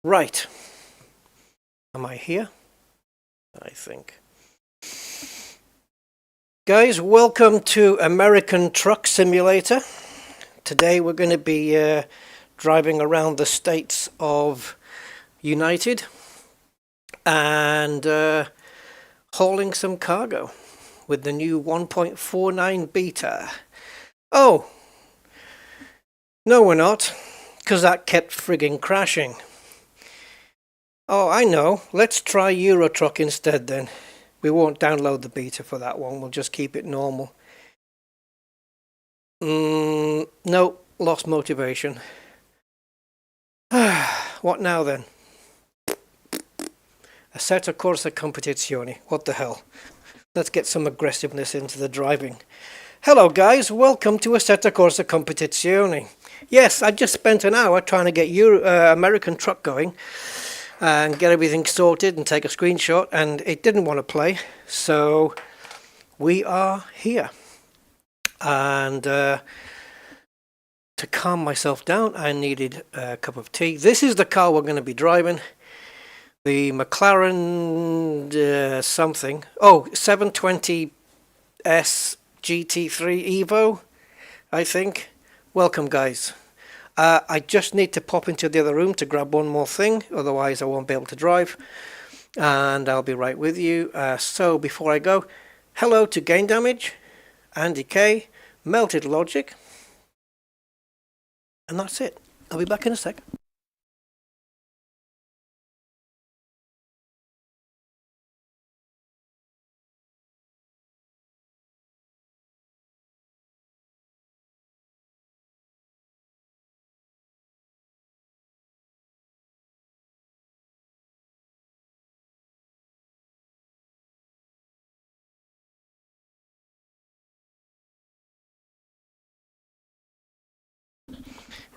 Right. Am I here? I think. Guys, welcome to American Truck Simulator. Today we're going to be driving around the states of United and hauling some cargo with the new 1.49 beta. Oh, no we're not, because that kept frigging crashing. Oh, I know. Let's try Eurotruck instead then. We won't download the beta for that one. We'll just keep it normal. No, lost motivation. What now then? Assetto Corsa Competitzione. What the hell? Let's get some aggressiveness into the driving. Hello guys, welcome to Assetto Corsa Competitzione. Yes, I just spent an hour trying to get American Truck going and get everything sorted and take a screenshot, and it didn't want to play, so we are here. And to calm myself down, I needed a cup of tea. This is the car we're going to be driving, the McLaren something, 720S GT3 Evo, I think. Welcome guys. I just need to pop into the other room to grab one more thing, otherwise I won't be able to drive, and I'll be right with you. So before I go, hello to Gain Damage, Andy K, Melted Logic, and that's it. I'll be back in a sec.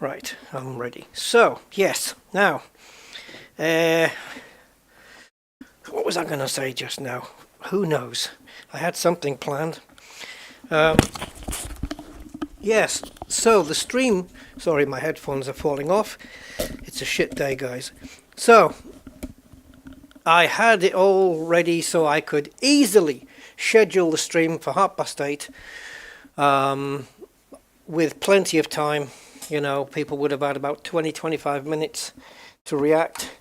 Right, I'm ready. So, yes, now, what was I going to say just now? Who knows? I had something planned. Yes, so the stream, sorry, my headphones are falling off. It's a shit day, guys. So, I had it all ready so I could easily schedule the stream for 8:30, with plenty of time. You know, people would have had about 20-25 minutes to react.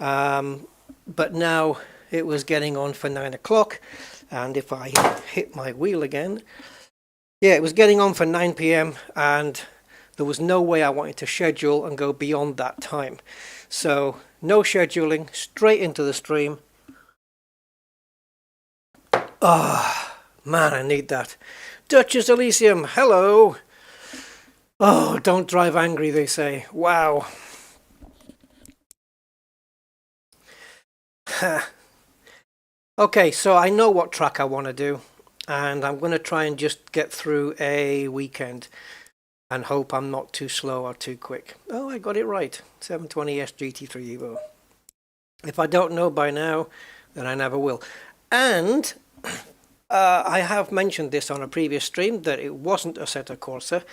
But now it was getting on for 9 o'clock. And if I hit my wheel again, yeah, it was getting on for 9 p.m. and there was no way I wanted to schedule and go beyond that time. So no scheduling, straight into the stream. Ah, man, I need that. Duchess Elysium, hello. Oh, don't drive angry, they say. Wow. Okay, so I know what track I want to do, and I'm going to try and just get through a weekend and hope I'm not too slow or too quick. Oh, I got it right. 720S GT3 Evo. If I don't know by now, then I never will. And I have mentioned this on a previous stream that it wasn't Assetto Corsa.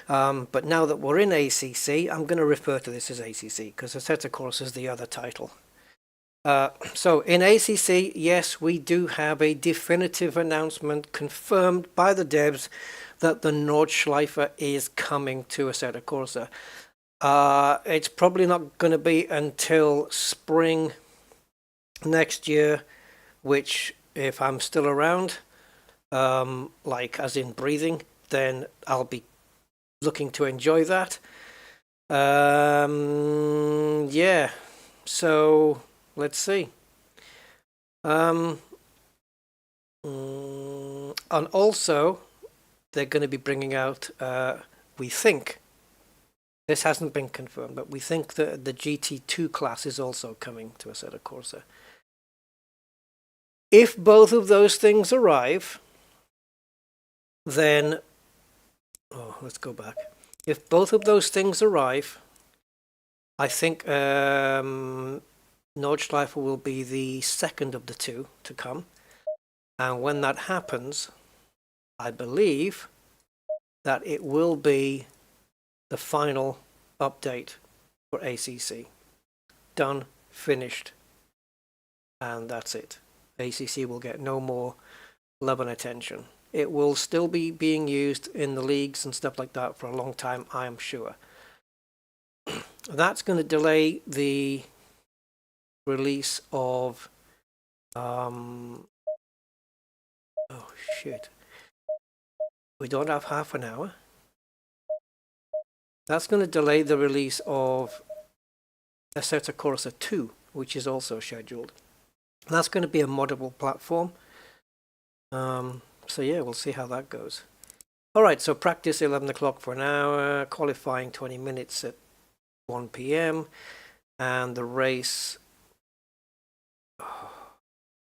But now that we're in ACC, I'm going to refer to this as ACC because Assetto Corsa is the other title. So in ACC, yes, we do have a definitive announcement confirmed by the devs that the Nordschleife is coming to Assetto Corsa. It's probably not going to be until spring next year, which if I'm still around, like as in breathing, then I'll be looking to enjoy that. Yeah, so let's see. And also they're going to be bringing out, we think, this hasn't been confirmed, but we think that the GT2 class is also coming to Assetto Corsa. If both of those things arrive, then let's go back. If both of those things arrive, I think Nordschleife will be the second of the two to come. And when that happens, I believe that it will be the final update for ACC. done, finished, and that's it. ACC will get no more love and attention. It will still be being used in the leagues and stuff like that for a long time, I am sure. That's going to delay the release of oh shit, we don't have half an hour. That's going to delay the release of Assetto Corsa 2, which is also scheduled. That's going to be a moddable platform. So yeah, we'll see how that goes. Alright, so practice 11 o'clock for an hour, qualifying 20 minutes at 1 p.m. and the race... Oh,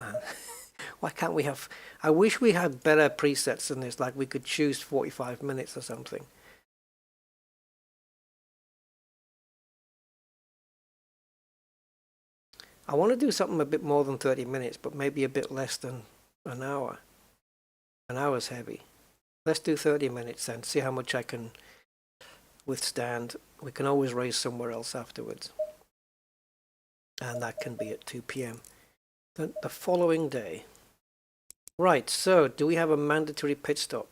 man. Why can't we have... I wish we had better presets than this, like we could choose 45 minutes or something. I want to do something a bit more than 30 minutes, but maybe a bit less than an hour. An hour's heavy. Let's do 30 minutes then, see how much I can withstand. We can always race somewhere else afterwards. And that can be at 2 p.m. The following day. Right, so do we have a mandatory pit stop?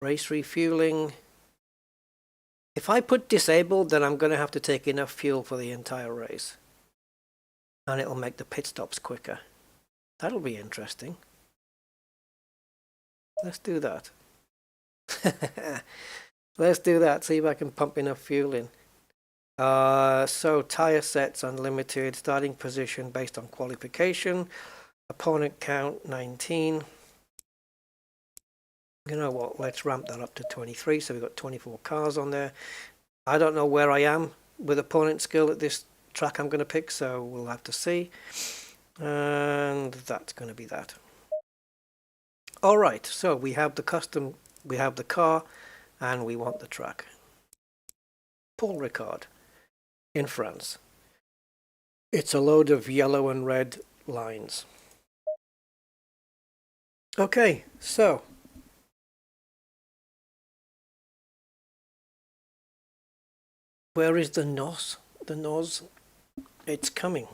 Race refueling. If I put disabled, then I'm going to have to take enough fuel for the entire race. And it'll make the pit stops quicker. That'll be interesting. Let's do that. Let's do that, see if I can pump enough fuel in. So tire sets unlimited, starting position based on qualification, opponent count 19. You know what, let's ramp that up to 23, so we've got 24 cars on there. I don't know where I am with opponent skill at this track I'm going to pick, so we'll have to see. And that's going to be that. Alright, so we have the custom, we have the car, and we want the track. Paul Ricard in France. It's a load of yellow and red lines. Okay, so where is the NOS? The NOS? It's coming.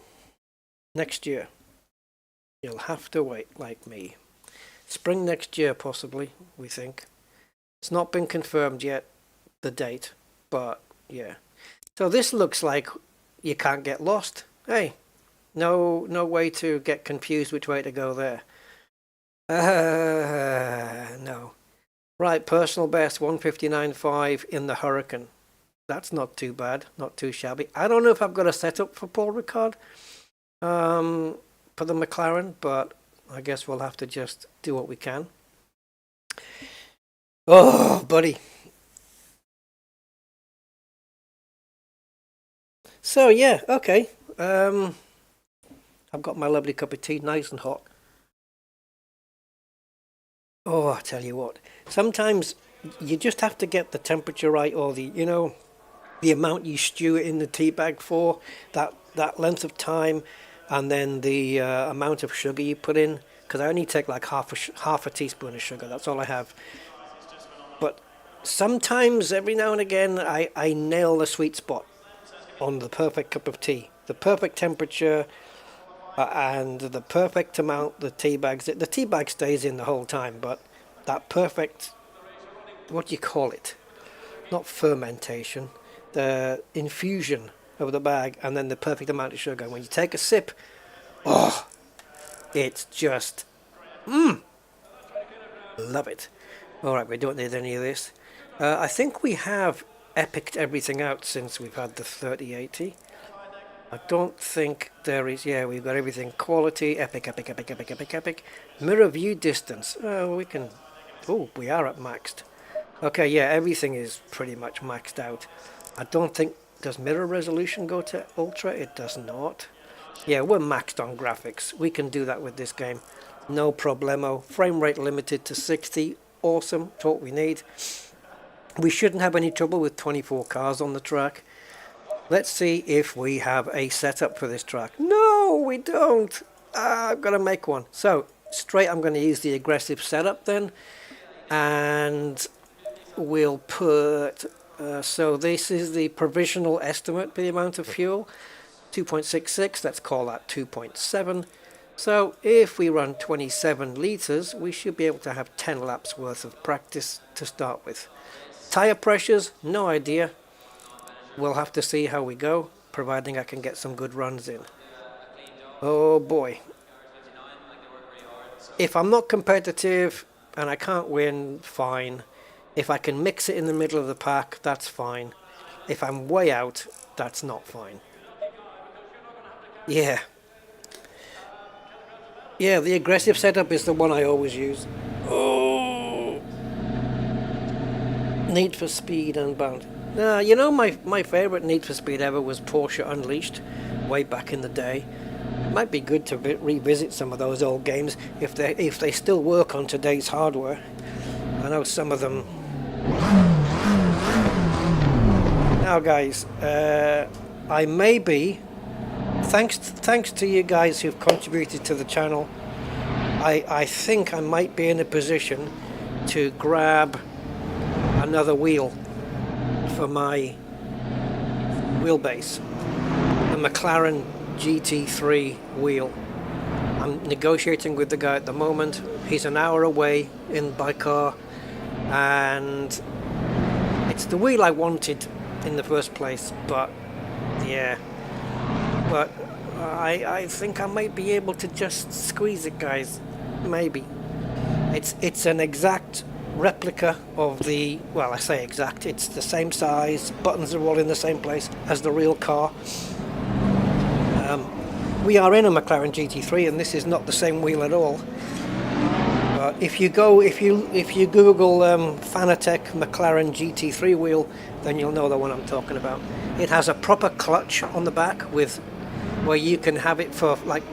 Next year. You'll have to wait, like me. Spring next year, possibly, we think. It's not been confirmed yet, the date, but yeah. So this looks like you can't get lost. Hey, no way to get confused which way to go there. No. Right, personal best, 159.5 in the Hurricane. That's not too bad, not too shabby. I don't know if I've got a setup for Paul Ricard for the McLaren, but I guess we'll have to just do what we can. Oh, buddy. So, yeah, okay. I've got my lovely cup of tea, nice and hot. Oh, I tell you what. Sometimes you just have to get the temperature right, or the amount you stew it in the tea bag for, that length of time, and then the amount of sugar you put in, because I only take like half a teaspoon of sugar, that's all I have. But sometimes, every now and again, I nail the sweet spot on the perfect cup of tea, the perfect temperature, and the perfect amount. The tea bag stays in the whole time, but that perfect, what do you call it? Not fermentation, the infusion of the bag, and then the perfect amount of sugar. When you take a sip, oh, it's just, love it. Alright, we don't need any of this. I think we have epiced everything out since we've had the 3080. I don't think there is, yeah, we've got everything. Quality, epic. Mirror view distance. Oh, we are at maxed. Okay, yeah, everything is pretty much maxed out. I don't think, does mirror resolution go to ultra? It does not. Yeah, we're maxed on graphics. We can do that with this game. No problemo. Frame rate limited to 60. Awesome. That's what we need. We shouldn't have any trouble with 24 cars on the track. Let's see if we have a setup for this track. No, we don't. I've got to make one. So, straight, I'm going to use the aggressive setup then. And we'll put So this is the provisional estimate for the amount of fuel, 2.66, let's call that 2.7. So if we run 27 litres, we should be able to have 10 laps worth of practice to start with. Tyre pressures, no idea. We'll have to see how we go, providing I can get some good runs in. Oh boy. If I'm not competitive and I can't win, fine. If I can mix it in the middle of the pack, that's fine. If I'm way out, that's not fine. Yeah. Yeah, the aggressive setup is the one I always use. Oh! Need for Speed Unbound. You know, my favourite Need for Speed ever was Porsche Unleashed, way back in the day. Might be good to revisit some of those old games if they still work on today's hardware. I know some of them. Now, guys, I may be, thanks to you guys who've contributed to the channel, I think I might be in a position to grab another wheel for my wheelbase, the McLaren GT3 wheel. I'm negotiating with the guy at the moment. He's an hour away by car, and it's the wheel I wanted in the first place, but yeah, but I think I might be able to just squeeze it, guys. Maybe it's an exact replica of the, well, I say exact, it's the same size, buttons are all in the same place as the real car. We are in a McLaren GT3, and this is not the same wheel at all. If you Google Fanatec McLaren GT3 wheel, then you'll know the one I'm talking about. It has a proper clutch on the back where you can have it for like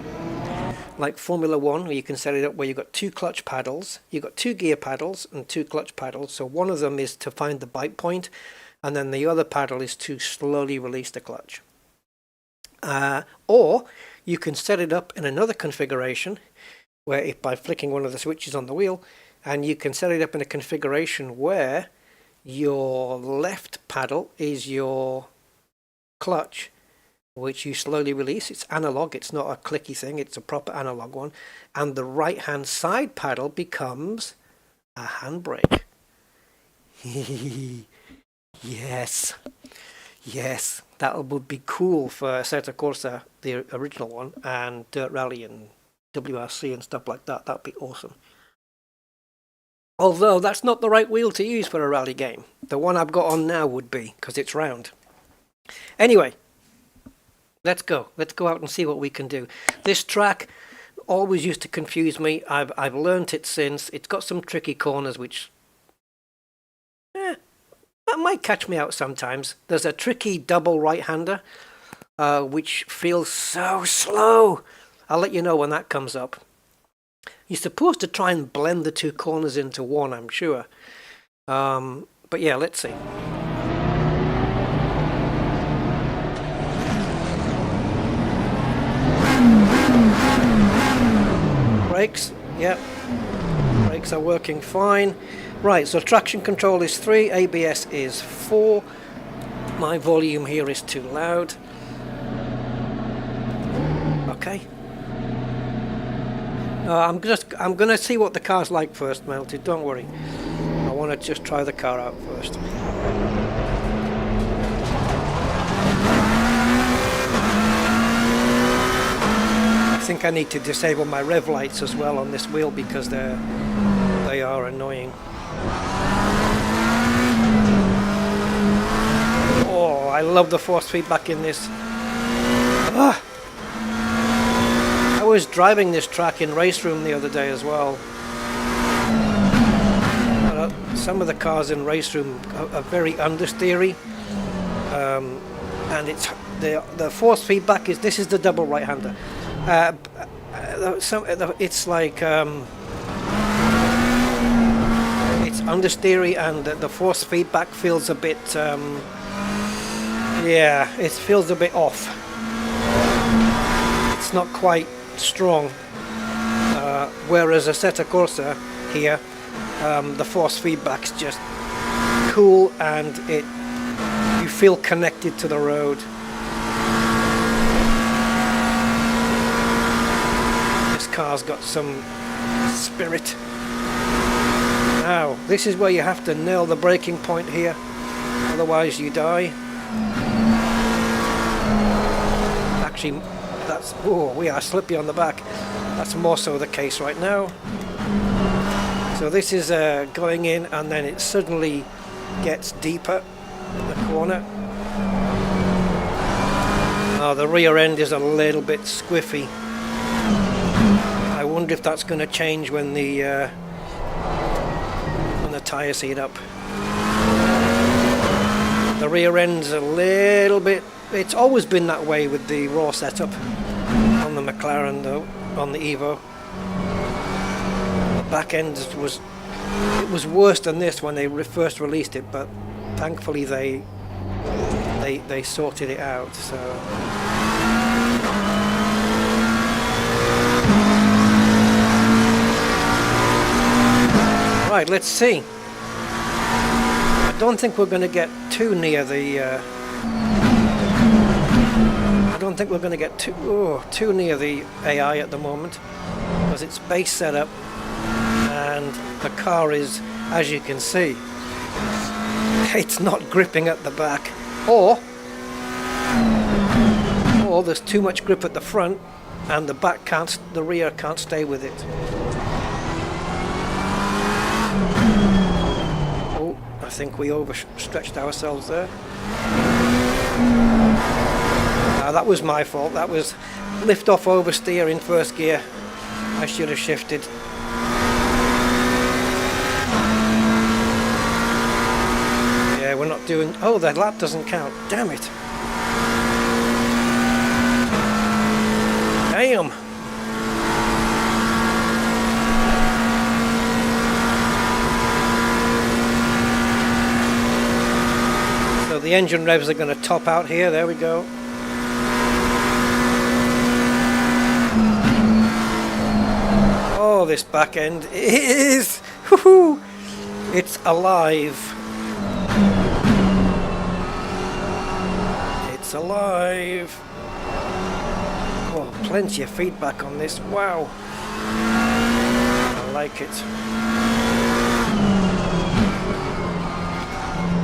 Formula 1, where you can set it up where you've got two clutch paddles, you've got two gear paddles and two clutch paddles. So one of them is to find the bite point, and then the other paddle is to slowly release the clutch. Or you can set it up in another configuration where by flicking one of the switches on the wheel, and you can set it up in a configuration where your left paddle is your clutch, which you slowly release. It's analog, it's not a clicky thing, it's a proper analog one. And the right hand side paddle becomes a handbrake. Yes, that would be cool for Assetto Corsa, the original one, and Dirt Rally and WRC and stuff like that. That'd be awesome. Although that's not the right wheel to use for a rally game. The one I've got on now would be, because it's round. Anyway, let's go out and see what we can do. This track always used to confuse me. I've learnt it since. It's got some tricky corners which that might catch me out sometimes. There's a tricky double right-hander which feels so slow. I'll let you know when that comes up. You're supposed to try and blend the two corners into one, I'm sure. But yeah, let's see. Brakes, yep. Brakes are working fine. Right, so traction control is 3, ABS is 4. My volume here is too loud. Okay. I'm gonna see what the car's like first, Melted. Don't worry. I want to just try the car out first. I think I need to disable my rev lights as well on this wheel because they are annoying. Oh, I love the force feedback in this. I was driving this track in Race Room the other day as well. Some of the cars in Race Room are very understeery, and it's the force feedback is, this is the double right-hander. It's like it's understeery, and the force feedback feels a bit it feels a bit off. It's not quite strong, whereas Assetto Corsa here, the force feedback's just cool, and you feel connected to the road. This car's got some spirit. Now, this is where you have to nail the braking point here, otherwise you die. Actually, that's, oh, we are slippy on the back. That's more so the case right now. So this is going in, and then it suddenly gets deeper in the corner. Oh, the rear end is a little bit squiffy. I wonder if that's going to change when the tyres heat up. The rear end's a little bit, it's always been that way with the raw setup on the McLaren though, on the Evo. The back end was worse than this when they first released it, but thankfully they sorted it out. So right, let's see. I don't think we're going to get too near the I don't think we're going to get too near the AI at the moment, because it's base setup and the car is, as you can see, it's not gripping at the back, or there's too much grip at the front and the rear can't stay with it. Oh, I think we overstretched ourselves there. That was my fault. That was lift off oversteer in first gear. I should have shifted. Yeah, we're not doing... Oh, that lap doesn't count. Damn it. Damn. So the engine revs are going to top out here. There we go. Oh, this back end is... Woohoo! It's alive. It's alive. Oh, plenty of feedback on this. Wow. I like it.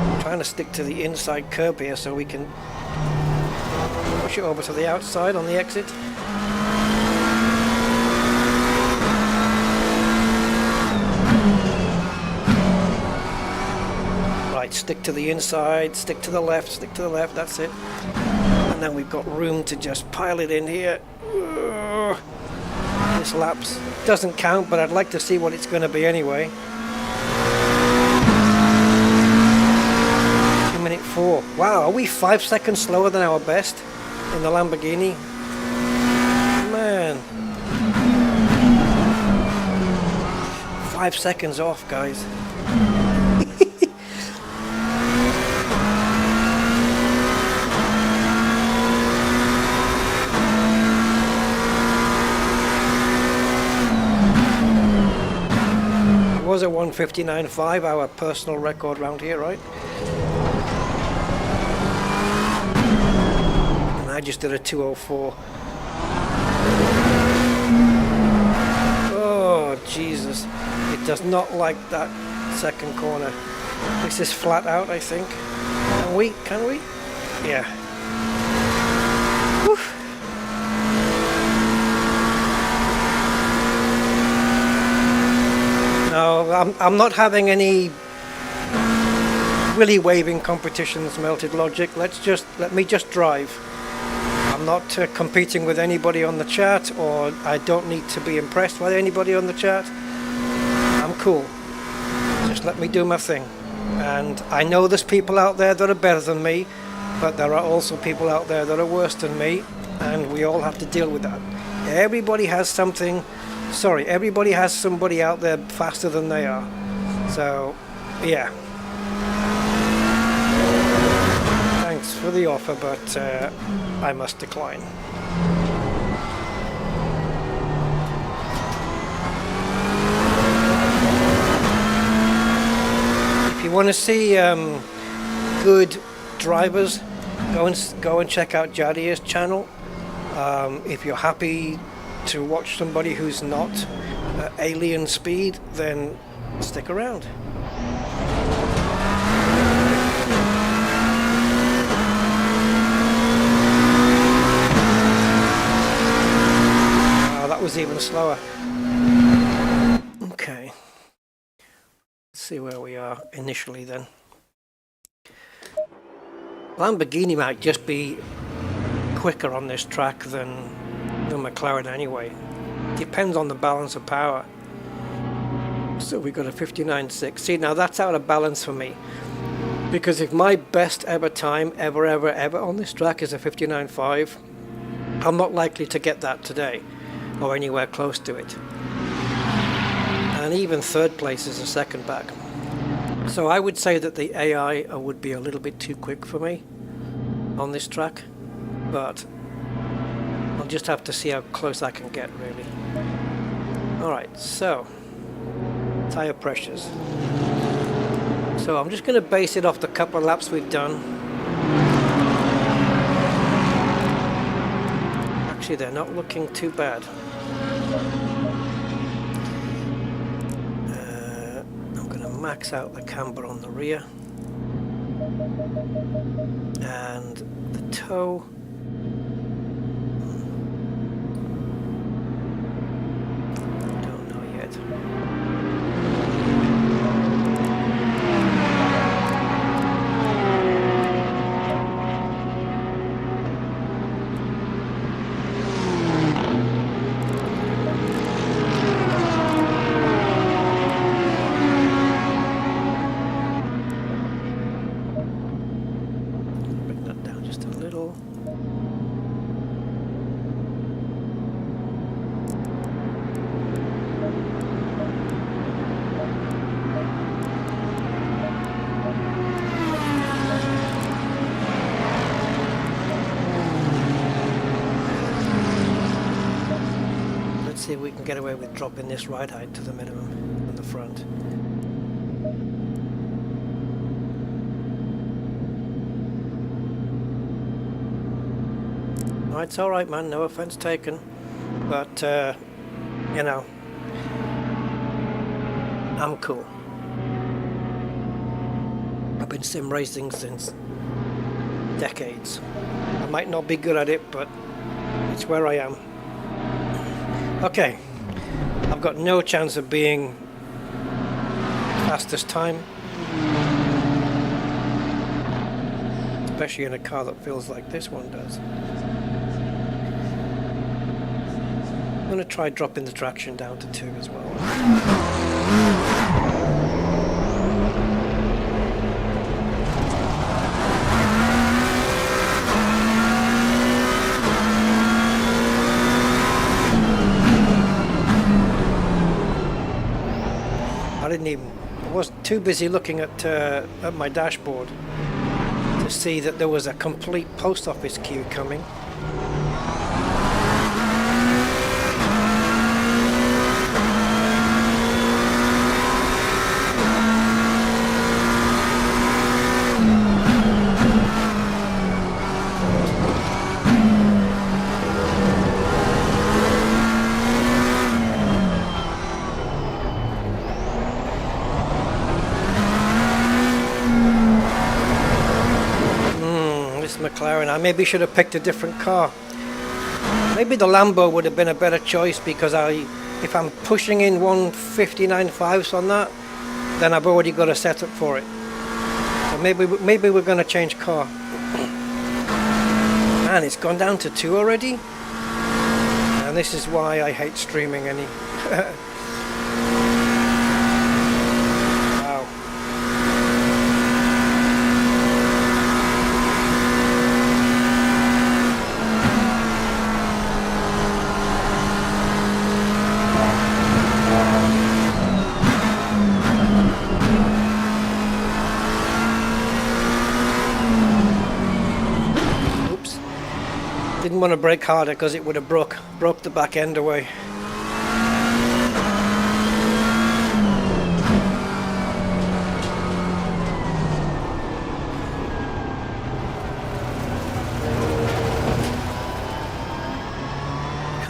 I'm trying to stick to the inside curb here so we can push it over to the outside on the exit. Right, stick to the inside, stick to the left, that's it. And then we've got room to just pile it in here. This lapse doesn't count, but I'd like to see what it's going to be anyway. 2:04. Wow, are we 5 seconds slower than our best in the Lamborghini? Man. 5 seconds off, guys. Was a 1:59.5, our personal record round here, right? And I just did a 2:04. Oh Jesus, it does not like that second corner. This is flat out, I think. Can we? Yeah. Whew. No, I'm not having any willy waving competitions, Melted Logic. Let me just drive. I'm not competing with anybody on the chat, or I don't need to be impressed by anybody on the chat. I'm cool. Just let me do my thing. And I know there's people out there that are better than me, but there are also people out there that are worse than me, and we all have to deal with that. Everybody has something. Sorry, everybody has somebody out there faster than they are. So, yeah. Thanks for the offer, but I must decline. If you want to see good drivers, go and check out Jadir's channel. If you're happy to watch somebody who's not alien speed, then stick around. That was even slower. Okay, let's see where we are initially then. Lamborghini might just be quicker on this track than the McLaren anyway. Depends on the balance of power. So we got a 59.6. See, now that's out of balance for me, because if my best ever time ever on this track is a 59.5, I'm not likely to get that today or anywhere close to it, and even third place is a second back. So I would say that the AI would be a little bit too quick for me on this track, but I'll just have to see how close I can get, really. Alright, so tire pressures. So I'm just going to base it off the couple of laps we've done. Actually, they're not looking too bad. I'm going to max out the camber on the rear and the toe. Don't know yet. See if we can get away with dropping this ride height to the minimum in the front. Oh, it's alright, man, no offense taken, but you know, I'm cool. I've been sim racing since decades. I might not be good at it, but it's where I am. Okay, I've got no chance of being fastest time, especially in a car that feels like this one does. I'm going to try dropping the traction down to 2 as well. I was too busy looking at my dashboard to see that there was a complete post office queue coming. McLaren. I maybe should have picked a different car. Maybe the Lambo would have been a better choice, because if I'm pushing in 159.5s on that, then I've already got a setup for it. So maybe we're going to change car. Man, it's gone down to 2 already, and this is why I hate streaming any. Didn't want to brake harder because it would have broke the back end away.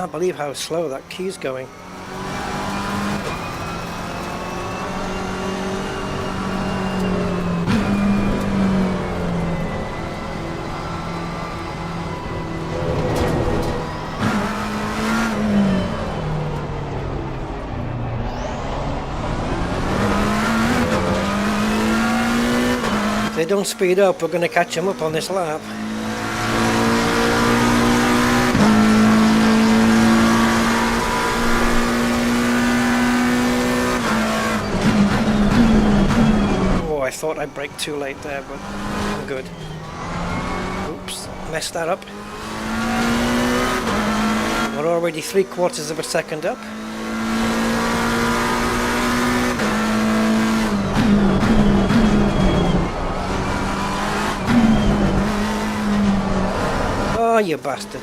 Can't believe how slow that key's going. If they don't speed up, we're going to catch them up on this lap. I thought I braked too late there, but I'm good. Oops, messed that up. We're already 3/4 of a second up. Oh, you bastard.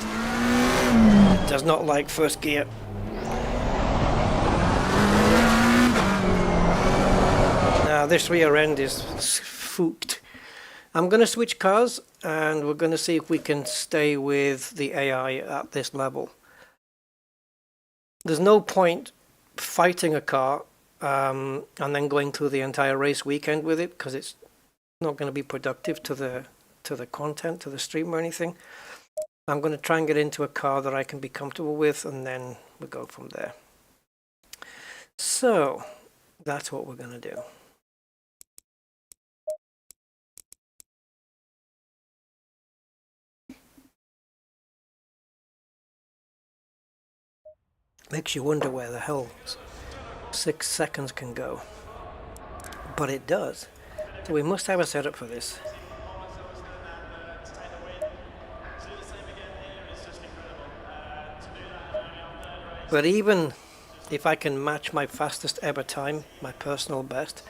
It does not like first gear. This rear end is fooked. I'm going to switch cars and we're going to see if we can stay with the AI at this level. There's no point fighting a car and then going through the entire race weekend with it, because it's not going to be productive to the content, to the stream or anything. I'm going to try and get into a car that I can be comfortable with, and then we'll go from there. So that's what we're going to do. Makes you wonder where the hell 6 seconds can go. But it does. So we must have a setup for this. But even if I can match my fastest ever time, my personal best,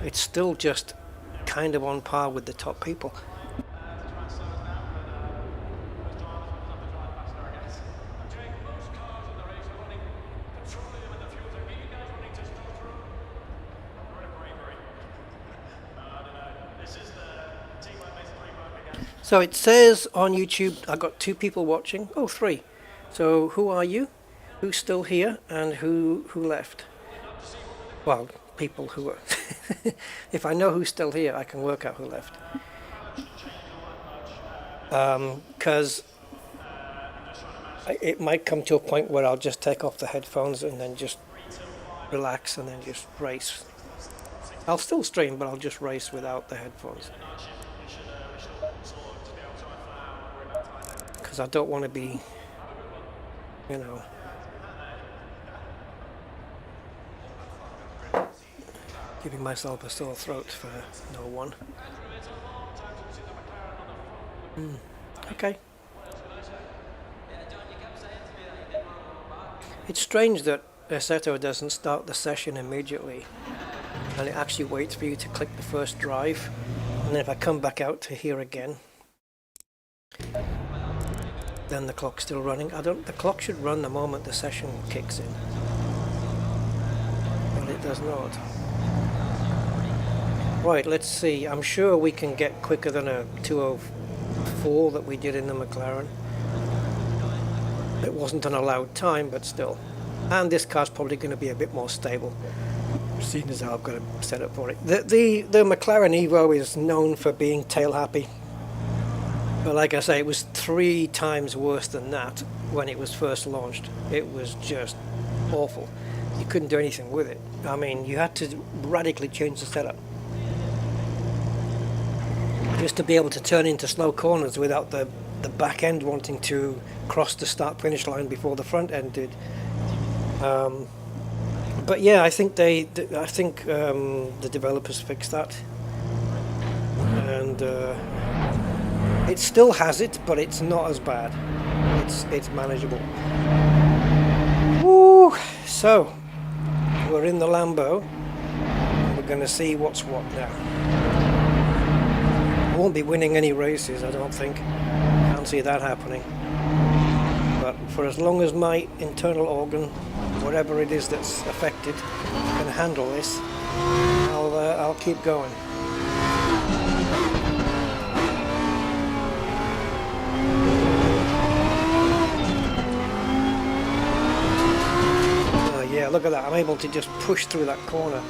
it's still just kind of on par with the top people. So it says on YouTube, I've got 2 people watching. Oh, 3. So who are you? Who's still here? And who left? Well, people who are... If I know who's still here, I can work out who left. Because it might come to a point where I'll just take off the headphones and then just relax and then just race. I'll still stream, but I'll just race without the headphones. I don't want to be, you know, giving myself a sore throat for no one. Okay. It's strange that Assetto doesn't start the session immediately, and it actually waits for you to click the first drive, and then if I come back out to here again, then the clock's still running. The clock should run the moment the session kicks in, but it does not. Right, let's see. I'm sure we can get quicker than a 2:04 that we did in the McLaren. It wasn't an allowed time, but still. And this car's probably going to be a bit more stable, seeing as how I've got a setup for it. The McLaren Evo is known for being tail happy. But like I say, it was 3 times worse than that when it was first launched. It was just awful. You couldn't do anything with it. I mean, you had to radically change the setup just to be able to turn into slow corners without the back end wanting to cross the start-finish line before the front end did. But yeah, I think the developers fixed that, and it still has it, but it's not as bad. It's manageable. Woo! So we're in the Lambo. We're going to see what's what now. I won't be winning any races, I don't think. Can't see that happening. But for as long as my internal organ, whatever it is that's affected, can handle this, I'll keep going. yeah, look at that. I'm able to just push through that corner.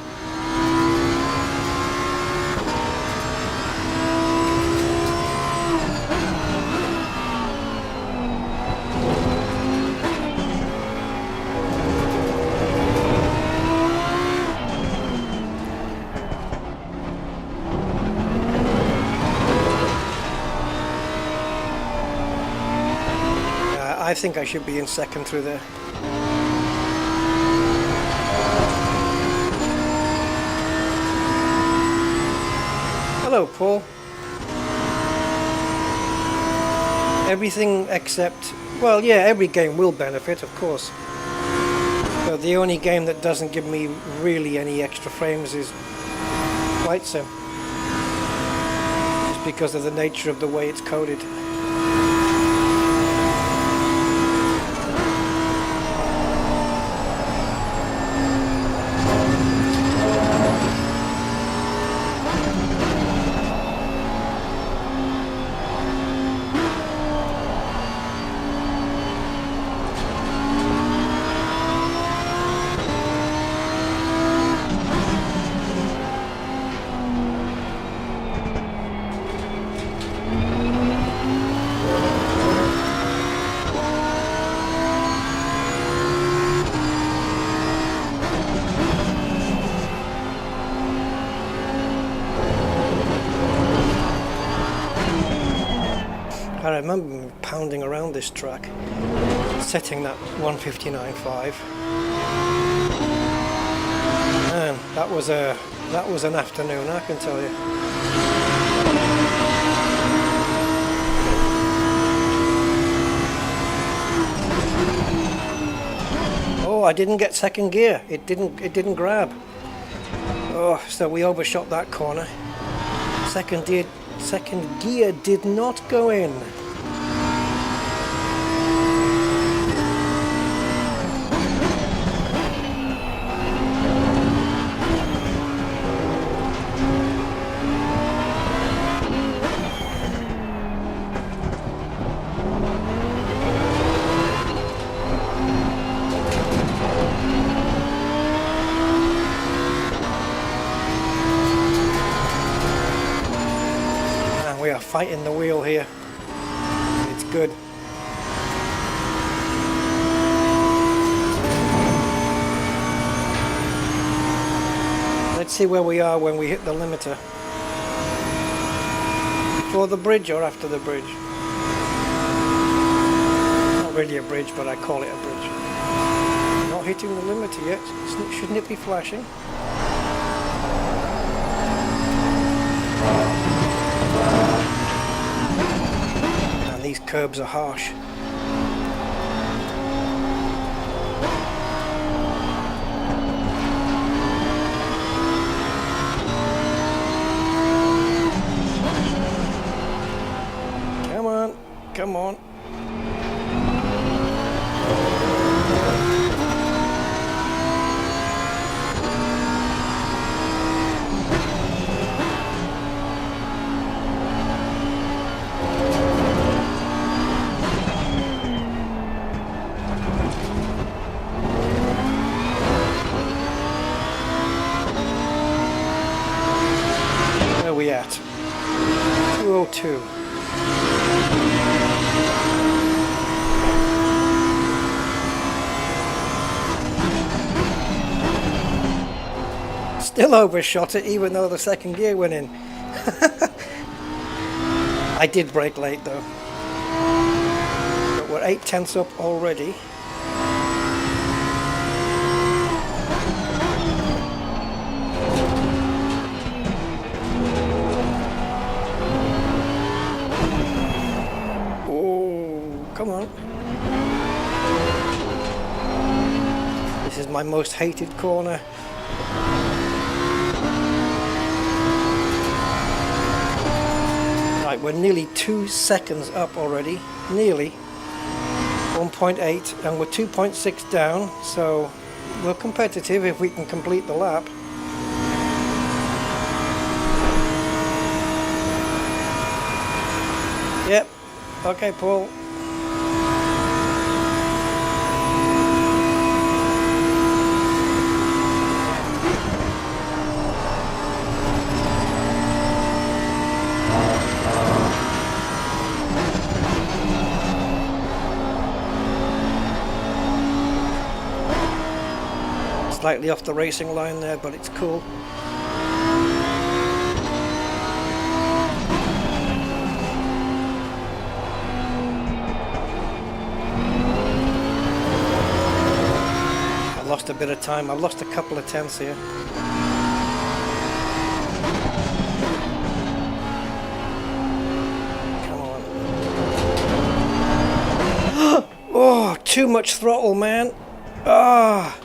I think I should be in second through there. Hello, Paul. Everything except, well, yeah, every game will benefit, of course. But the only game that doesn't give me really any extra frames is Flight Sim. Just because of the nature of the way it's coded. I remember pounding around this track, setting that 159.5. Man, that was an afternoon, I can tell you. Oh, I didn't get second gear. It didn't grab. Oh, so we overshot that corner. Second gear did not go in. We are fighting the wheel here. It's good. Let's see where we are when we hit the limiter. Before the bridge or after the bridge? Not really a bridge, but I call it a bridge. Not hitting the limiter yet. Shouldn't it be flashing? These curbs are harsh. Come on, come on. Where are we at? 202. Still overshot it even though the second gear went in. I did brake late though. But we're 8/10 up already. Come on. This is my most hated corner. Right, we're nearly 2 seconds up already. Nearly. 1.8 and we're 2.6 down, so we're competitive if we can complete the lap. Yep. Okay, Paul. Come Slightly off the racing line there, but it's cool. I lost a bit of time. I've lost a couple of tenths here. Come on. Oh, too much throttle, man. Ah.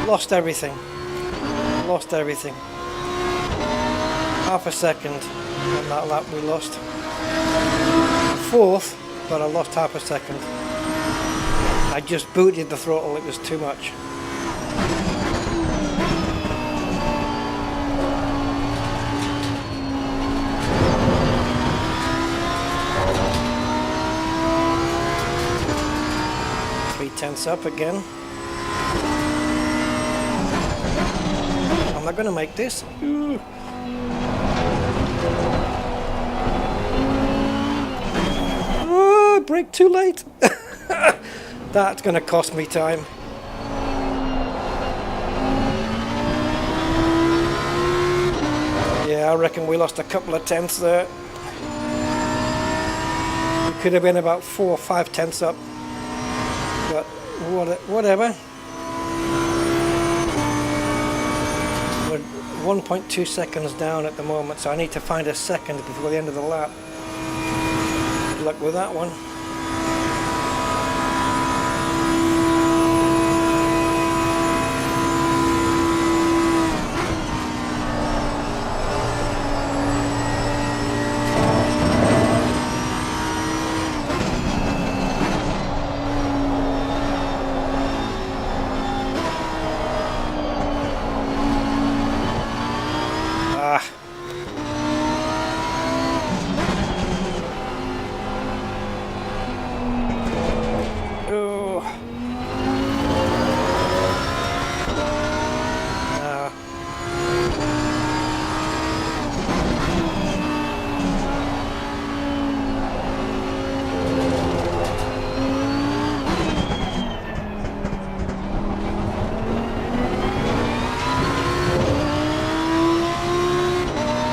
Lost everything. Lost everything. Half a second on that lap we lost. Fourth, but I lost half a second. I just booted the throttle, it was too much. Three tenths up again. Am I going to make this? Oh, brake too late. That's going to cost me time. Yeah, I reckon we lost a couple of tenths there. We could have been about 4 or 5 tenths up. But whatever. 1.2 seconds down at the moment, so I need to find a second before the end of the lap. Good luck with that one.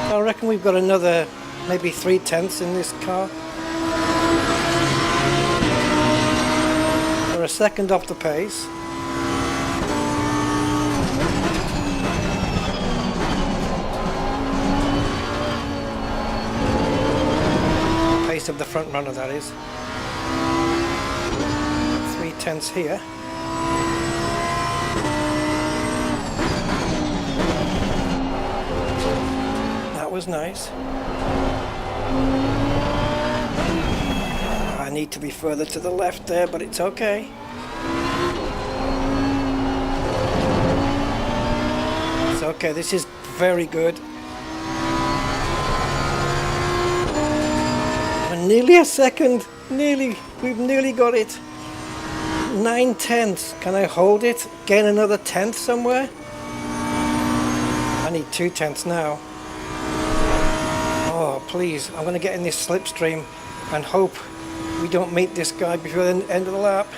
I reckon we've got another maybe 3 tenths in this car. We're a second off the pace. Pace of the front runner, that is. 3 tenths here. Was nice. I need to be further to the left there, but it's okay. It's okay, this is very good. And nearly a second, we've nearly got it. 9 tenths, can I hold it? Gain another tenth somewhere? I need 2 tenths now. Oh, please, I'm going to get in this slipstream and hope we don't meet this guy before the end of the lap.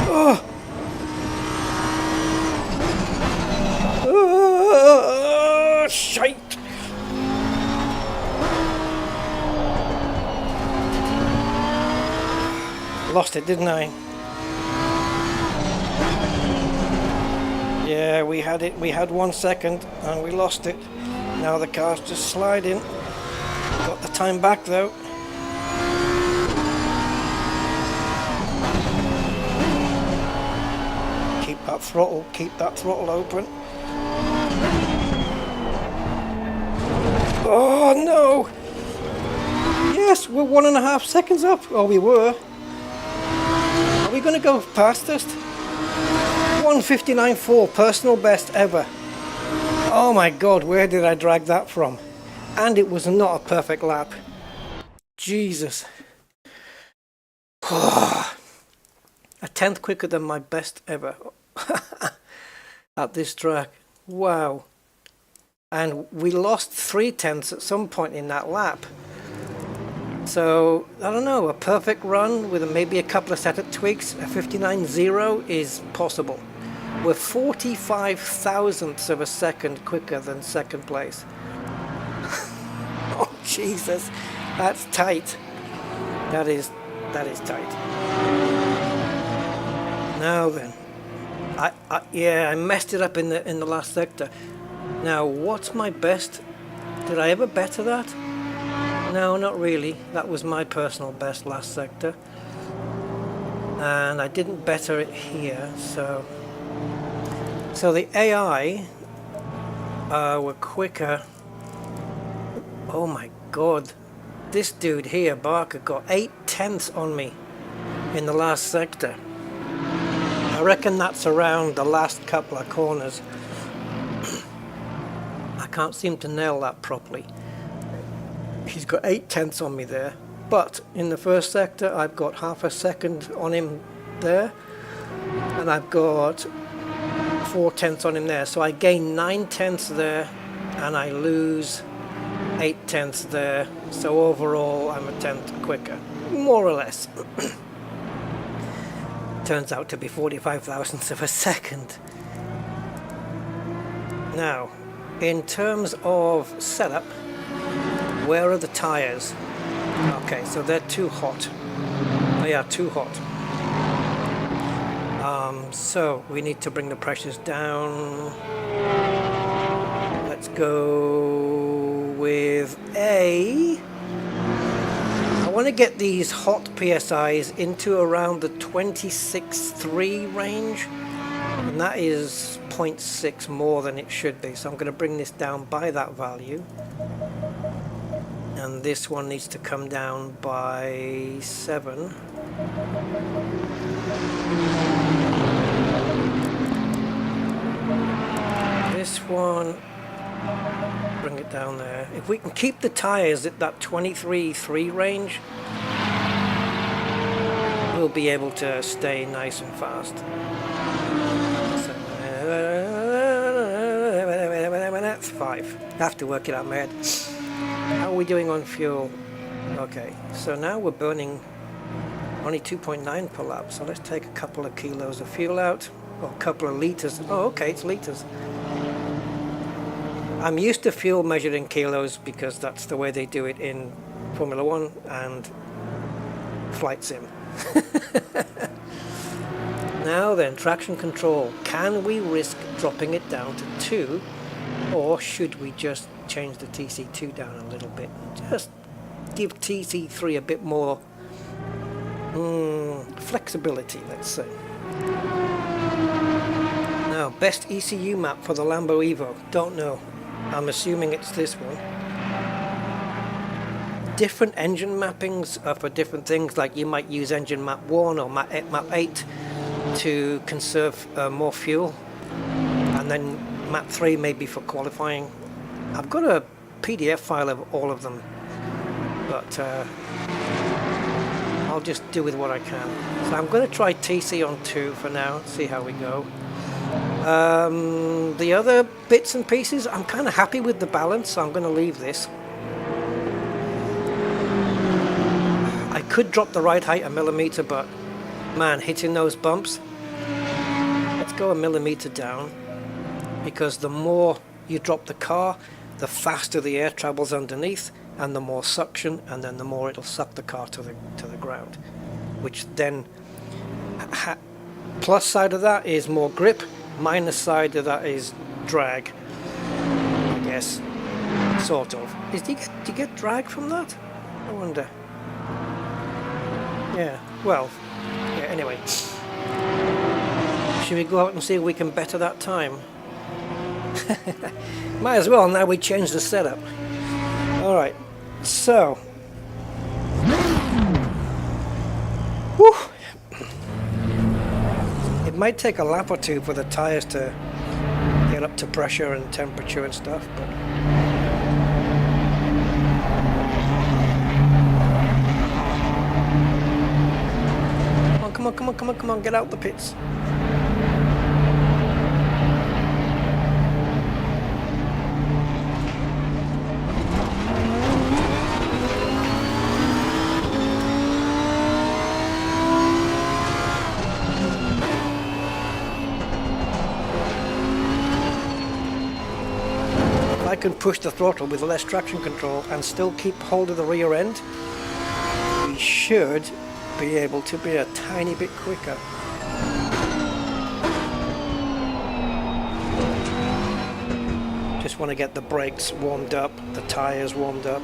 Oh! Oh, shite! Lost it, didn't I? Yeah, we had it. We had 1 second and we lost it. Now the car's just sliding. Got the time back though. Keep that throttle open. Oh no! Yes, we're 1.5 seconds up. Oh, we were. Are we going to go fastest? 1:59.4, personal best ever. Oh my god, where did I drag that from? And it was not a perfect lap. Jesus. A tenth quicker than my best ever at this track. Wow. And we lost 3 tenths at some point in that lap. So, I don't know, a perfect run with maybe a couple of setup tweaks, a 59.0 is possible. We're 45 thousandths of a second quicker than second place. Oh, Jesus, that's tight. That is tight. Now then, yeah, I messed it up in the last sector. Now, what's my best? Did I ever better that? No, not really. That was my personal best last sector. And I didn't better it here, so the AI were quicker. Oh my God. This dude here, Barker, got 8/10 on me in the last sector. I reckon that's around the last couple of corners. I can't seem to nail that properly. He's got 8/10 on me there, but in the first sector I've got half a second on him there, and I've got 4/10 on him there, so I gain 9/10 there and I lose 8/10 there, so overall I'm a tenth quicker, more or less. Turns out to be 45 thousandths of a second. Now, in terms of setup, where are the tires? Okay, so they're too hot. They are too hot. So we need to bring the pressures down. Let's go with I want to get these hot PSIs into around the 26.3 range, and that is 0.6 more than it should be, so I'm going to bring this down by that value, and this one needs to come down by 7. This one, bring it down there. If we can keep the tires at that 23.3 range, we'll be able to stay nice and fast. So, that's 5. I have to work it out in my head. How are we doing on fuel? Okay, so now we're burning only 2.9 per lap, so let's take a couple of kilos of fuel out, or a couple of liters. Oh, okay, it's liters. I'm used to fuel measured in kilos because that's the way they do it in Formula 1 and Flight Sim. Now then, traction control. Can we risk dropping it down to 2, or should we just change the TC2 down a little bit? Just give TC3 a bit more flexibility, let's say. Now, best ECU map for the Lambo Evo. Don't know. I'm assuming it's this one. Different engine mappings are for different things, like you might use engine map 1 or map 8 to conserve more fuel, and then map 3 maybe for qualifying. I've got a PDF file of all of them, but I'll just do with what I can. So I'm going to try TC on 2 for now, see how we go. The other bits and pieces, I'm kind of happy with the balance, so I'm going to leave this. I could drop the ride height a millimeter, but man, hitting those bumps, let's go a millimeter down, because the more you drop the car, the faster the air travels underneath, and the more suction, and then the more it'll suck the car to the ground, which then plus side of that is more grip, minus side of that is drag, I guess, sort of. Do you get drag from that? I wonder. Yeah, well, yeah, anyway. Should we go out and see if we can better that time? Might as well, now we change the setup. Alright, so. Whew. It might take a lap or two for the tires to get up to pressure and temperature and stuff, but come on, get out the pits. I can push the throttle with less traction control and still keep hold of the rear end, we should be able to be a tiny bit quicker. Just want to get the brakes warmed up, the tires warmed up.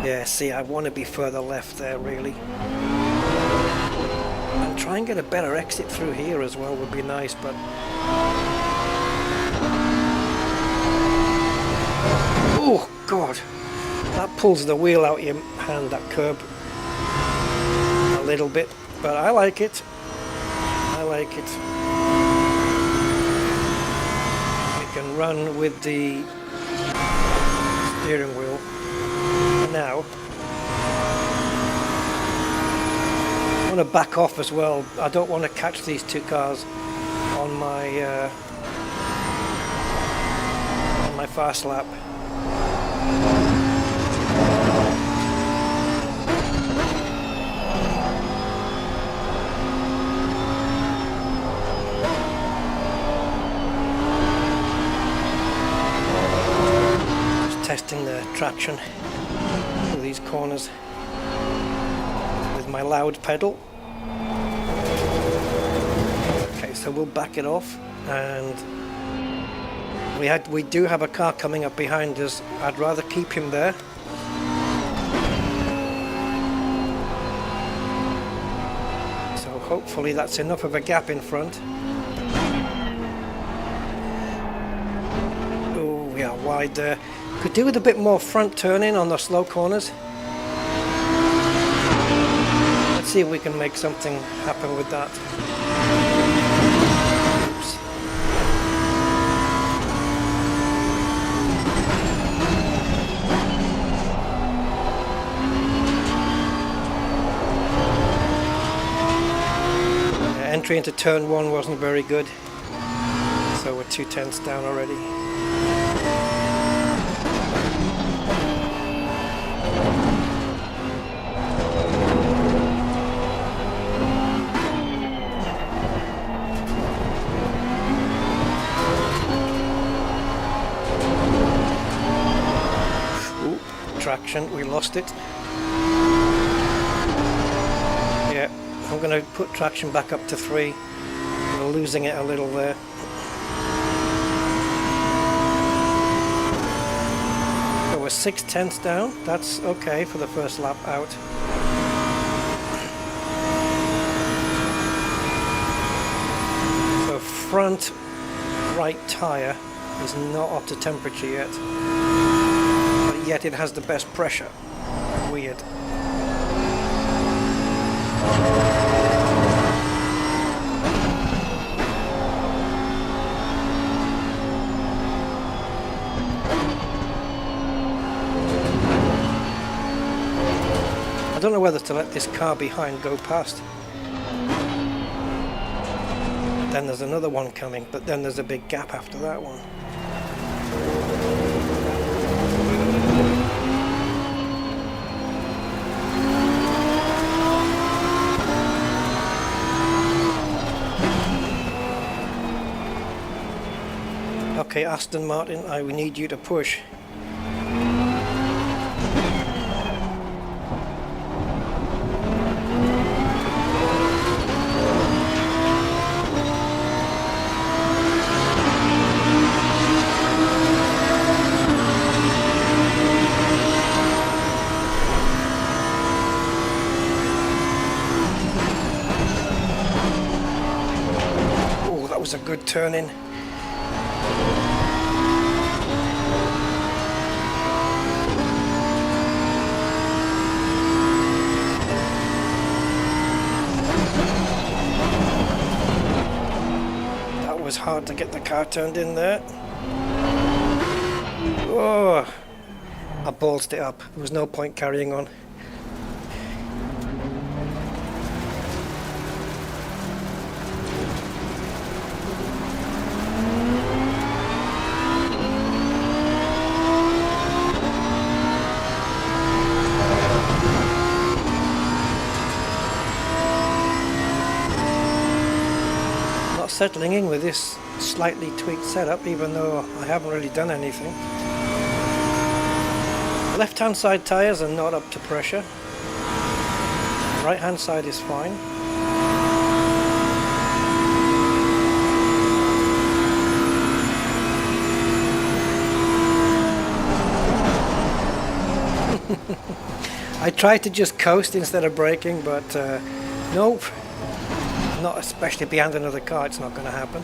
Yeah, see, I want to be further left there, really. And try and get a better exit through here as well would be nice, but... Oh, God. That pulls the wheel out your hand, that curb. A little bit, but I like it. I like it. We can run with the steering wheel. Now I want to back off as well. I don't want to catch these two cars on my fast lap. Just testing the traction for these corners with my loud pedal. Okay, so we'll back it off, and we do have a car coming up behind us. I'd rather keep him there. So hopefully that's enough of a gap in front. Oh, we are wide there. Could do with a bit more front turning on the slow corners. Let's see if we can make something happen with that. Oops. Entry into turn 1 wasn't very good, so we're 2/10 down already. Traction, we lost it. Yeah, I'm going to put traction back up to 3. We're losing it a little there. So we're 6/10 down. That's okay for the first lap out. So front right tyre is not up to temperature yet. Yet it has the best pressure. Weird. I don't know whether to let this car behind go past. Then there's another one coming, but then there's a big gap after that one. Okay, Aston Martin, we need you to push. Oh, that was a good turn in. It was hard to get the car turned in there. Oh, I ballsed it up. There was no point carrying on. not settling in with this slightly tweaked setup, even though I haven't really done anything. Left hand side tyres are not up to pressure. Right hand side is fine. I tried to just coast instead of braking, but nope. Not especially behind another car, it's not going to happen.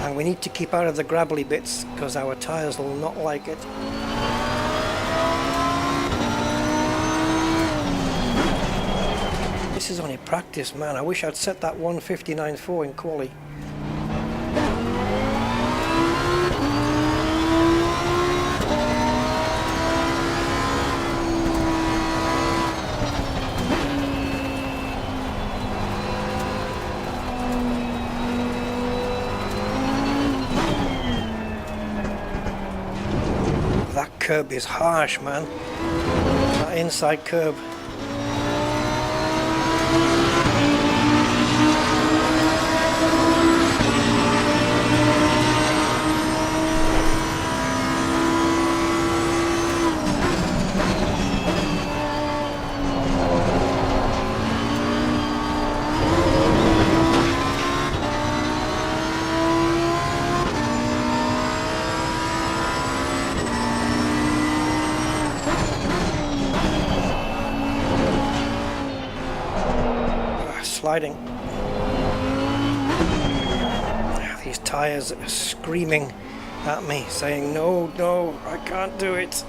And we need to keep out of the gravelly bits because our tyres will not like it. This is only practice, man. I wish I'd set that 1:59.4 in quali. That curb is harsh, man. That inside curb. Sliding. These tires are screaming at me, saying, no, no, I can't do it.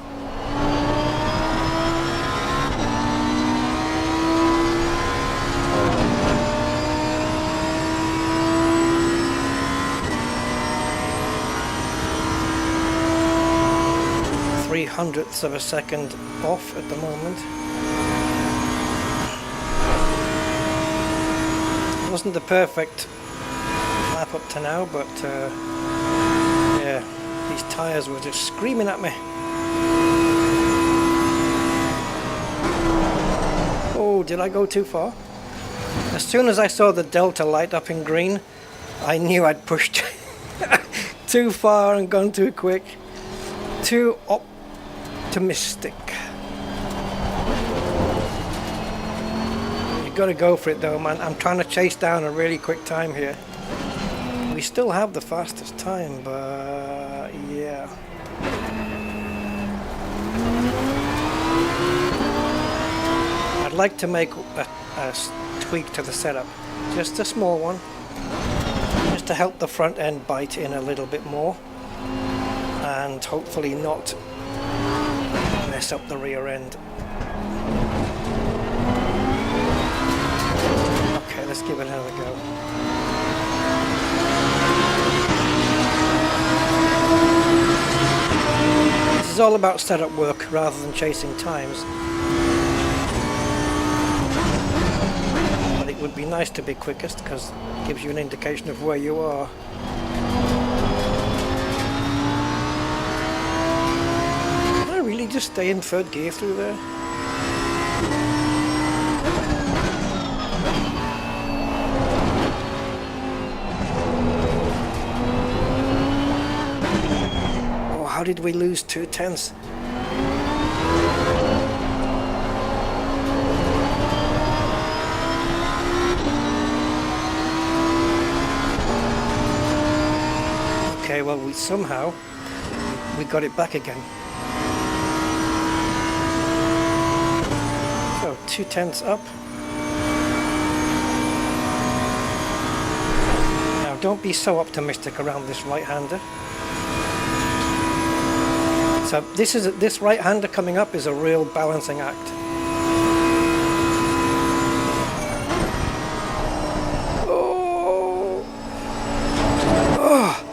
.300ths of a second off at the moment. Wasn't the perfect lap up to now, but yeah, these tyres were just screaming at me. Oh, did I go too far? As soon as I saw the Delta light up in green, I knew I'd pushed too far and gone too quick. Too optimistic. Got to go for it though, man. I'm trying to chase down a really quick time here. We still have the fastest time, but yeah. I'd like to make a tweak to the setup, just a small one, just to help the front end bite in a little bit more and hopefully not mess up the rear end. Let's give it another go. This is all about setup work rather than chasing times. But it would be nice to be quickest because it gives you an indication of where you are. Did I really just stay in third gear through there? How did we lose 2/10? Okay, well we got it back again. So 2/10 up. Now don't be so optimistic around this right-hander. So this right-hander coming up is a real balancing act. Oh, oh,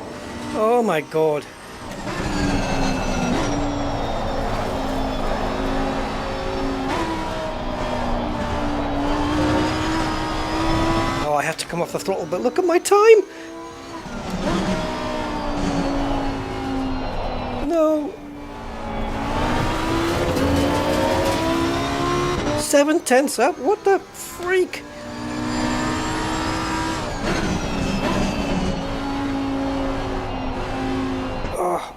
oh my God! Oh, I have to come off the throttle, but look at my time. No. 7/10 up? What the freak? Oh.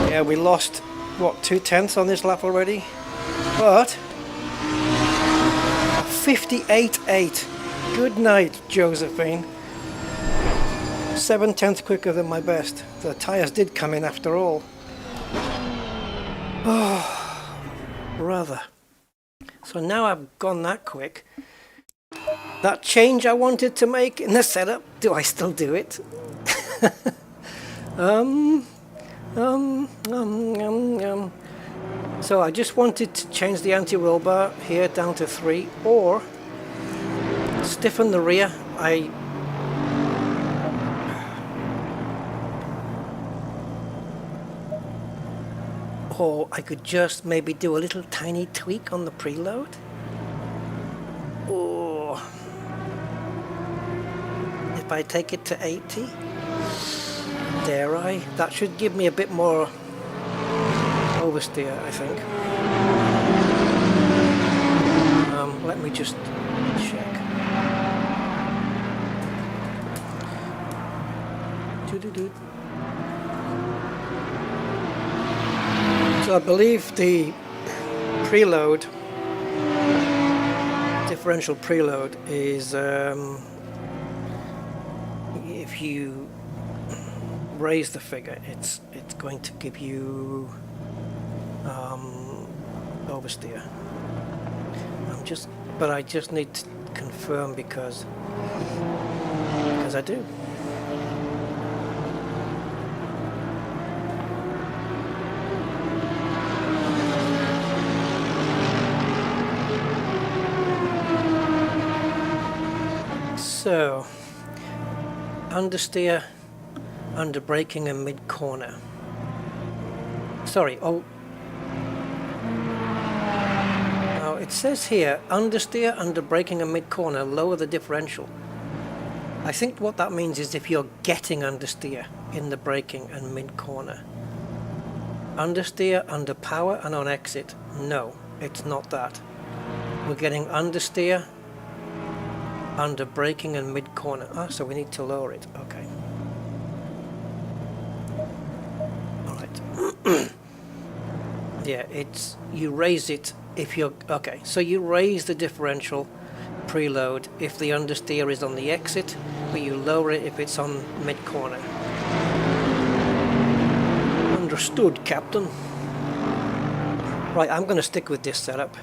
Yeah, we lost, what, 2/10 on this lap already? But 58.8. Good night, Josephine. 7/10 quicker than my best. The tyres did come in after all. Oh, brother. So now I've gone that quick. That change I wanted to make in the setup, do I still do it? So I just wanted to change the anti-roll bar here down to 3, or stiffen the rear. Or I could just maybe do a little tiny tweak on the preload. Or if I take it to 80, dare I? That should give me a bit more oversteer, I think. Let me just check. Doo-doo-doo. So I believe the preload, differential preload, is if you raise the figure, it's going to give you oversteer. But I just need to confirm because I do. So, understeer, under braking and mid corner. Sorry, now it says here, understeer, under braking and mid corner, lower the differential. I think what that means is if you're getting understeer in the braking and mid corner. Understeer, under power and on exit. No, it's not that. We're getting understeer, under braking and mid corner. So we need to lower it. Okay. Alright. Yeah, you raise it if you're okay, so you raise the differential preload if the understeer is on the exit, but you lower it if it's on mid corner. Understood, Captain. Right, I'm going to stick with this setup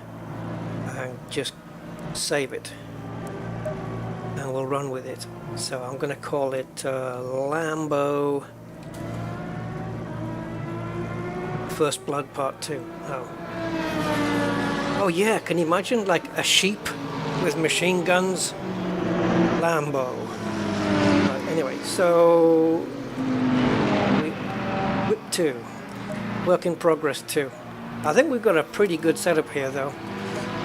and just save it. And we'll run with it. So I'm going to call it Lambo First Blood Part 2. Oh yeah, can you imagine like a sheep with machine guns? Lambo. Right, anyway, so whip 2. Work in progress 2. I think we've got a pretty good setup here though.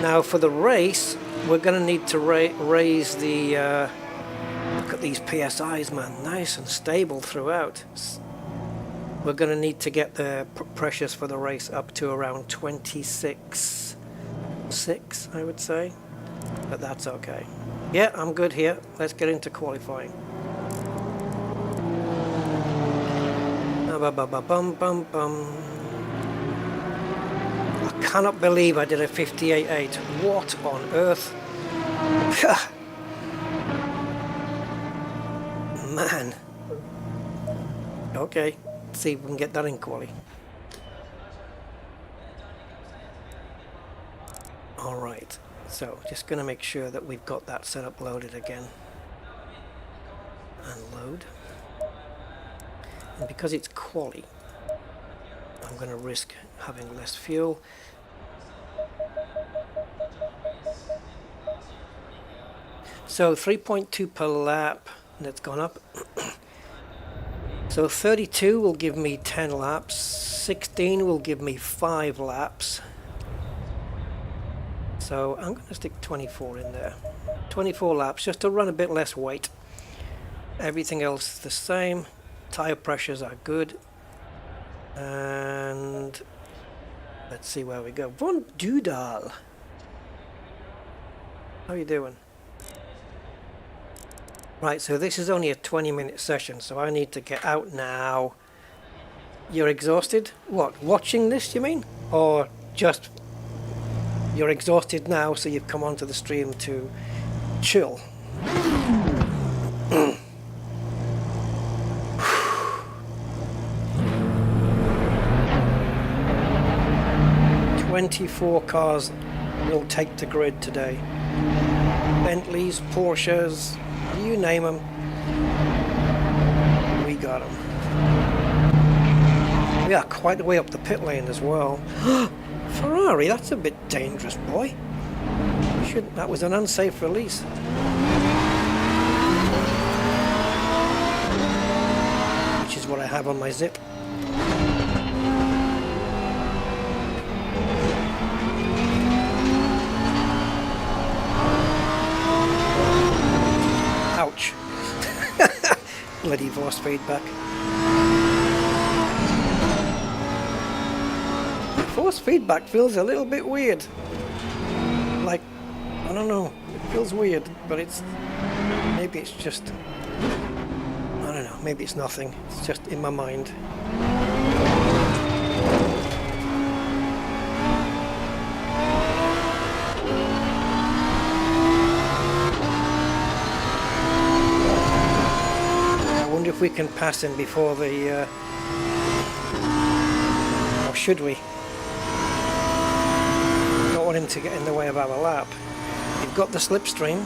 Now for the race, we're going to need to raise the, look at these PSIs, man, nice and stable throughout. We're going to need to get the pressures for the race up to around 26.6, I would say, but that's okay. Yeah, I'm good here. Let's get into qualifying. I cannot believe I did a 58.8. What on earth? Man. Okay, let's see if we can get that in quali. Alright, so just going to make sure that we've got that setup loaded again. And load. And because it's quali, I'm going to risk having less fuel. So 3.2 per lap, that's gone up. So 32 will give me 10 laps, 16 will give me 5 laps. So I'm going to stick 24 in there. 24 laps, just to run a bit less weight. Everything else is the same. Tire pressures are good. And Let's see where we go. Von Dudal. How are you doing? Right, so this is only a 20-minute session, so I need to get out now. You're exhausted? What, watching this, you mean? Or just you're exhausted now, so you've come onto the stream to chill? "24 cars will take the grid today. Bentleys, Porsches, you name them. We got them. We are quite a way up the pit lane as well. Ferrari, that's a bit dangerous, boy. That was an unsafe release. Which is what I have on my zip. Ouch. Bloody force feedback. Force feedback feels a little bit weird. Like, I don't know, it feels weird, but maybe it's just, I don't know, maybe it's nothing. It's just in my mind. I wonder if we can pass him before the, or should we? Him to get in the way of our lap. You've got the slipstream.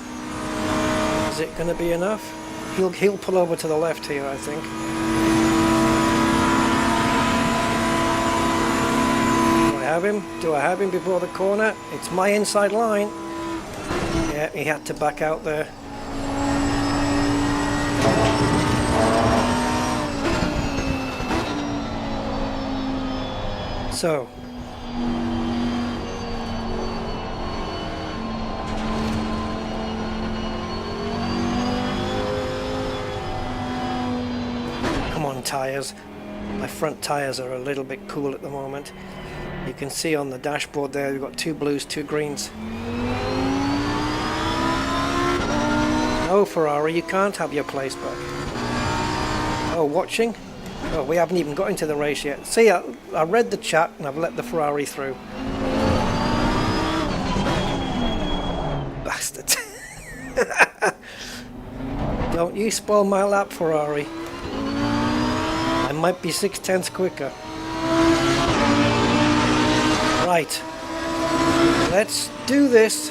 Is it going to be enough? He'll pull over to the left here, I think. Do I have him? Do I have him before the corner? It's my inside line. Yeah, he had to back out there. So tires. My front tires are a little bit cool at the moment. You can see on the dashboard there we've got 2 blues, 2 greens. No, Ferrari, you can't have your place back. Oh, watching? Oh, we haven't even got into the race yet. See, I read the chat and I've let the Ferrari through. Bastard. Don't you spoil my lap, Ferrari. I might be 6/10 quicker. Right. Let's do this.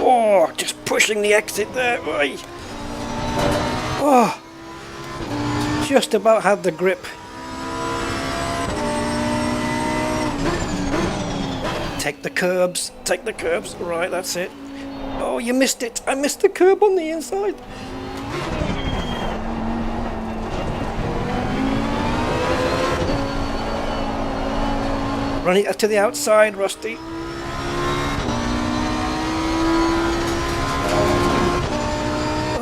Oh, just pushing the exit there. Oh, just about had the grip. Take the curbs, take the curbs. Right, that's it. Oh, you missed it. I missed the curb on the inside. Run it to the outside, Rusty.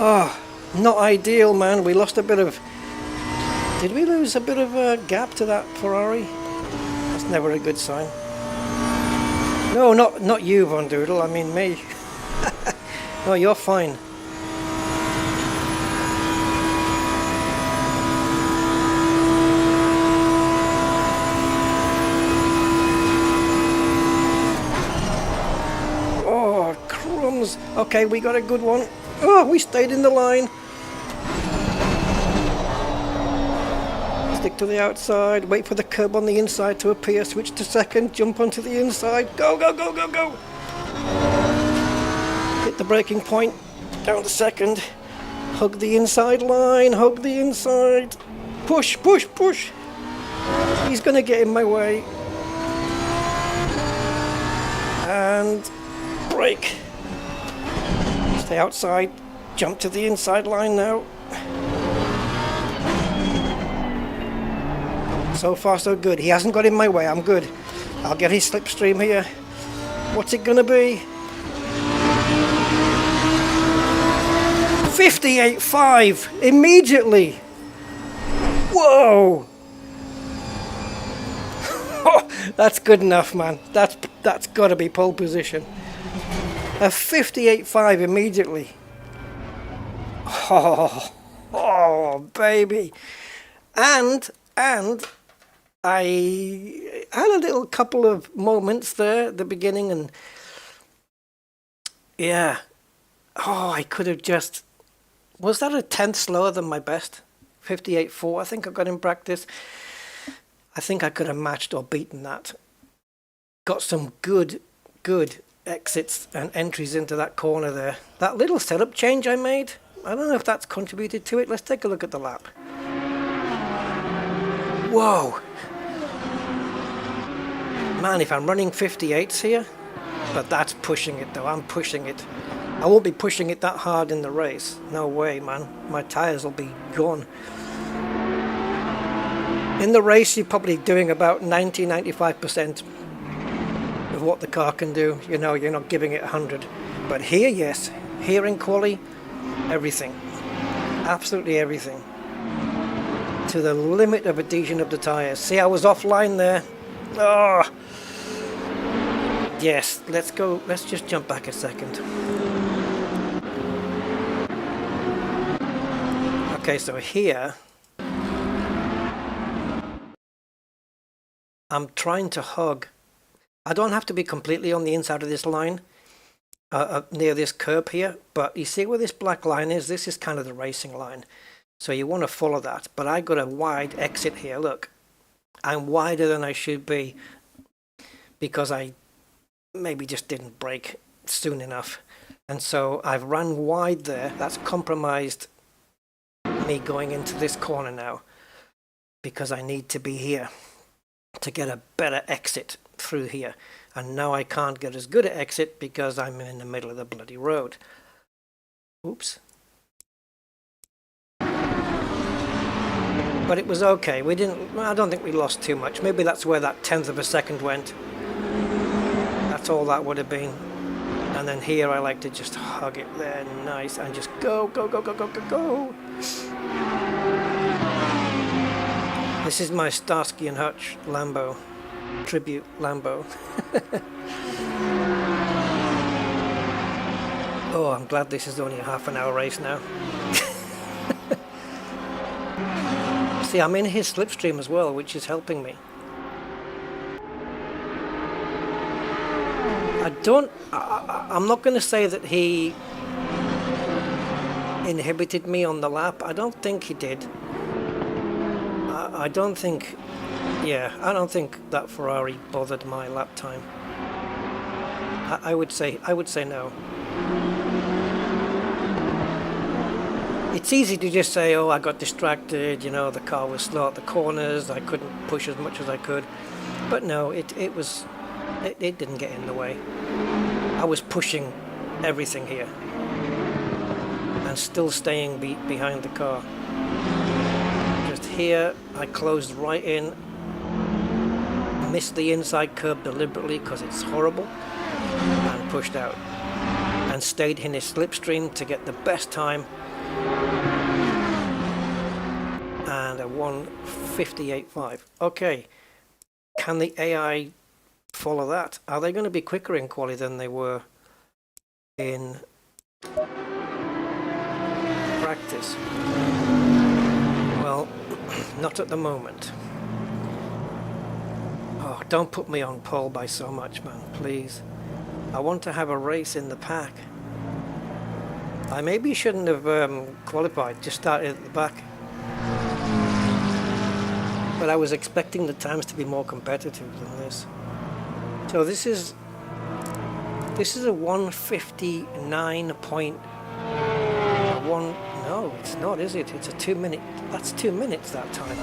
Oh, not ideal, man. We lost a bit of... Did we lose a bit of a gap to that Ferrari? That's never a good sign. No, not you, Von Doodle. I mean me. No, you're fine. Oh, crumbs. Okay, we got a good one. Oh, we stayed in the line. Stick to the outside, wait for the curb on the inside to appear, switch to second, jump onto the inside, go, go, go, go, go! Hit the braking point, down to second, hug the inside line, hug the inside, push, push, push! He's gonna get in my way. And brake. Stay outside, jump to the inside line now. So far so good. He hasn't got in my way. I'm good. I'll get his slipstream here. What's it gonna be? 58.5 immediately. Whoa. That's good enough, man. That's got to be pole position. A 58.5 immediately. Oh, baby. And I had a little couple of moments there at the beginning, and yeah. Oh, I could have just... Was that a tenth slower than my best? 58.4, I think I got in practice. I think I could have matched or beaten that. Got some good exits and entries into that corner there. That little setup change I made, I don't know if that's contributed to it. Let's take a look at the lap. Whoa! Man, if I'm running 58s here, but that's pushing it though, I'm pushing it. I won't be pushing it that hard in the race. No way, man. My tyres will be gone. In the race, you're probably doing about 90-95% of what the car can do. You know, you're not giving it 100. But here, yes. Here in quali, everything. Absolutely everything. To the limit of adhesion of the tyres. See, I was offline there. Oh. Yes, let's go. Let's just jump back a second. Okay, so here I'm trying to hug. I don't have to be completely on the inside of this line, near this curb here, but you see where this black line is? This is kind of the racing line. So you want to follow that, but I got a wide exit here. Look, I'm wider than I should be because I maybe just didn't brake soon enough. And so I've run wide there. That's compromised me going into this corner now because I need to be here to get a better exit through here, and now I can't get as good an exit because I'm in the middle of the bloody road. Oops. But it was okay. I don't think we lost too much. Maybe that's where that 1/10 of a second went. That's all that would have been. And then here I like to just hug it there nice and just go. This is my Starsky and Hutch Lambo, tribute Lambo. Oh, I'm glad this is only a half-an-hour race now. See, I'm in his slipstream as well, which is helping me. I'm not going to say that he inhibited me on the lap. I don't think he did. I don't think that Ferrari bothered my lap time. I would say no. It's easy to just say, oh, I got distracted, you know, the car was slow at the corners, I couldn't push as much as I could. But no, it didn't get in the way. I was pushing everything here and still staying behind the car. Just here, I closed right in, missed the inside curb deliberately because it's horrible, and pushed out. And stayed in his slipstream to get the best time. And a 1:58.5. Okay, can the AI follow that? Are they going to be quicker in quali than they were in practice? Well, not at the moment. Oh, don't put me on pole by so much, man, please. I want to have a race in the pack. I maybe shouldn't have qualified, just started at the back. But I was expecting the times to be more competitive than this. So this is a 1:59.1. No, it's not, is it? It's a 2 minute. That's 2 minutes that time.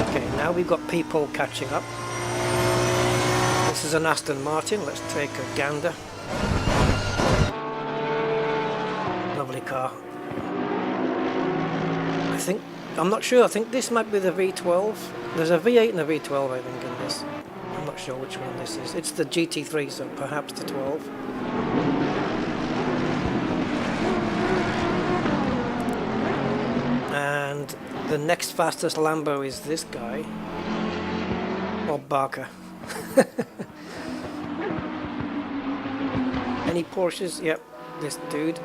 Okay, now we've got people catching up. This is an Aston Martin. Let's take a gander. Lovely car. I'm not sure. I think this might be the V12. There's a V8 and a V12, I think, in this. I'm not sure which one this is. It's the GT3, so perhaps the 12. the next fastest Lambo is this guy, Bob Barker. Any Porsches? Yep, this dude.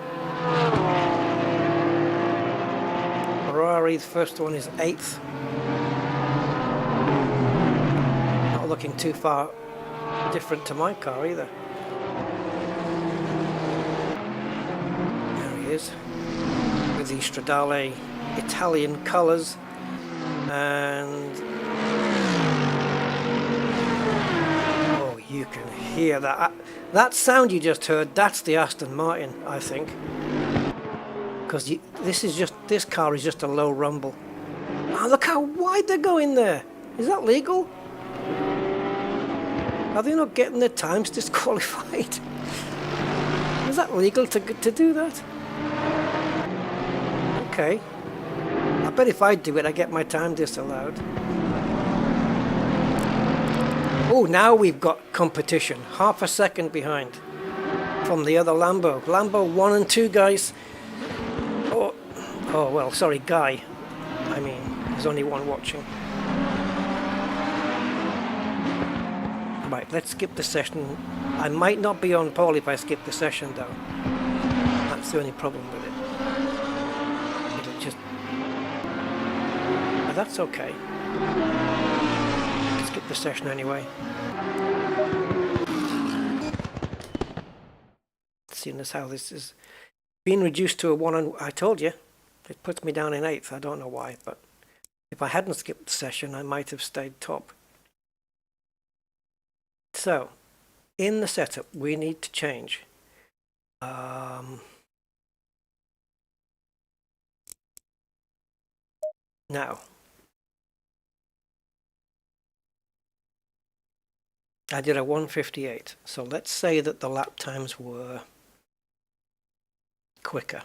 Ferrari, the first one is 8th. Not looking too far different to my car either. There he is, with the Stradale Italian colours, and oh, you can hear that. That sound you just heard, that's the Aston Martin, I think. Because this car is just a low rumble. Oh, look how wide they're going there. Is that legal? Are they not getting their times disqualified? Is that legal to do that? Okay. I bet if I do it, I get my time disallowed. Oh, now we've got competition. Half a second behind from the other Lambo. Lambo 1 and 2, guys. Oh, well, sorry, Guy. I mean, there's only one watching. Right, let's skip the session. I might not be on pole if I skip the session, though. That's the only problem with it. It'll just... But that's okay. Skip the session anyway. Seeing as how this is being reduced to a 1 and... I told you, it puts me down in 8th. I don't know why, but if I hadn't skipped the session, I might have stayed top. So, in the setup, we need to change. Now, I did a 1:58. So let's say that the lap times were quicker.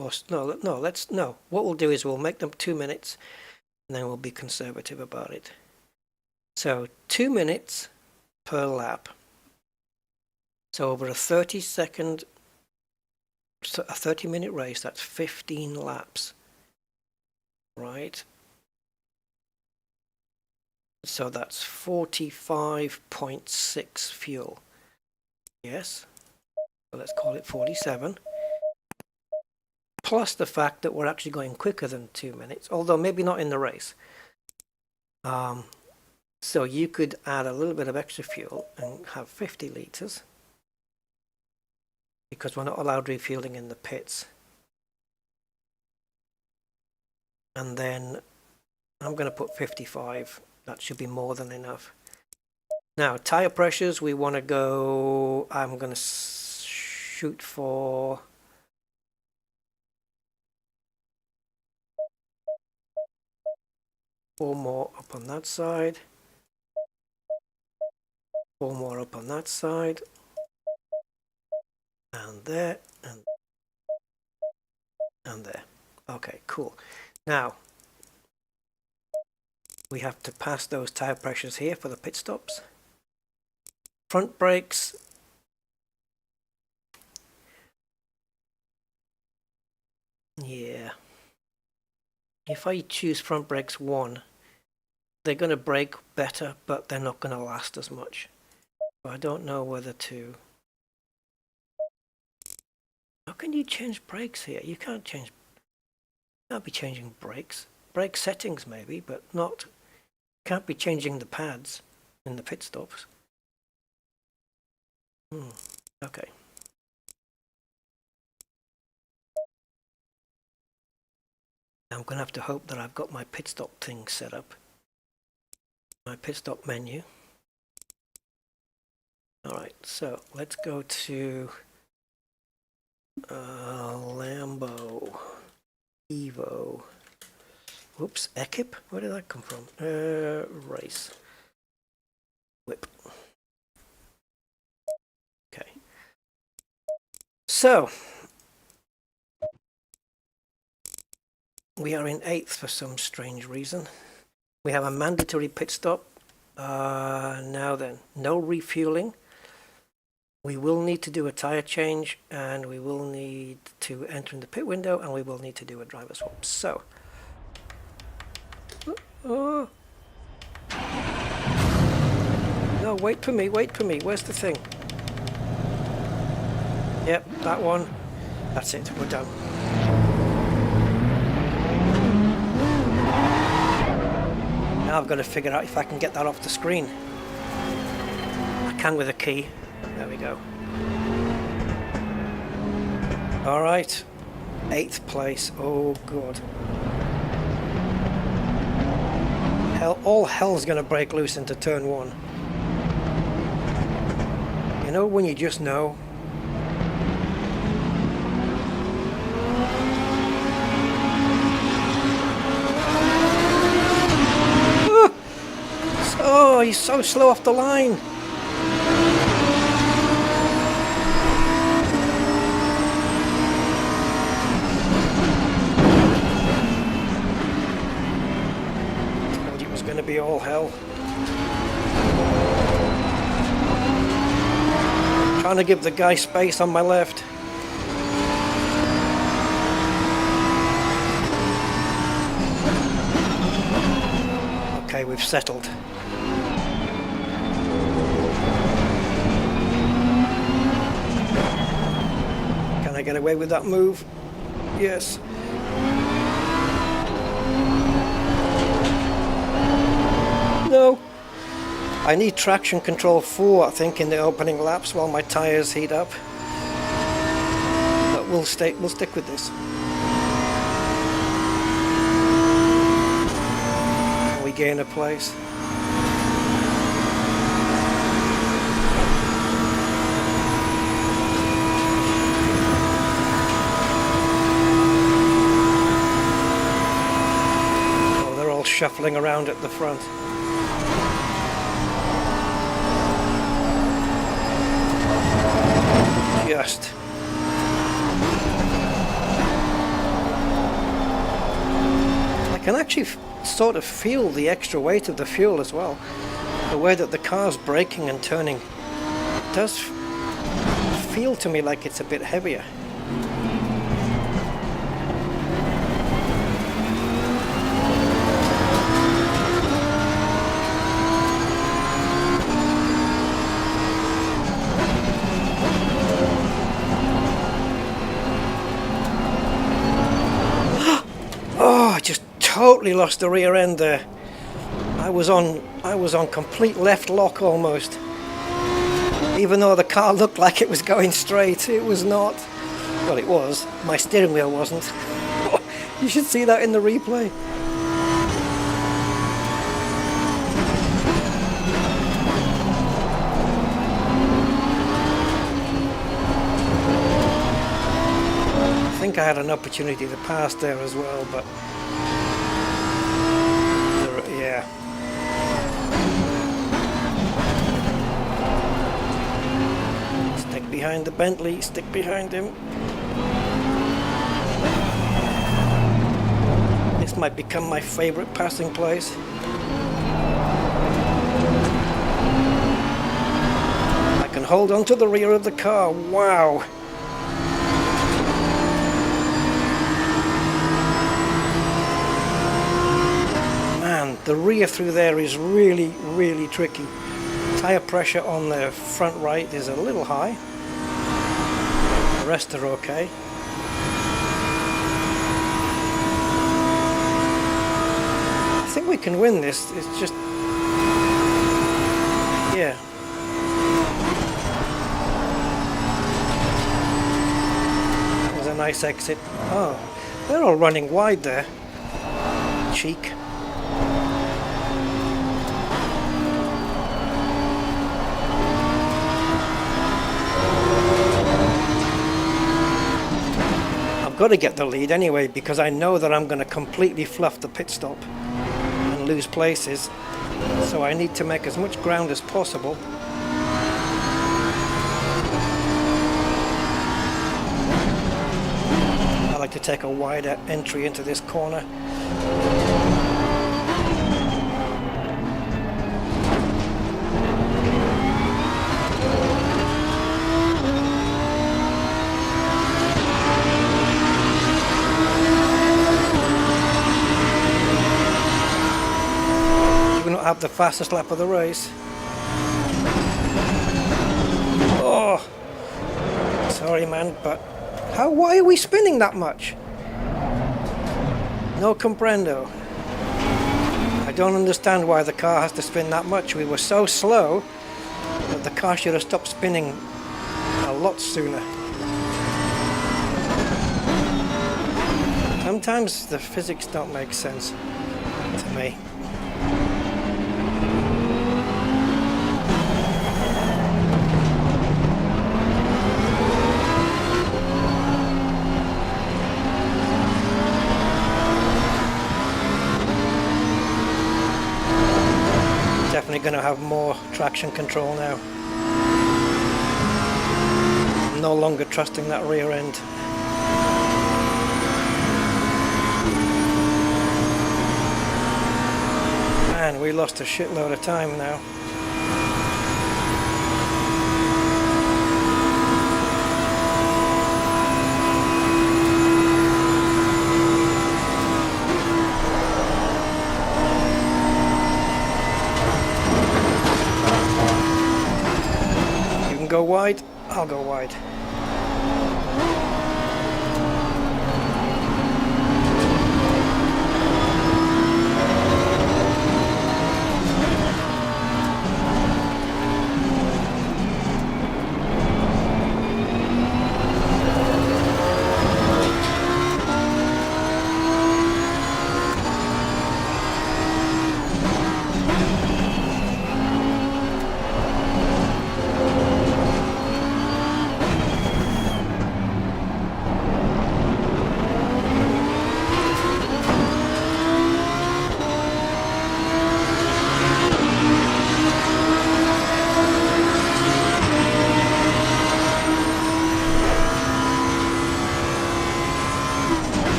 Or no. What we'll do is we'll make them 2 minutes, and then we'll be conservative about it. So 2 minutes per lap. So over a 30-minute race, that's 15 laps, right? So that's 45.6 fuel. Yes. So let's call it 47. Plus the fact that we're actually going quicker than 2 minutes, although maybe not in the race. So you could add a little bit of extra fuel and have 50 litres, because we're not allowed refueling in the pits. And then I'm going to put 55. That should be more than enough. Now, tyre pressures, we want to go... I'm going to shoot for... 4 more up on that side. 4 more up on that side. And there, and there. Okay, cool. Now, we have to pass those tyre pressures here for the pit stops. Front brakes. Yeah. If I choose front brakes 1, they're going to brake better, but they're not going to last as much. So I don't know whether to... How can you change brakes here? You can't change... You can't be changing brakes. Brake settings maybe, but not... You can't be changing the pads in the pit stops. Okay. I'm going to have to hope that I've got my pit stop thing set up. My pit stop menu. Alright, so let's go to Lambo Evo. Whoops, Equip? Where did that come from? Race. Whip. Okay. So, we are in 8th for some strange reason. We have a mandatory pit stop. Now then, no refueling. We will need to do a tyre change, and we will need to enter in the pit window, and we will need to do a driver swap. So, Oh. No, wait for me, wait for me. Where's the thing? Yep, that one. That's it, we're done. Now I've got to figure out if I can get that off the screen. I can with a key. There we go. Alright. 8th place. Oh, God. Hell, all hell's going to break loose into turn 1. You know when you just know? Oh, he's so slow off the line. Told you it was going to be all hell. Trying to give the guy space on my left. Okay, we've settled. Can I get away with that move? Yes. No. I need traction control 4, I think, in the opening laps while my tyres heat up. But we'll stick with this. We gain a place. Oh, they're all shuffling around at the front. Just. I can actually sort of feel the extra weight of the fuel as well. The way that the car's braking and turning, it does feel to me like it's a bit heavier. Totally lost the rear end there. I was on complete left lock almost. Even though the car looked like it was going straight, it was not. Well, it was. My steering wheel wasn't. You should see that in the replay. I think I had an opportunity to pass there as well, but yeah. Stick behind the Bentley, stick behind him. This might become my favorite passing place. I can hold on to the rear of the car. Wow. The rear through there is really, really tricky. Tire pressure on the front right is a little high. The rest are okay. I think we can win this. It's just, yeah. That was a nice exit. Oh, they're all running wide there. Cheek. Got to get the lead anyway, because I know that I'm going to completely fluff the pit stop and lose places, so I need to make as much ground as possible. I like to take a wider entry into this corner. have the fastest lap of the race. Oh, sorry man, but why are we spinning that much? No comprendo. I don't understand why the car has to spin that much. We were so slow that the car should have stopped spinning a lot sooner. Sometimes the physics don't make sense to me. Definitely going to have more traction control now. I'm no longer trusting that rear end. Man, we lost a shitload of time now. You can go wide, I'll go wide.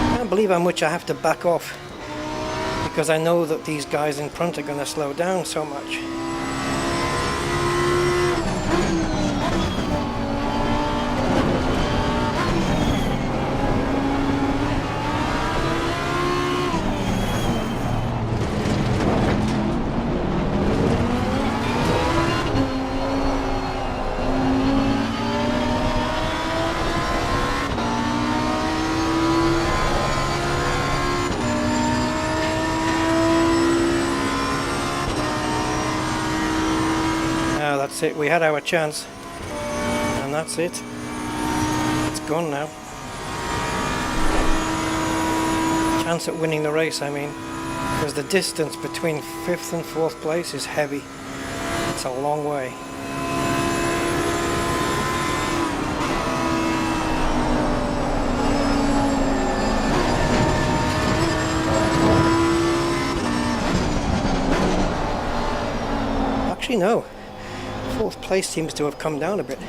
I can't believe how much I have to back off because I know that these guys in front are going to slow down so much. That's it, we had our chance, and that's it. It's gone now. Chance at winning the race, I mean, because the distance between 5th and 4th place is heavy. It's a long way. Actually, no. 4th place seems to have come down a bit.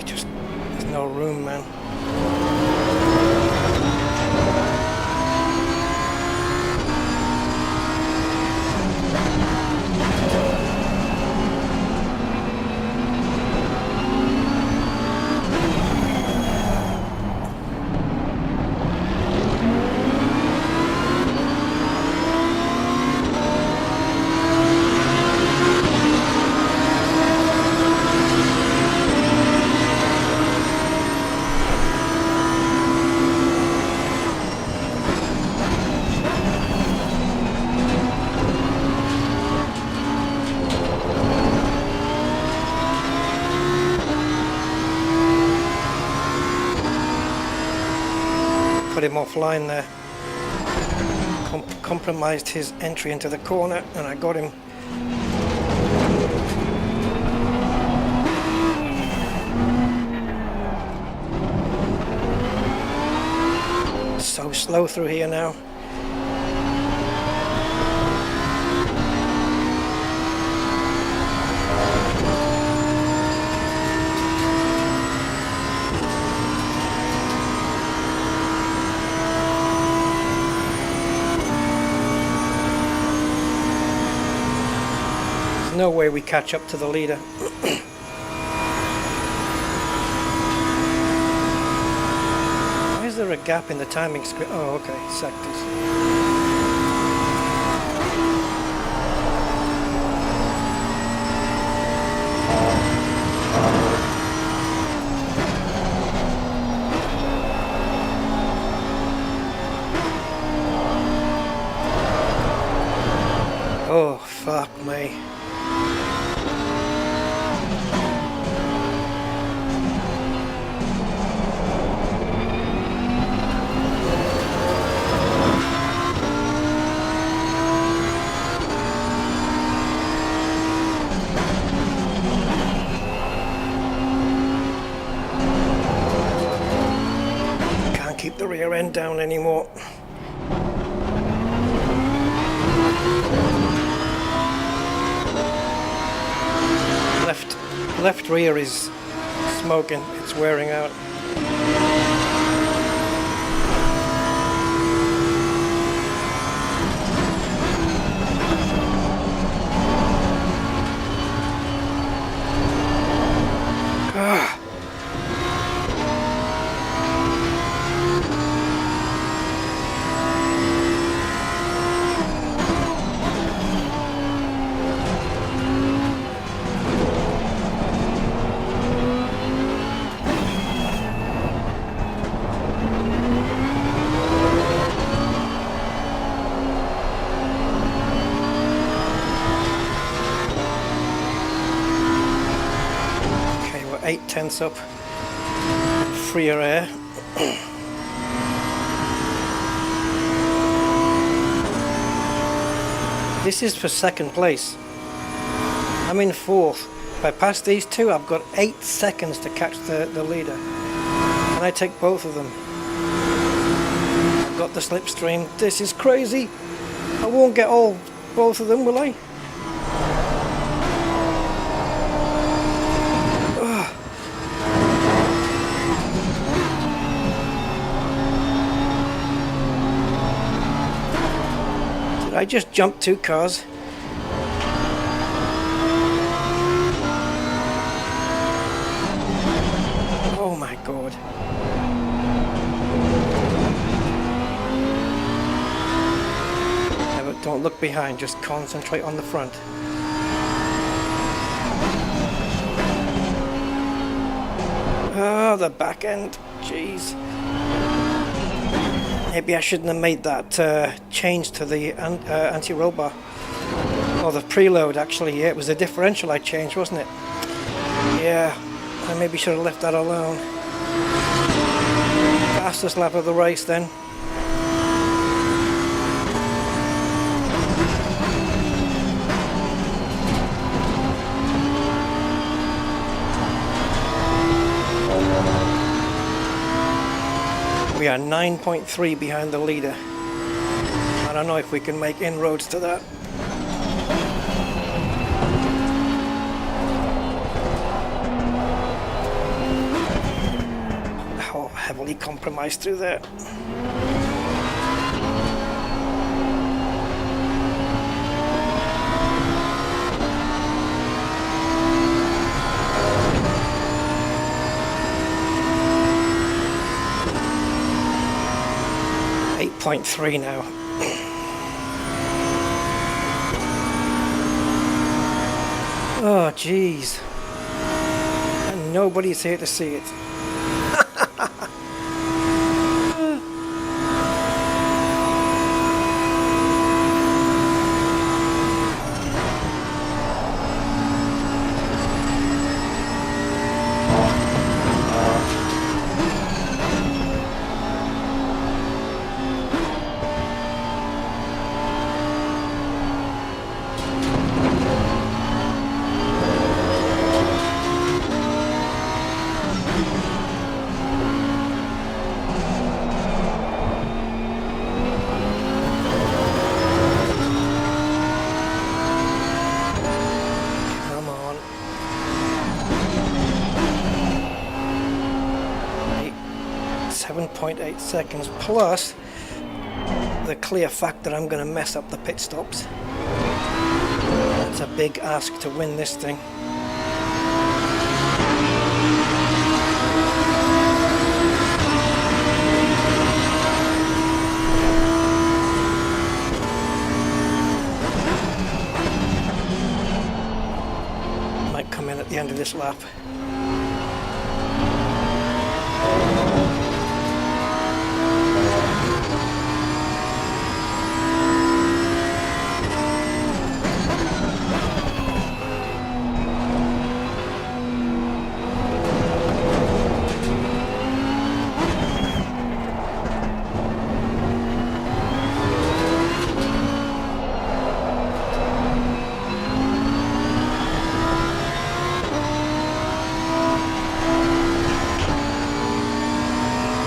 There's no room, man. Put him offline there. Compromised his entry into the corner, and I got him. So slow through here now. no way we catch up to the leader. Why is there a gap in the timing screen? Oh, okay, sectors. Oh, fuck me. Can't keep the rear end down anymore. Left rear is smoking, it's wearing out. Okay, we're 8/10 up. Freer air. This is for second place. I'm in fourth. If I pass these two, I've got 8 seconds to catch the leader. And I take both of them. I've got the slipstream. This is crazy. I won't get both of them, will I? I just jumped 2 cars. Oh my god. Yeah, but don't look behind, just concentrate on the front. Oh, the back end. Jeez. Maybe I shouldn't have made that change to the anti-roll bar. Or the preload, actually. Yeah, it was the differential I changed, wasn't it? Yeah, I maybe should have left that alone. Fastest lap of the race then. We are 9.3 behind the leader. I don't know if we can make inroads to that. Oh, heavily compromised through there. .3 now. Oh jeez. And nobody's here to see it. 7.8 seconds plus the clear fact that I'm going to mess up the pit stops. That's a big ask to win this thing. Might come in at the end of this lap.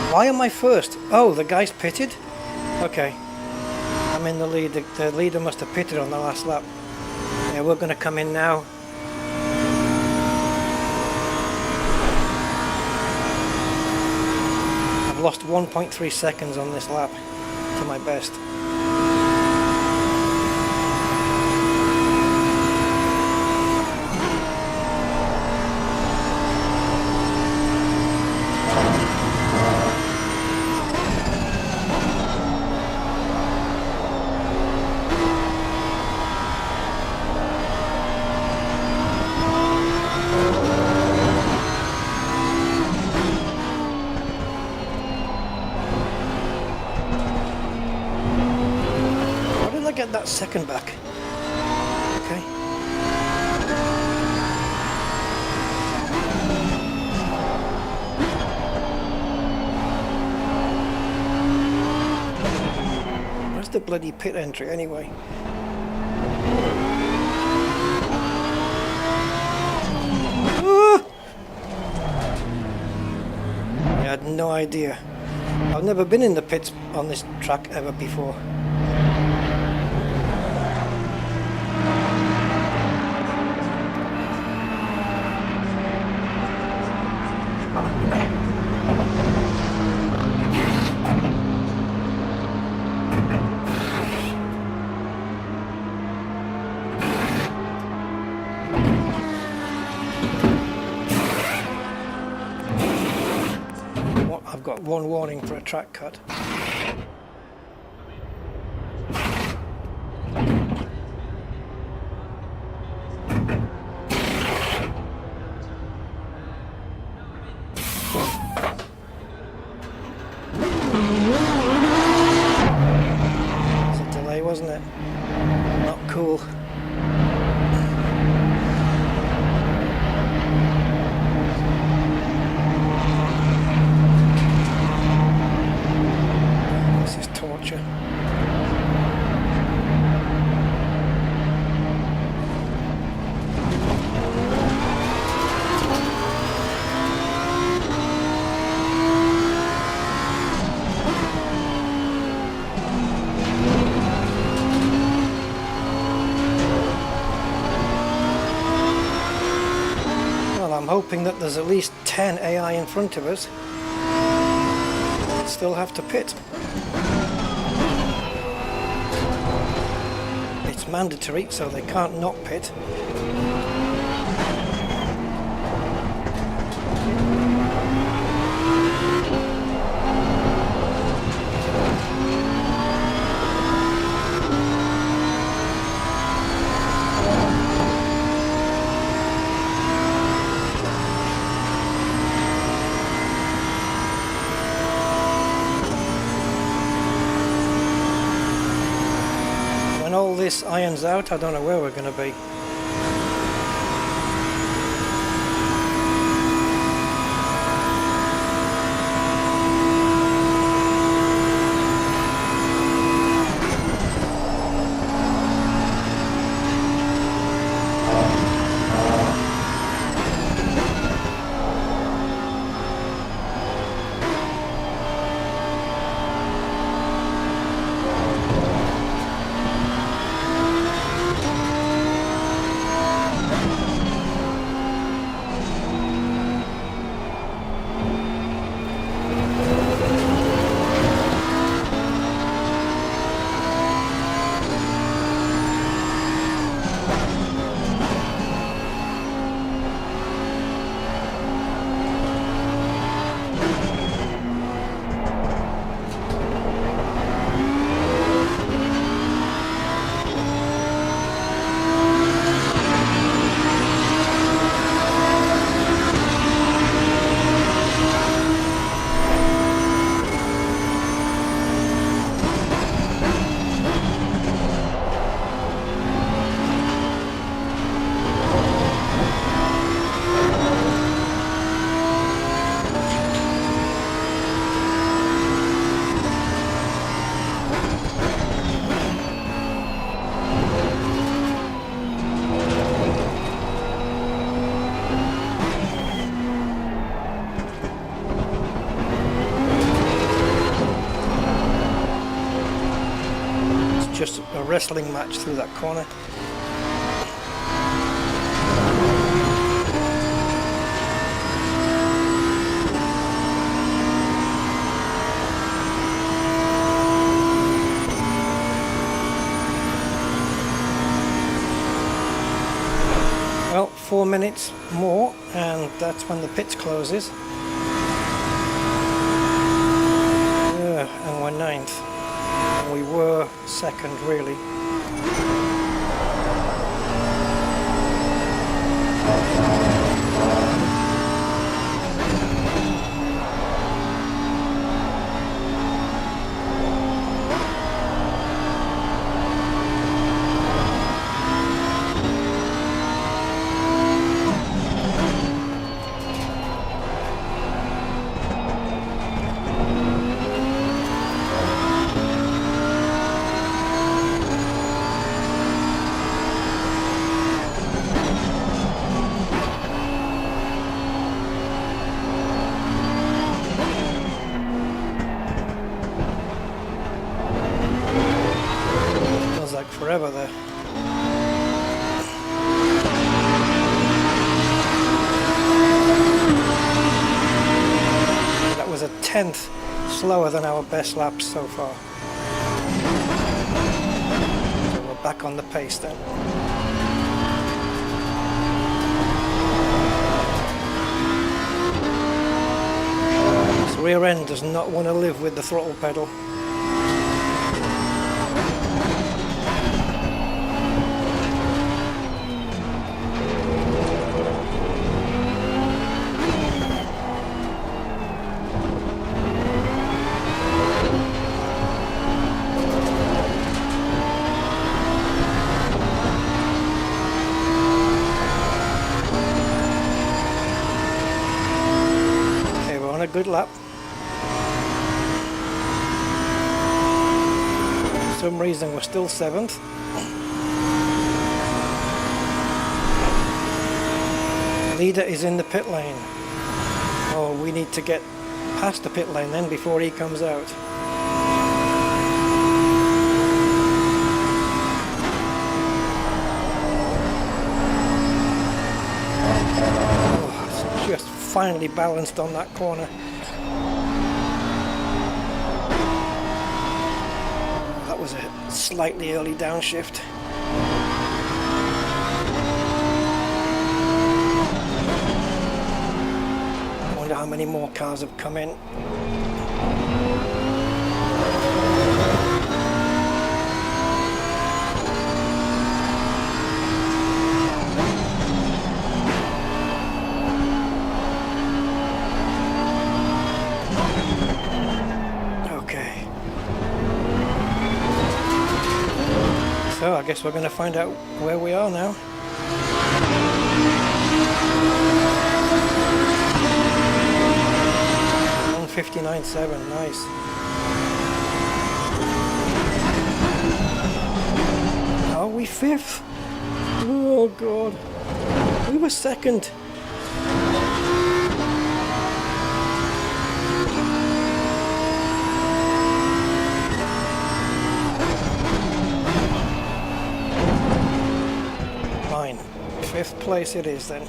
Why am I first? Oh, the guy's pitted? Okay. I'm in the lead. The leader must have pitted on the last lap. Yeah, we're going to come in now. I've lost 1.3 seconds on this lap to my best. Get that second back. Okay. Where's the bloody pit entry anyway? I had no idea. I've never been in the pits on this track ever before. I've got one warning for a track cut. It's a delay, wasn't it? Not cool. Torture. Well, I'm hoping that there's at least 10 AI in front of us. Still have to pit. It's mandatory, so they can't not pit. When all this irons out, I don't know where we're going to be. a wrestling match through that corner. Well, 4 minutes more and that's when the pits closes. And we're 9th. And we were 2nd really. Forever there. That was a 10th slower than our best laps so far. So we're back on the pace then. This rear end does not want to live with the throttle pedal. Good lap. For some reason we're still 7th. Leader is in the pit lane. Oh, we need to get past the pit lane then before he comes out. Oh, it's just finally balanced on that corner. That was a slightly early downshift. I wonder how many more cars have come in. So I guess we're going to find out where we are now. $1:59.7, nice. Are we 5th? Oh god, we were 2nd. Fine, 5th place it is then.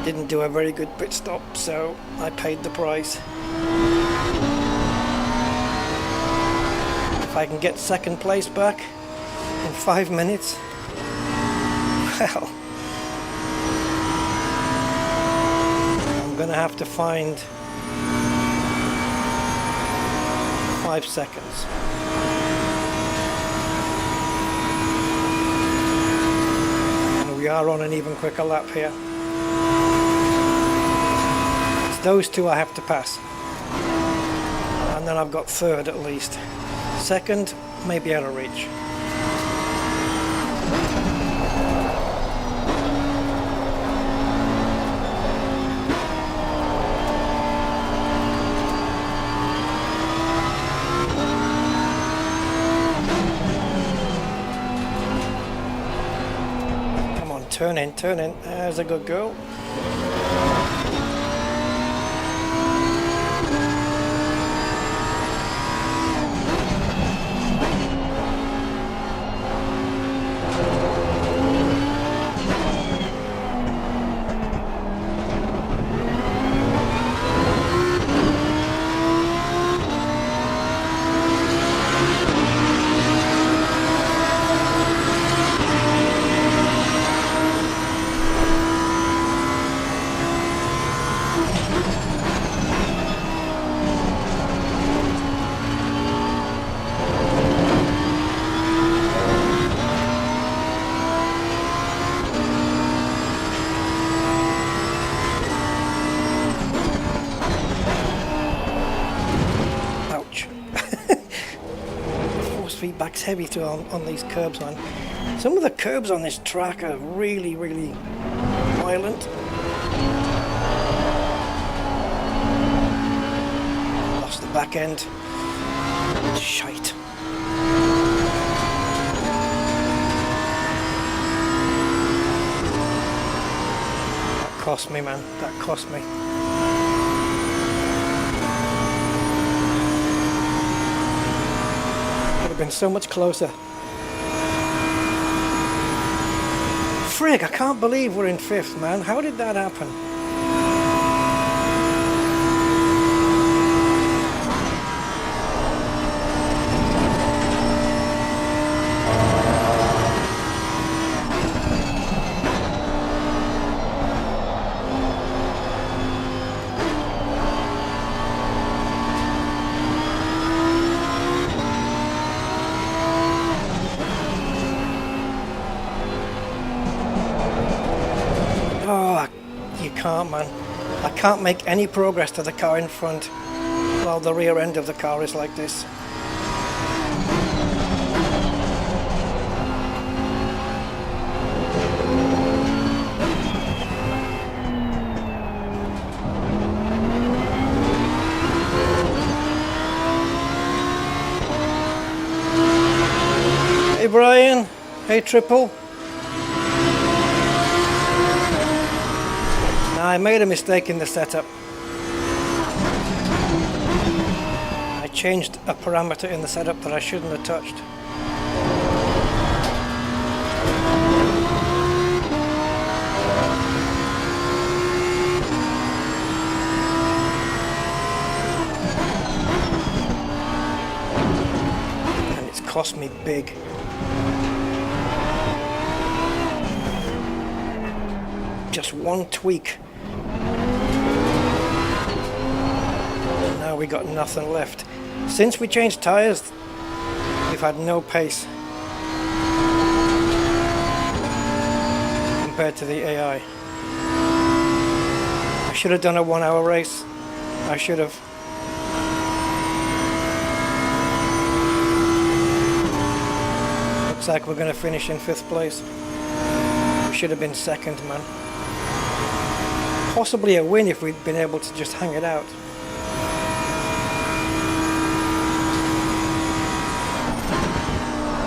Didn't do a very good pit stop, so I paid the price. If I can get 2nd place back in 5 minutes, well, I'm gonna have to find 5 seconds. And we are on an even quicker lap here. It's those two I have to pass. And then I've got 3rd at least. 2nd, maybe out of reach. Come on, turn in, turn in. There's a good girl. packs heavy too on these curbs, man. Some of the curbs on this track are really, really violent. Lost the back end. Shite. That cost me, man. That cost me. Could have been so much closer. Frig, I can't believe we're in 5th, man. How did that happen? Can't, man. I can't make any progress to the car in front while the rear end of the car is like this. Hey Brian, hey Triple. I made a mistake in the setup. I changed a parameter in the setup that I shouldn't have touched. And it's cost me big. Just one tweak. Now we got nothing left. Since we changed tyres, we've had no pace compared to the AI. I should have done a 1 hour race. I should have. Looks like we're going to finish in 5th place. We should have been 2nd, man. Possibly a win if we'd been able to just hang it out.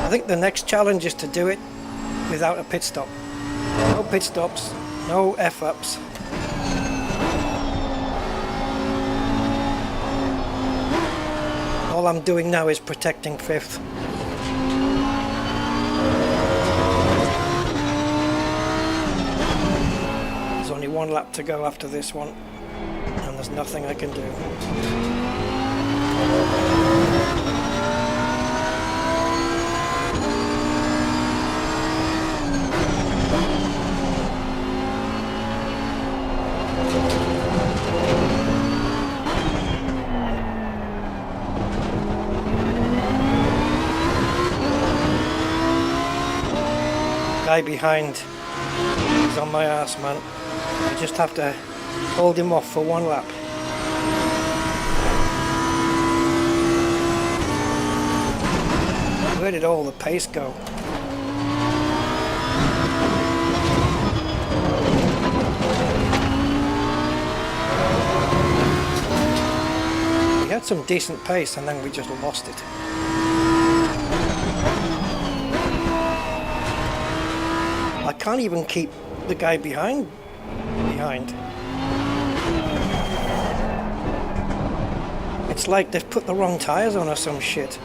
I think the next challenge is to do it without a pit stop. No pit stops, no F-ups. All I'm doing now is protecting 5th. There's only 1 lap to go after this one, and there's nothing I can do. Guy behind is on my ass, man. I just have to hold him off for 1 lap. Where did all the pace go? We had some decent pace and then we just lost it. I can't even keep the guy behind. It's like they've put the wrong tires on or some shit.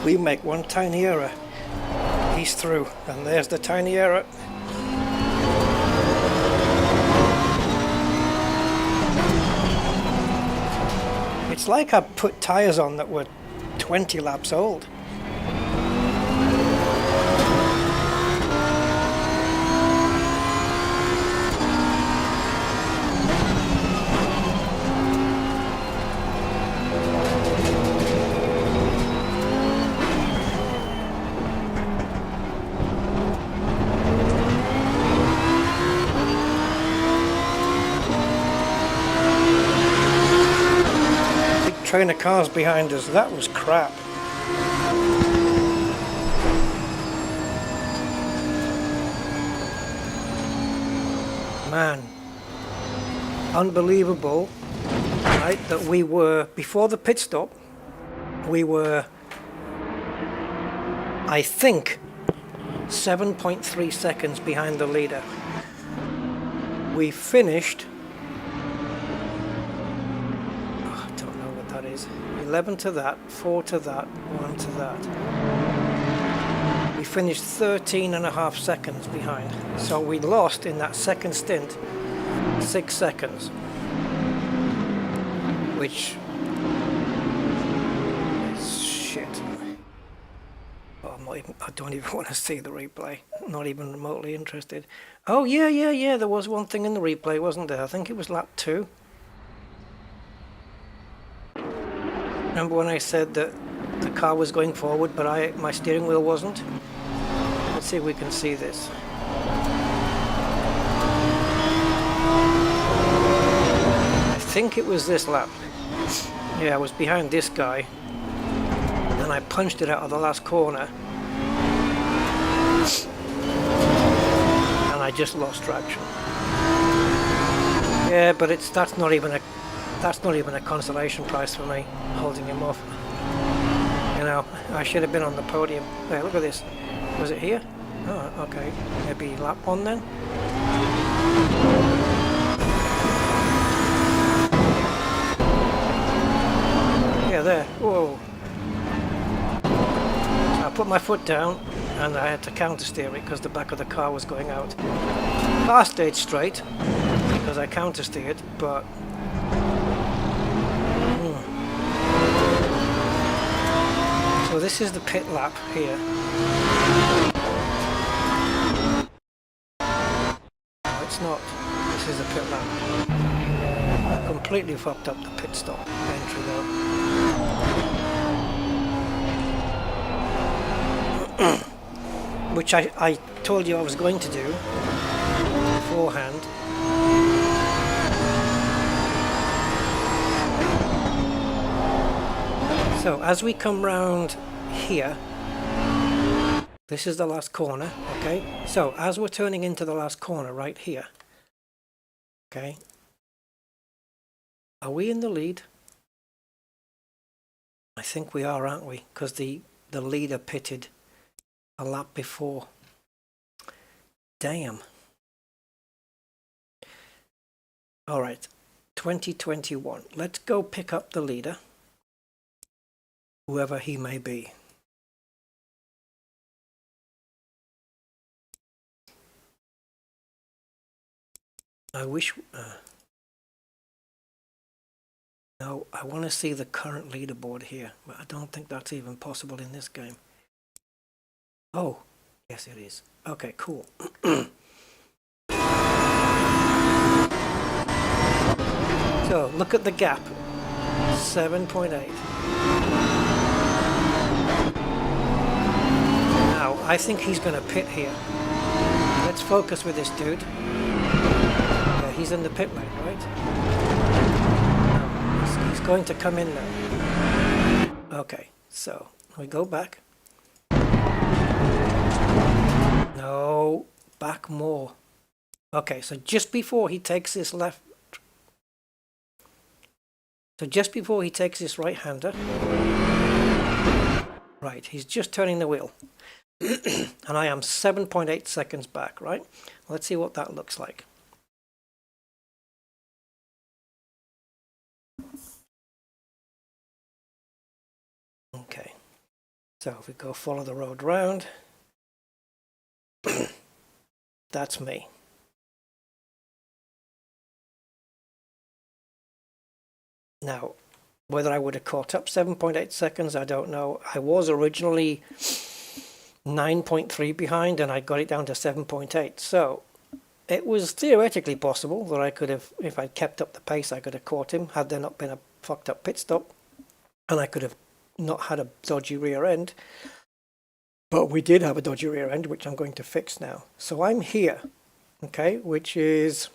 we make one tiny error, he's through, and there's the tiny error. It's like I put tyres on that were 20 laps old. Train of cars behind us, that was crap. Man, unbelievable, right, that we were, before the pit stop, we were, I think, 7.3 seconds behind the leader. We finished 11 to that, 4 to that, 1 to that. We finished 13.5 seconds behind. So we lost in that second stint 6 seconds. Which is shit. Oh, I don't even want to see the replay. Not even remotely interested. Oh yeah, there was one thing in the replay, wasn't there? I think it was lap 2. Remember when I said that the car was going forward, but my steering wheel wasn't? Let's see if we can see this. I think it was this lap. Yeah, I was behind this guy, and I punched it out of the last corner, and I just lost traction. Yeah, but that's not even a consolation prize for me, holding him off. You know, I should have been on the podium. Hey, look at this. Was it here? Oh, okay. Maybe lap 1 then? Yeah, there. Whoa. I put my foot down and I had to counter steer it because the back of the car was going out. Car stayed straight because I counter steered, but so this is the pit lap here. No, it's not. This is the pit lap. I completely fucked up the pit stop entry though. Which I told you I was going to do beforehand. So as we come round here, this is the last corner, okay? So as we're turning into the last corner right here, okay? Are we in the lead? I think we are, aren't we? Because the leader pitted a lap before. Damn. All right, 2021. Let's go pick up the leader, whoever he may be. I wish... no, I want to see the current leaderboard here, but I don't think that's even possible in this game. Oh, yes it is. Okay, cool. So, look at the gap. 7.8. Now, I think he's going to pit here. Let's focus with this dude. Yeah, he's in the pit lane, right? No, he's going to come in now. Okay, so we go back. No, back more. Okay, so just before he takes this left... So just before he takes this right-hander... Right, he's just turning the wheel. And I am 7.8 seconds back, right? Let's see what that looks like. Okay. So if we go follow the road round, that's me. Now, whether I would have caught up 7.8 seconds, I don't know. I was originally 9.3 behind and I got it down to 7.8. So it was theoretically possible that I could have, if I'd kept up the pace, I could have caught him had there not been a fucked up pit stop, and I could have not had a dodgy rear end. But we did have a dodgy rear end, which I'm going to fix now. So I'm here, okay, which is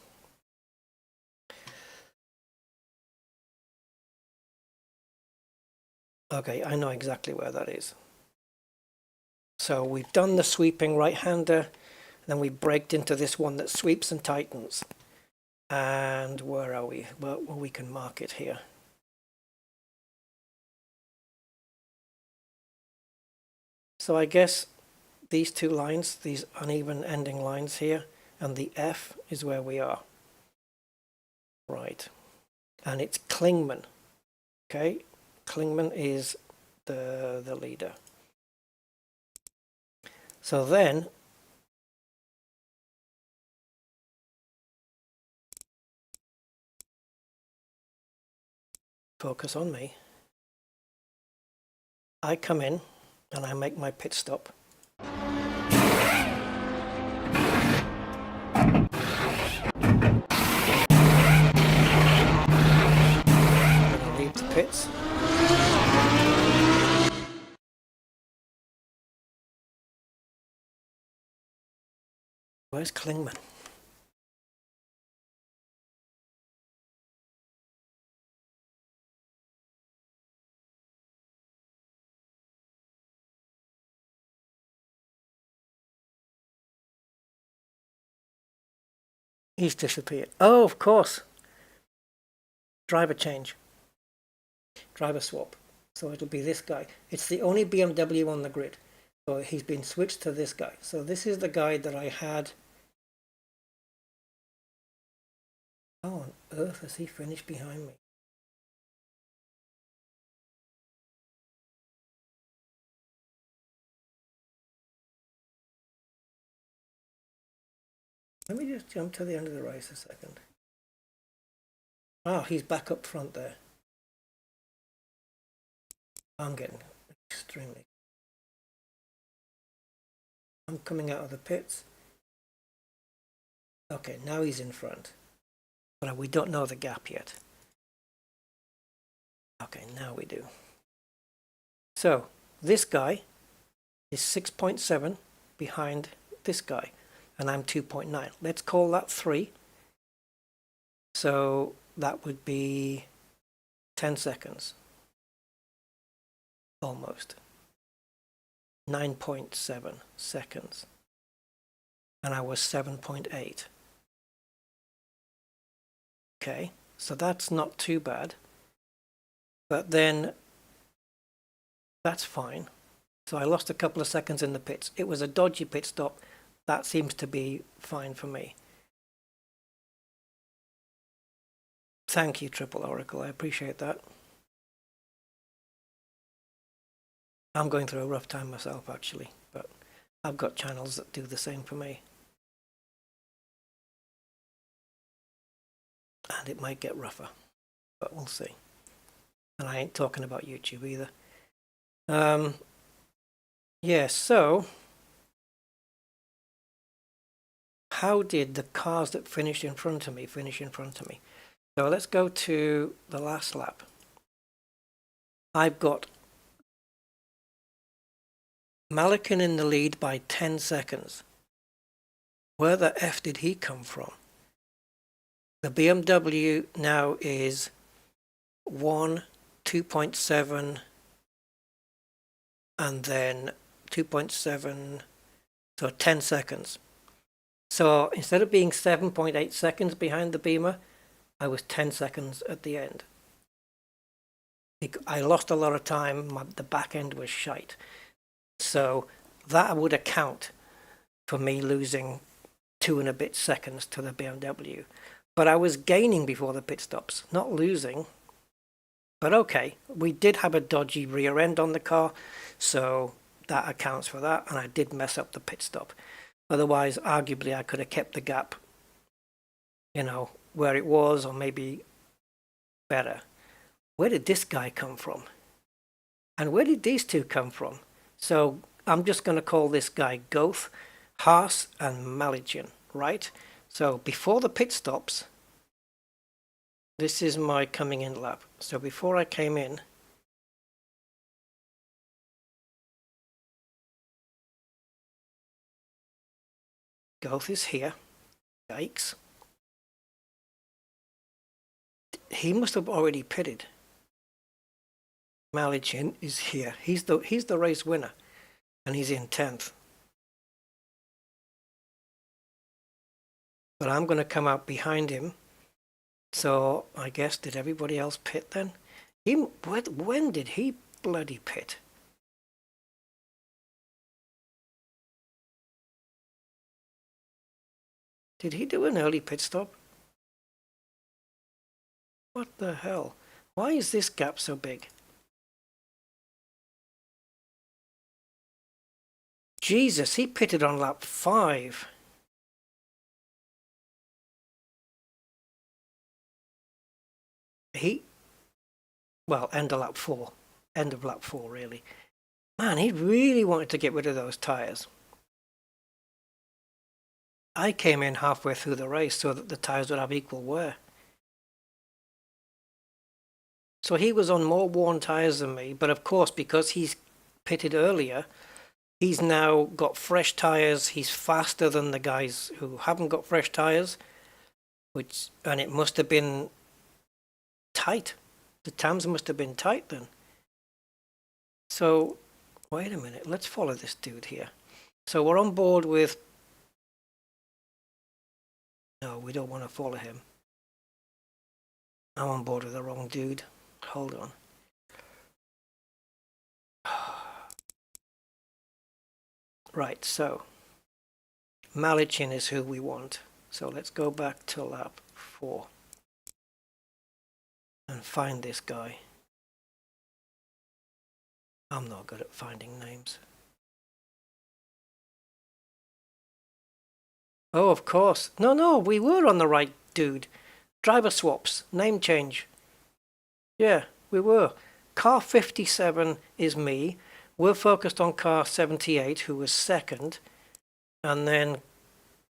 okay, I know exactly where that is. So we've done the sweeping right-hander, then we braked into this one that sweeps and tightens. And where are we? Well, we can mark it here. So I guess these two lines, these uneven ending lines here, and the F is where we are. Right. And it's Klingman. Okay, Klingman is the leader. So then focus on me. I come in and I make my pit stop. Leave the pits. Where's Klingman? He's disappeared. Oh, of course. Driver change. Driver swap. So it'll be this guy. It's the only BMW on the grid. So he's been switched to this guy. So this is the guy that I had. How on earth has he finished behind me? Let me just jump to the end of the race a second. Oh, he's back up front there. I'm getting extremely. I'm coming out of the pits. Okay, now he's in front. But we don't know the gap yet. Okay, now we do. So this guy is 6.7 behind this guy, and I'm 2.9. Let's call that 3. So that would be 10 seconds. Almost. 9.7 seconds. And I was 7.8. Okay, so that's not too bad. But then that's fine. So I lost a couple of seconds in the pits. It was a dodgy pit stop. That seems to be fine for me. Thank you, Triple Oracle. I appreciate that. I'm going through a rough time myself, actually, but I've got channels that do the same for me. And it might get rougher, but we'll see. And I ain't talking about YouTube either. Yeah, so how did the cars that finished in front of me finish in front of me? So let's go to the last lap. I've got Malikin in the lead by 10 seconds. Where the F did he come from? The BMW now is 1, 2.7, and then 2.7, so 10 seconds. So instead of being 7.8 seconds behind the Beamer, I was 10 seconds at the end. I lost a lot of time, the back end was shite. So that would account for me losing 2 and a bit seconds to the BMW. But I was gaining before the pit stops, not losing. But okay, we did have a dodgy rear end on the car, so that accounts for that, and I did mess up the pit stop. Otherwise, arguably, I could have kept the gap, where it was, or maybe better. Where did this guy come from? And where did these two come from? So I'm just going to call this guy Goth, Haas, and Maligian, right? So before the pit stops, this is my coming in lap. So before I came in, Goth is here. Yikes. He must have already pitted. Maligian is here. He's the race winner, and he's in 10th. But I'm going to come out behind him. So I guess, did everybody else pit then? When did he bloody pit? Did he do an early pit stop? What the hell? Why is this gap so big? Jesus, he pitted on lap 5. End of lap 4. End of lap 4, really. Man, he really wanted to get rid of those tyres. I came in halfway through the race so that the tyres would have equal wear. So he was on more worn tyres than me, but of course, because he's pitted earlier, he's now got fresh tyres. He's faster than the guys who haven't got fresh tyres, and it must have been tight. The Tams must have been tight then. So, wait a minute, let's follow this dude here. So we're on board with... No, we don't want to follow him. I'm on board with the wrong dude. Hold on. Right, so Malichin is who we want. So let's go back to lap 4 and find this guy. I'm not good at finding names. Oh, of course. No, we were on the right dude. Driver swaps, name change. Yeah, we were. Car 57 is me. We're focused on car 78, who was second. And then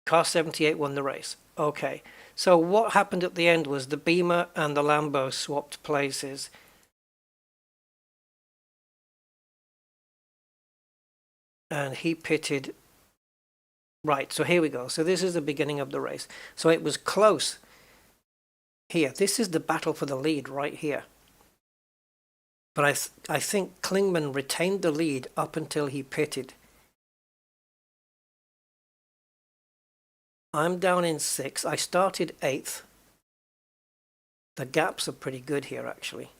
car 78 won the race. Okay. So what happened at the end was the Beamer and the Lambo swapped places. And he pitted. Right, so here we go. So this is the beginning of the race. So it was close here. This is the battle for the lead right here. But I think Klingman retained the lead up until he pitted. I'm down in 6th. I started 8th. The gaps are pretty good here, actually.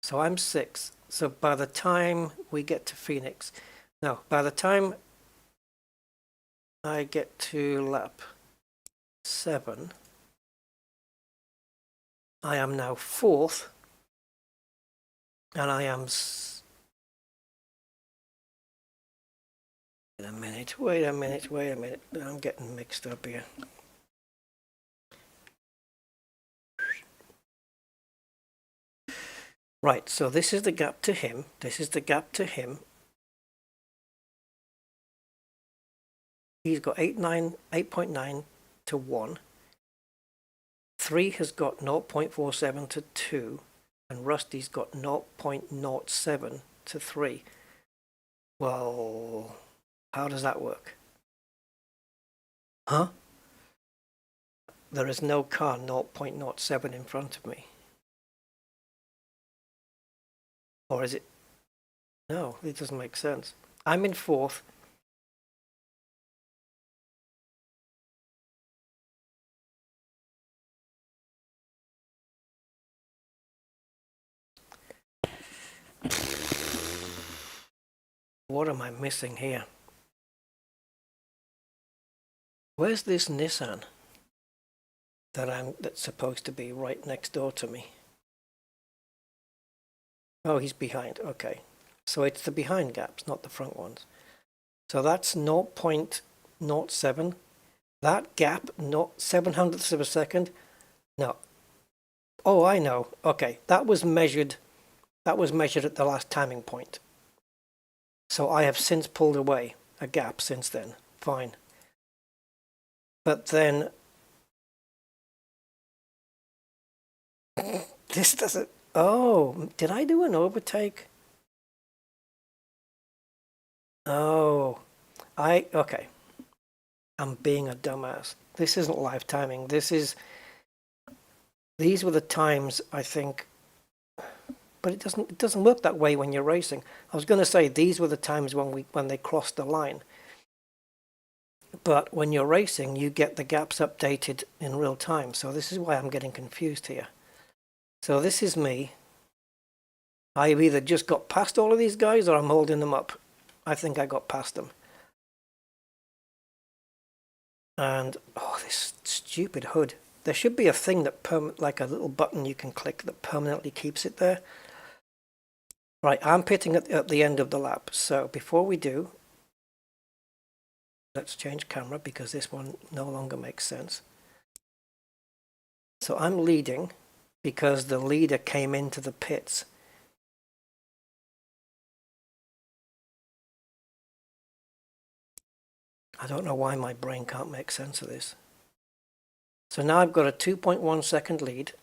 So I'm 6th. So by the time we get to Phoenix... No, by the time I get to lap 7, I am now 4th. And I am... Wait a minute. I'm getting mixed up here. Right, so this is the gap to him. This is the gap to him. He's got 8.9 to 1. 3 has got 0.47 to 2. And Rusty's got 0.07 to 3. Well, how does that work? Huh? There is no car 0.07 in front of me. Or is it? No, it doesn't make sense. I'm in 4th. What am I missing here? Where's this Nissan that's supposed to be right next door to me? Oh, he's behind. Okay. So it's the behind gaps, not the front ones. So that's 0.07. That gap, not 700ths of a second. No. Oh, I know. Okay. That was measured at the last timing point. So I have since pulled away a gap since then. Fine. But then this doesn't... Oh, did I do an overtake? Oh, okay. I'm being a dumbass. This isn't live timing. These were the times, I think, but it doesn't work that way when you're racing. I was going to say these were the times when they crossed the line. But when you're racing, you get the gaps updated in real time. So this is why I'm getting confused here. So this is me. I've either just got past all of these guys or I'm holding them up. I think I got past them. And, oh, this stupid hood. There should be a thing that, like a little button you can click that permanently keeps it there. Right, I'm pitting at the end of the lap. So before we do, let's change camera because this one no longer makes sense. So I'm leading because the leader came into the pits. I don't know why my brain can't make sense of this. So now I've got a 2.1 second lead.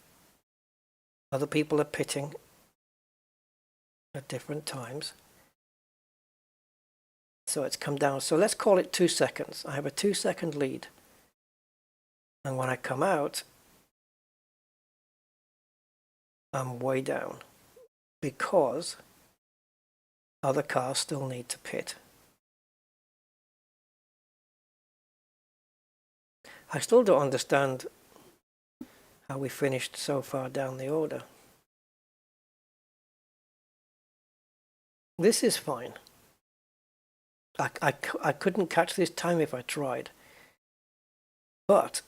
Other people are pitting at different times. So it's come down. So let's call it 2 seconds. I have a 2 second lead. And when I come out, I'm way down because other cars still need to pit. I still don't understand how we finished so far down the order. This is fine. I couldn't catch this time if I tried. But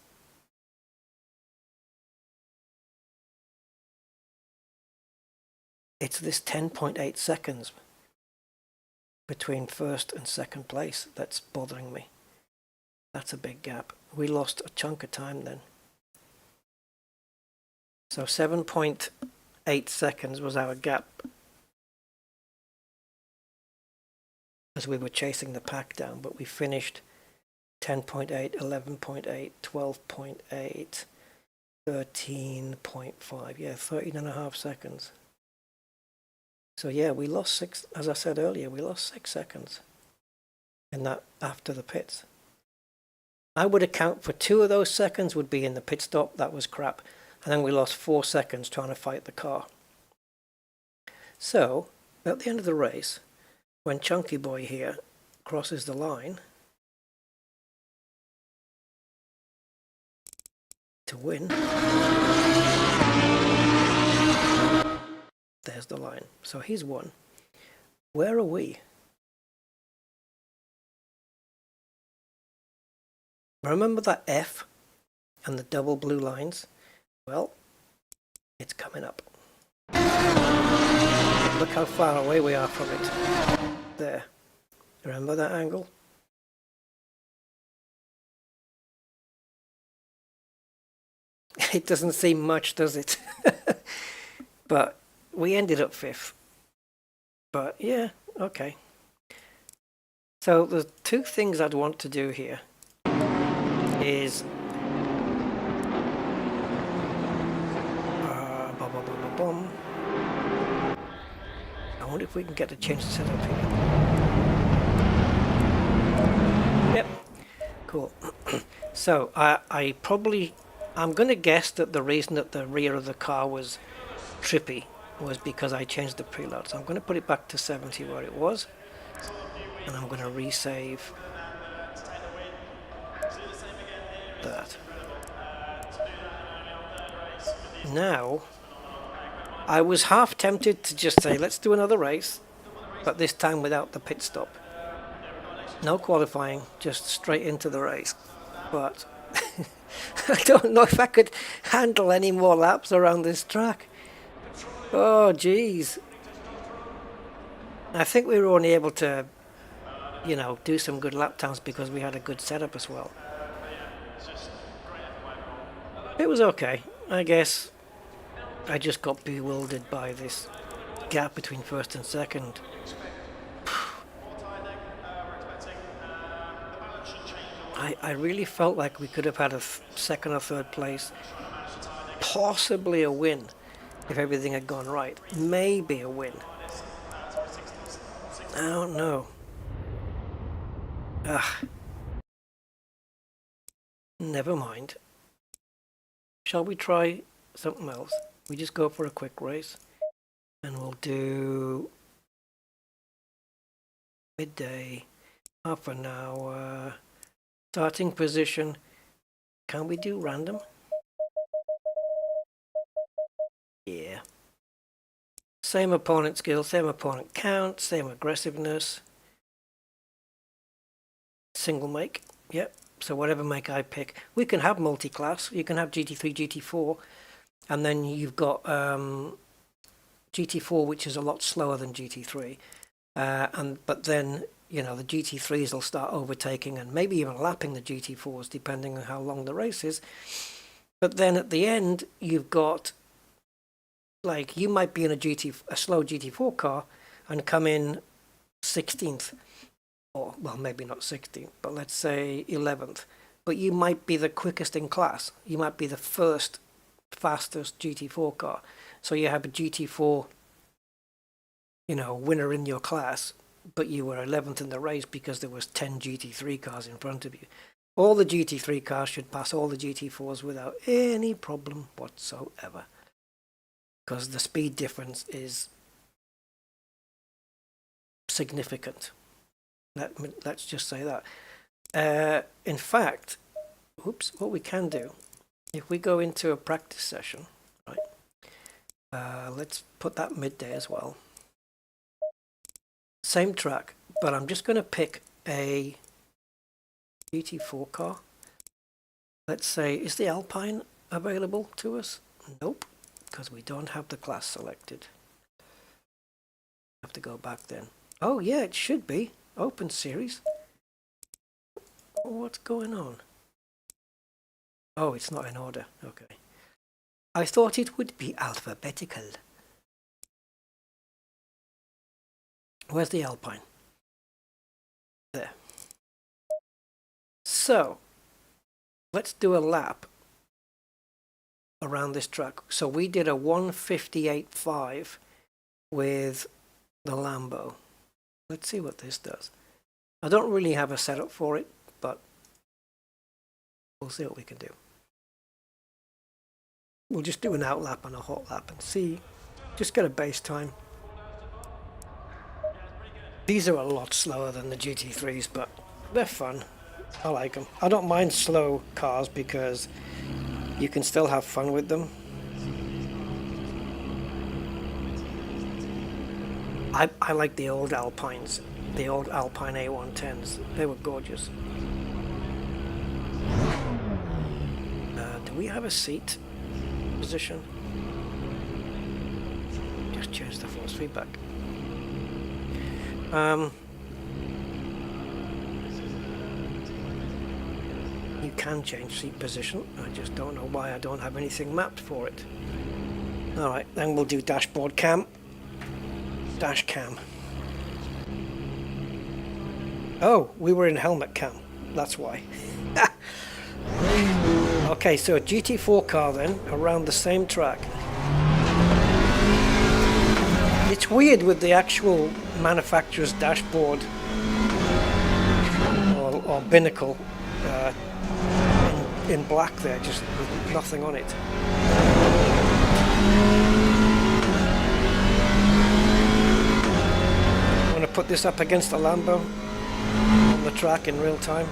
it's this 10.8 seconds between first and second place that's bothering me. That's a big gap. We lost a chunk of time then. So 7.8 seconds was our gap as we were chasing the pack down, but we finished 10.8, 11.8, 12.8, 13.5. Yeah, 13.5 seconds. So yeah, we lost 6, as I said earlier, we lost 6 seconds in that after the pits. I would account for 2 of those seconds would be in the pit stop. That was crap. And then we lost 4 seconds trying to fight the car. So, at the end of the race, when Chunky Boy here crosses the line to win, there's the line. So he's won. Where are we? Remember that F and the double blue lines? Well, it's coming up. Look how far away we are from it. There. Remember that angle? It doesn't seem much, does it? But we ended up 5th. But yeah, okay. So there's 2 things I'd want to do here. Is I wonder if we can get a change to set up here. Yep, cool. So I'm going to guess that the reason that the rear of the car was trippy was because I changed the preload. So I'm going to put it back to 70 where it was, and I'm going to resave that. Now, I was half tempted to just say, let's do another race, but this time without the pit stop. No qualifying, just straight into the race. But I don't know if I could handle any more laps around this track. Oh, geez. I think we were only able to, you know, do some good lap times because we had a good setup as well. It was okay. I guess I just got bewildered by this gap between first and second. I really felt like we could have had a second or third place, possibly a win if everything had gone right. Maybe a win. I don't know. Ugh. Never mind. Shall we try something else? We just go for a quick race and we'll do midday, half an hour, starting position. Can we do random? Yeah. Same opponent skill, same opponent count, same aggressiveness. Single make, yep. So whatever make I pick. We can have multi-class. You can have GT3, GT4, and then you've got GT4, which is a lot slower than GT3. But then, you know, the GT3s will start overtaking and maybe even lapping the GT4s, depending on how long the race is. But then at the end, you've got, like, you might be in a slow GT4 car and come in 16th. Or, well, maybe not 16th, but let's say 11th. But you might be the quickest in class. You might be the first fastest GT4 car. So you have a GT4, you know, winner in your class, but you were 11th in the race because there was 10 GT3 cars in front of you. All the GT3 cars should pass all the GT4s without any problem whatsoever. Because the speed difference is significant. Let's just say that. In fact, what we can do, if we go into a practice session, right? Let's put that midday as well. Same track, but I'm just going to pick a GT4 car. Let's say, is the Alpine available to us? Nope, because we don't have the class selected. Have to go back then. Oh yeah, it should be. Open series. What's going on? Oh, it's not in order. Okay. I thought it would be alphabetical. Where's the Alpine? There. So, let's do a lap around this track. So we did a 158.5 with the Lambo. Let's see what this does. I don't really have a setup for it, but we'll see what we can do. We'll just do an out lap and a hot lap and see. Just get a base time. These are a lot slower than the GT3s, but they're fun. I like them. I don't mind slow cars because you can still have fun with them. I like the old Alpines, the old Alpine A110s. They were gorgeous. Do we have a seat position? Just change the force feedback. You can change seat position. I just don't know why I don't have anything mapped for it. Alright, then we'll do dashboard cam. Dash cam. Oh, we were in helmet cam. That's why. Okay, so a GT4 car then, around the same track. It's weird with the actual manufacturer's dashboard or binnacle in black there, just with nothing on it. I'm going to put this up against the Lambo on the track in real time.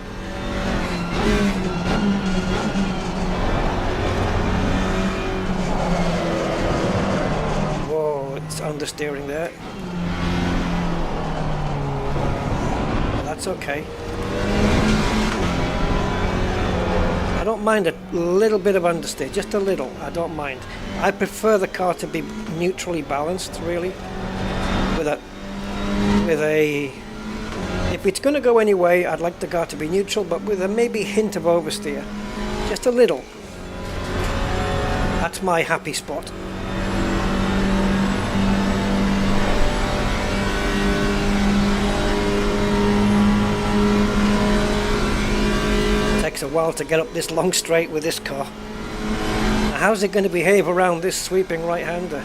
Whoa, it's understeering there. That's okay. I don't mind a little bit of understeer, just a little, I don't mind. I prefer the car to be neutrally balanced, really, with a with a... If it's going to go anyway, I'd like the car to be neutral, but with a maybe hint of oversteer. Just a little. That's my happy spot. Takes a while to get up this long straight with this car. Now, how's it going to behave around this sweeping right-hander?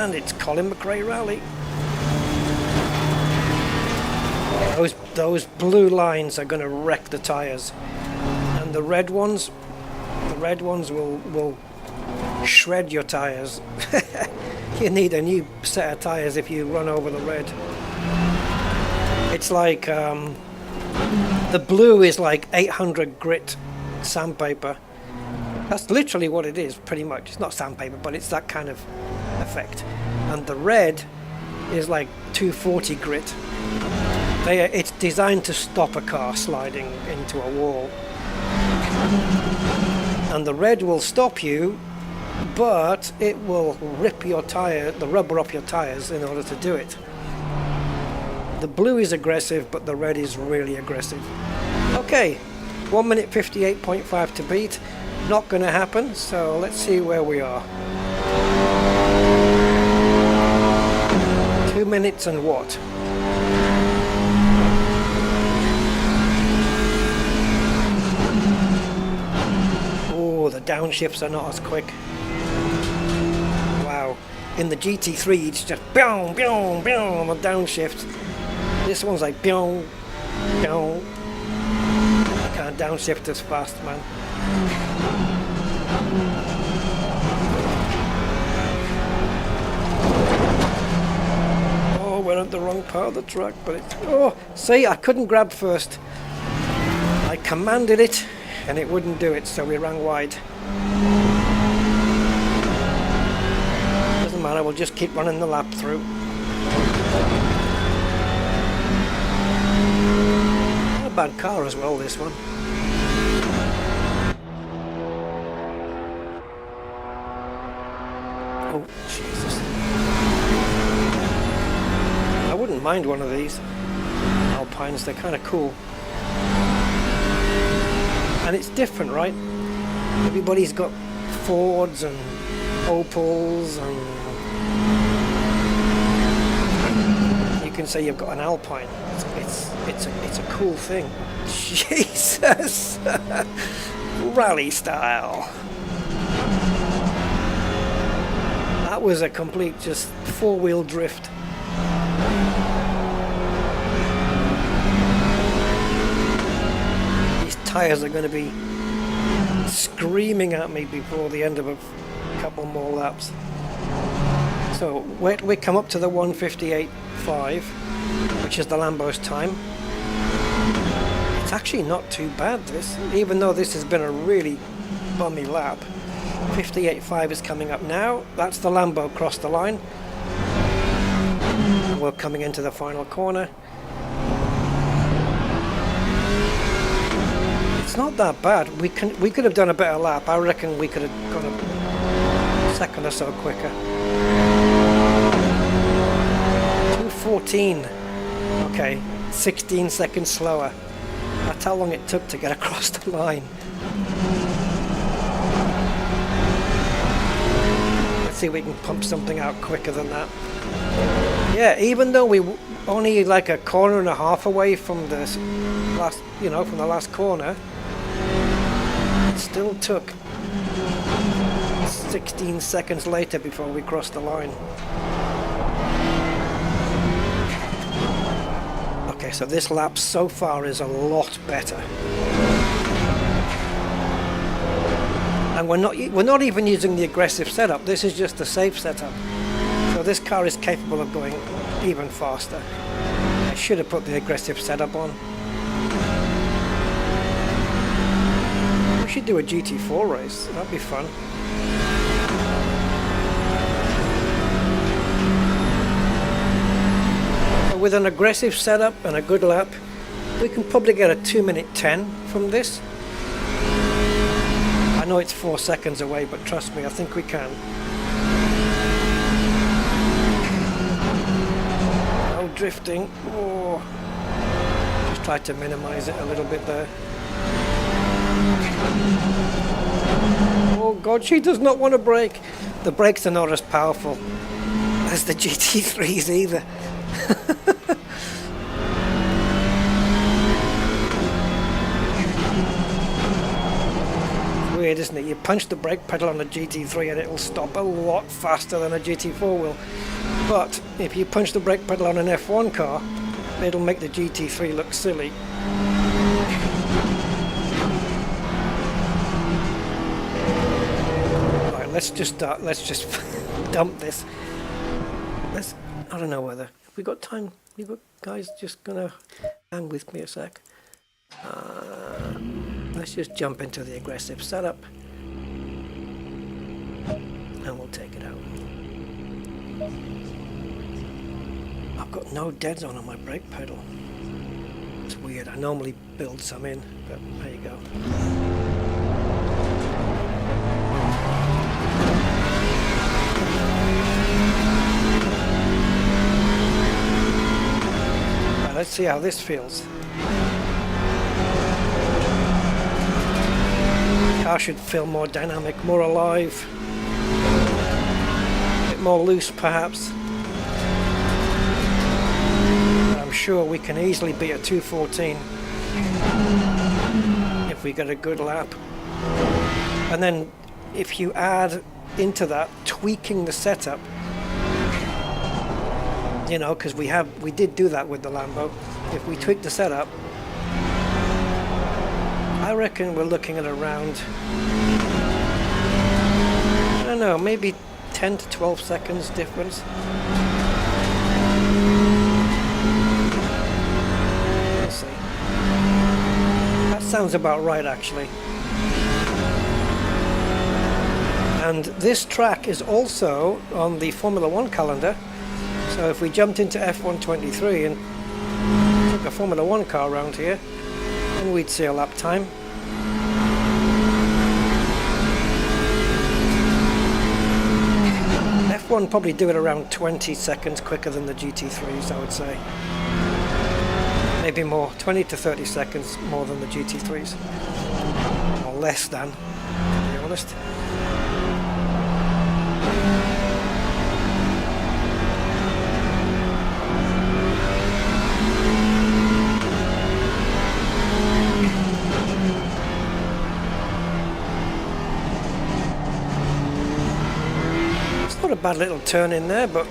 And it's Colin McRae Rally. Those blue lines are going to wreck the tyres, and the red ones will shred your tyres. You need a new set of tyres if you run over the red. It's like the blue is like 800 grit sandpaper. That's literally what it is, pretty much. It's not sandpaper, but it's that kind of effect. And the red is like 240 grit. It's designed to stop a car sliding into a wall. And the red will stop you, but it will rip your tyre, the rubber off your tyres in order to do it. The blue is aggressive, but the red is really aggressive. Okay, 1 minute 58.5 to beat. Not going to happen, so let's see where we are. 2 minutes and what? Oh, the downshifts are not as quick. Wow. In the GT3, it's just boom, boom, boom on the downshift. This one's like boom, boom. I can't downshift as fast, man. Oh, we're at the wrong part of the track, but it's... Oh, see, I couldn't grab first. I commanded it, and it wouldn't do it, so we ran wide. Doesn't matter, we'll just keep running the lap through. Not a bad car as well, this one. Oh, Jesus. I wouldn't mind one of these Alpines, they're kind of cool. And it's different, right? Everybody's got Fords and Opals, and you can say you've got an Alpine. It's a cool thing. Jesus! Rally style. That was a complete just four-wheel drift. These tyres are going to be screaming at me before the end of a couple more laps. So wait till we come up to the 1:58.5, which is the Lambo's time. It's actually not too bad, this, even though this has been a really bummy lap. 58.5 is coming up now. That's the Lambo across the line. We're coming into the final corner. It's not that bad. We could have done a better lap. I reckon we could have gone a second or so quicker. 2:14. Okay, 16 seconds slower. That's how long it took to get across the line. Let's see if we can pump something out quicker than that. Yeah, even though we only like a corner and a half away from the last, from the last corner, it still took 16 seconds later before we crossed the line. Okay, so this lap so far is a lot better. And we're not even using the aggressive setup. This is just a safe setup. So this car is capable of going even faster. I should have put the aggressive setup on. We should do a GT4 race. That'd be fun. So with an aggressive setup and a good lap, we can probably get a 2:10 from this. I know it's 4 seconds away, but trust me, I think we can. drifting. Oh, just try to minimize it a little bit there. Oh god, she does not want to brake. The brakes are not as powerful as the GT3s either. Weird, isn't it? You punch the brake pedal on a GT3 and it'll stop a lot faster than a GT4 will. But if you punch the brake pedal on an F1 car, it'll make the GT3 look silly. Right, let's just dump this. I don't know whether we got time. You got guys just gonna hang with me a sec. Let's just jump into the aggressive setup and we'll take it out. I've got no deads on my brake pedal. It's weird. I normally build some in, but there you go. Right, let's see how this feels. The car should feel more dynamic, more alive, a bit more loose perhaps. But I'm sure we can easily beat a 214 if we get a good lap. And then if you add into that tweaking the setup, you know, because we did do that with the Lambo. If we tweak the setup, I reckon we're looking at around, I don't know, maybe 10 to 12 seconds difference. Let's see. That sounds about right actually. And this track is also on the Formula 1 calendar. So if we jumped into F123 and took a Formula 1 car around here, then we'd see a lap time. F1 probably do it around 20 seconds quicker than the GT3s, I would say. Maybe more, 20 to 30 seconds more than the GT3s. Or less than, to be honest. Not a bad little turn in there, but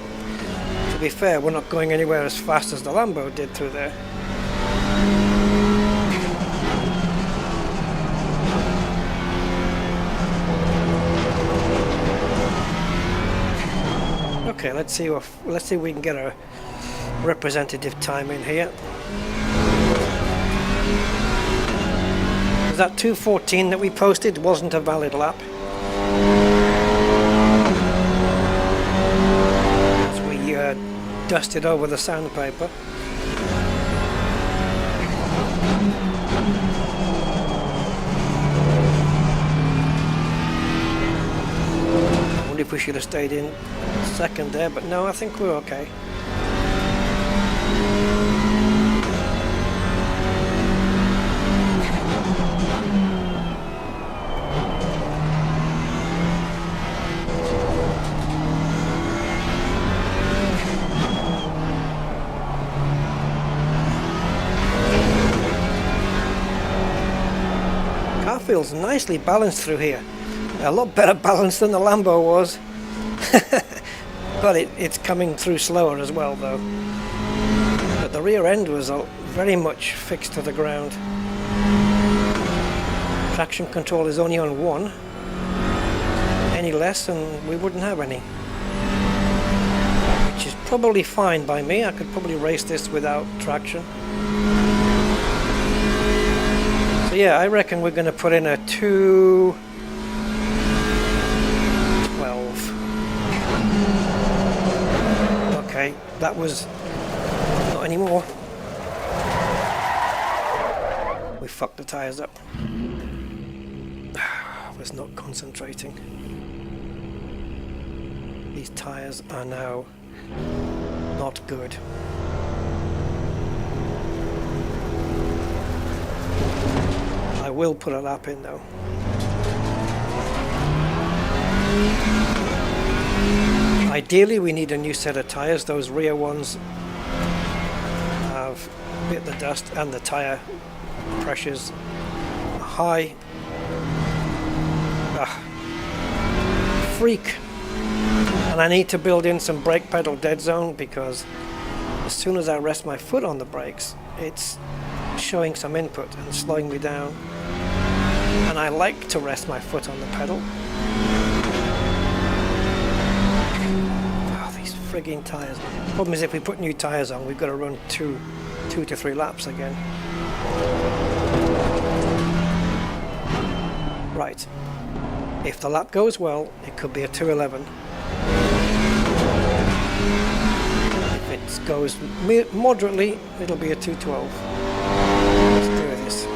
to be fair, we're not going anywhere as fast as the Lambo did through there. Okay, let's see if we can get a representative time in here. That 214 that we posted wasn't a valid lap. Dusted over the sandpaper. I wonder if we should have stayed in second there, but no, I think we're okay. Feels nicely balanced through here. A lot better balance than the Lambo was. But it's coming through slower as well though. But the rear end was very much fixed to the ground. Traction control is only on 1. Any less and we wouldn't have any. Which is probably fine by me. I could probably race this without traction. So yeah, I reckon we're going to put in a 2:12. Okay, that was not anymore. We fucked the tires up. I was not concentrating. These tires are now not good. will put a lap in though. Ideally we need a new set of tyres. Those rear ones have bit the dust and the tyre pressures are high. Freak. And I need to build in some brake pedal dead zone, because as soon as I rest my foot on the brakes, it's showing some input and slowing me down. And I like to rest my foot on the pedal. Oh, these frigging tyres. Problem is, if we put new tyres on, we've got to run two to three laps again. Right. If the lap goes well, it could be a 2:11. If it goes moderately, it'll be a 2:12. Let's do this.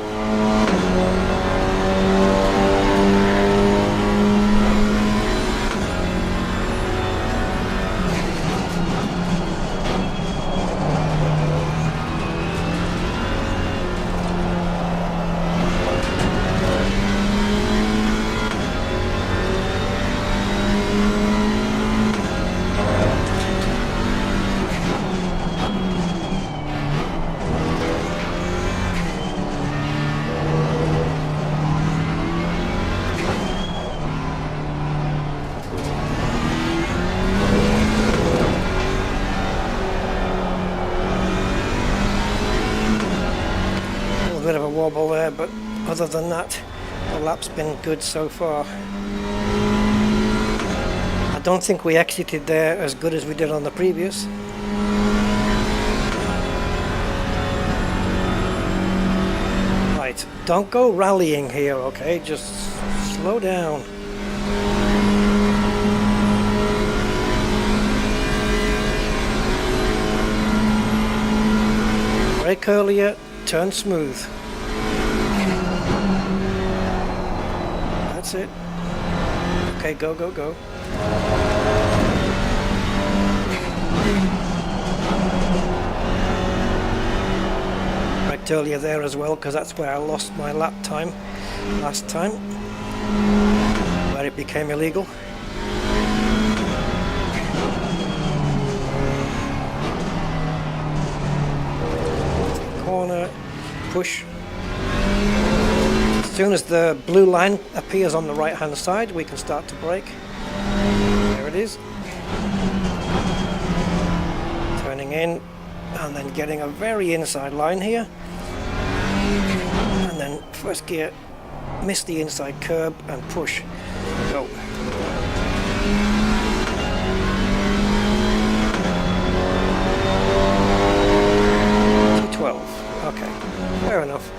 Bit of a wobble there, but other than that, the lap's been good so far. I don't think we exited there as good as we did on the previous. Right, don't go rallying here, okay? Just slow down. Brake earlier, turn smooth. That's it. Okay, go, go, go. Braked earlier there as well, because that's where I lost my lap time last time, where it became illegal. Corner, push. As soon as the blue line appears on the right hand side, we can start to brake. There it is. Turning in and then getting a very inside line here. And then first gear, miss the inside curb and push. Go. Okay, fair enough.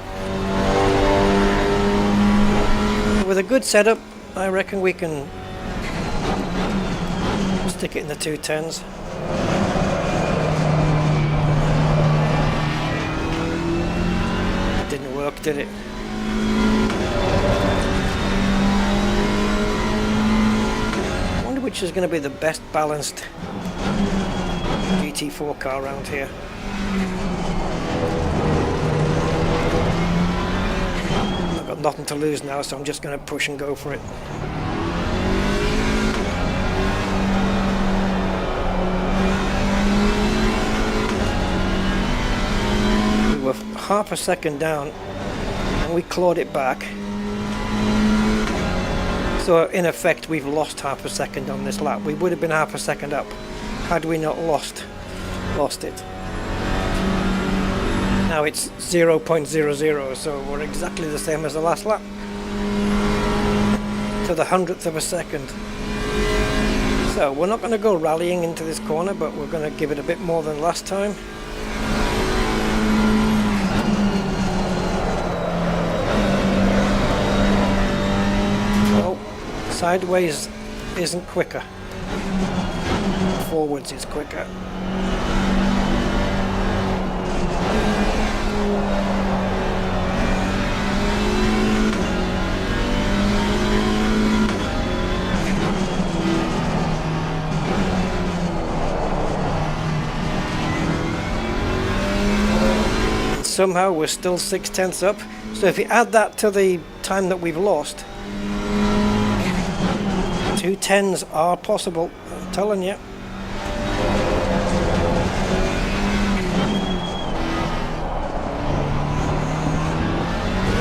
With a good setup, I reckon we can stick it in the 210s. It didn't work, did it? I wonder which is going to be the best balanced GT4 car around here. Got nothing to lose now, so I'm just going to push and go for it. We were half a second down and we clawed it back. So in effect we've lost half a second on this lap. We would have been half a second up had we not lost it. Now it's 0.00, so we're exactly the same as the last lap, to the 100th of a second. So we're not going to go rallying into this corner, but we're going to give it a bit more than last time. Well, sideways isn't quicker, forwards is quicker. somehow we're still 6/10 up. So if you add that to the time that we've lost, 2:10s are possible, I'm telling you.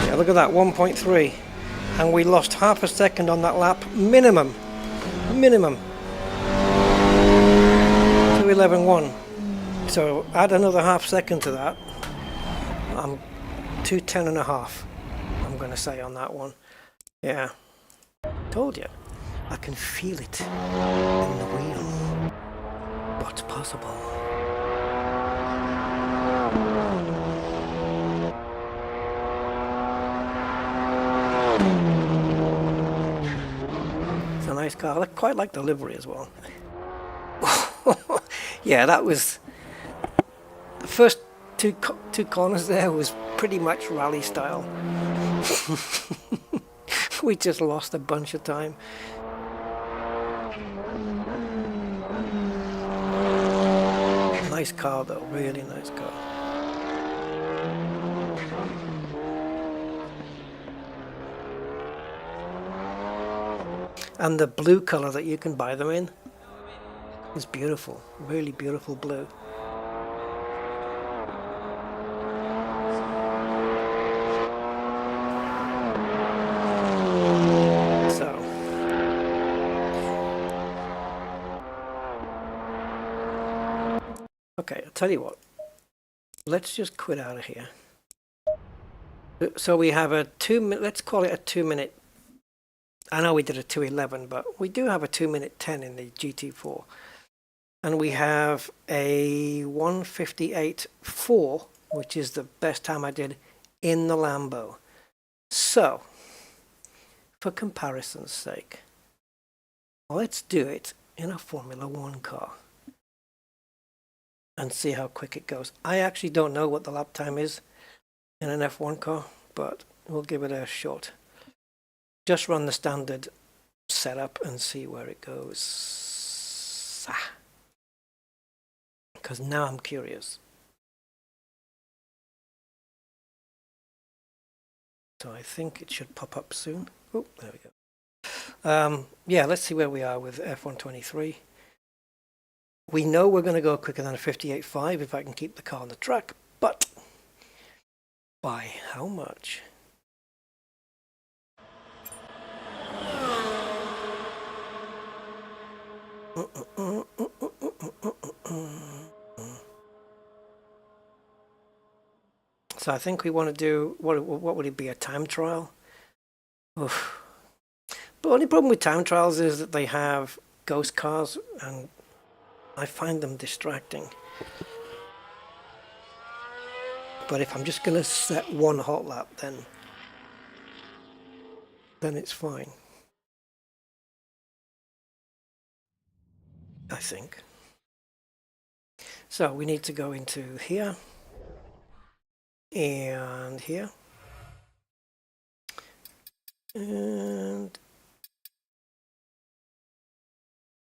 Yeah, look at that, 1.3. And we lost half a second on that lap, minimum. 2:11.1. So add another half second to that. I'm 2:10.5. I'm going to say on that one. Yeah. Told you. I can feel it in the wheel. What's possible? It's a nice car. I quite like the livery as well. Yeah, that was the first two corners there was pretty much rally style. We just lost a bunch of time. Nice car though, really nice car. And the blue color that you can buy them in is beautiful, really beautiful blue. Okay, I'll tell you what, let's just quit out of here. So we have a let's call it a 2-minute, I know we did a 2:11, but we do have a 2:10 in the GT4. And we have a 1:58.4, which is the best time I did in the Lambo. So, for comparison's sake, let's do it in a Formula 1 car. And see how quick it goes. I actually don't know what the lap time is in an F1 car, but we'll give it a shot. Just run the standard setup and see where it goes. Because now I'm curious. So I think it should pop up soon. Oh, there we go. Yeah, let's see where we are with F123. We know we're going to go quicker than a 58.5 if I can keep the car on the track, but by how much? So I think we want to do, what would it be, a time trial? Oof. The only problem with time trials is that they have ghost cars and I find them distracting. But if I'm just going to set one hot lap, then it's fine. I think. So we need to go into here and here and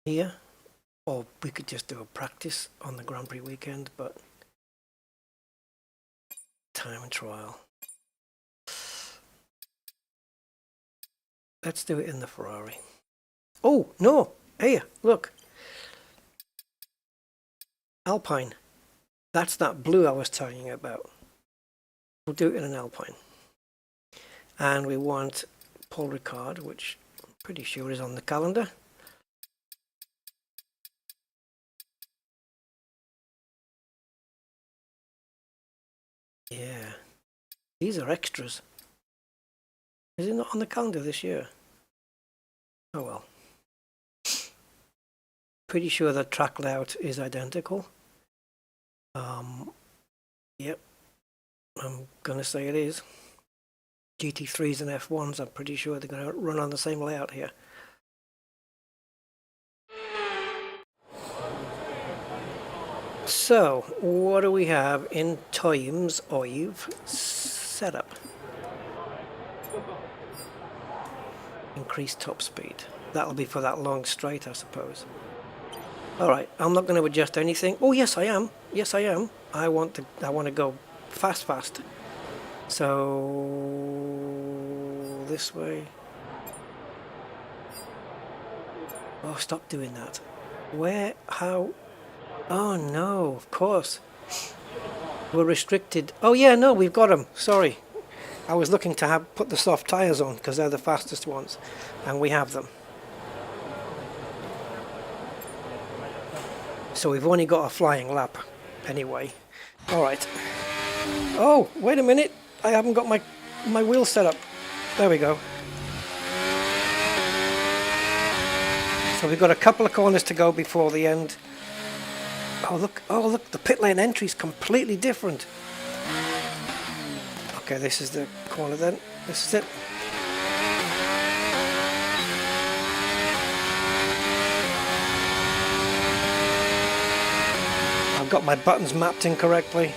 here. Or we could just do a practice on the Grand Prix weekend, but time and trial. Let's do it in the Ferrari. Oh, no! Hey, look! Alpine. That's that blue I was telling you about. We'll do it in an Alpine. And we want Paul Ricard, which I'm pretty sure is on the calendar. Yeah, these are extras. Is it not on the calendar this year? Oh well. Pretty sure the track layout is identical. Yep, I'm gonna say it is. GT3s and F1s, I'm pretty sure they're gonna run on the same layout here. So, what do we have in times of setup? Increase top speed. That'll be for that long straight, I suppose. Alright, I'm not going to adjust anything. Oh yes I am. Yes I am. I want to go fast. So this way. Oh, stop doing that. Where? How? Oh no, of course. We're restricted. Oh yeah, no, we've got them. Sorry. I was looking to put the soft tyres on because they're the fastest ones. And we have them. So we've only got a flying lap anyway. Alright. Oh, wait a minute. I haven't got my wheel set up. There we go. So we've got a couple of corners to go before the end. Oh look, the pit lane entry is completely different. Okay, this is the corner then. This is it. I've got my buttons mapped incorrectly.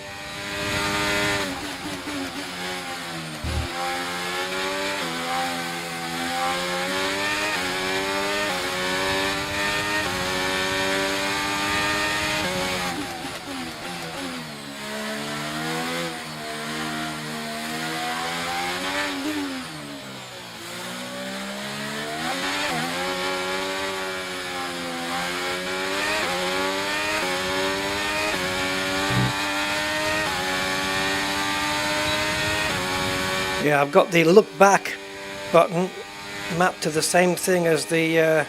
Yeah, I've got the look back button mapped to the same thing as the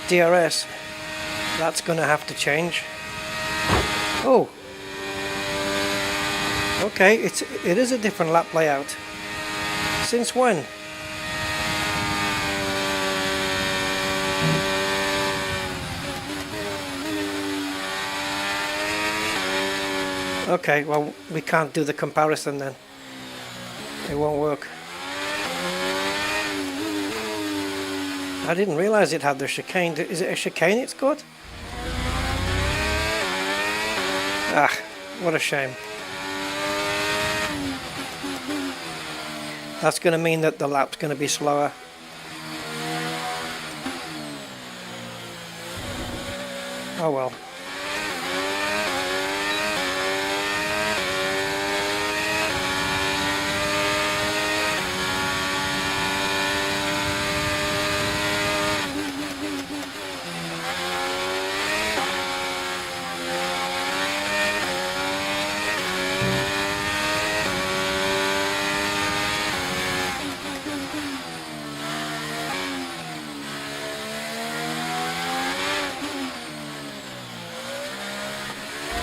DRS. That's going to have to change. Oh, okay, it is a different lap layout. Since when? Okay, well, we can't do the comparison then. It won't work. I didn't realise it had the chicane. Is it a chicane it's got? Ah, what a shame. That's going to mean that the lap's going to be slower. Oh well.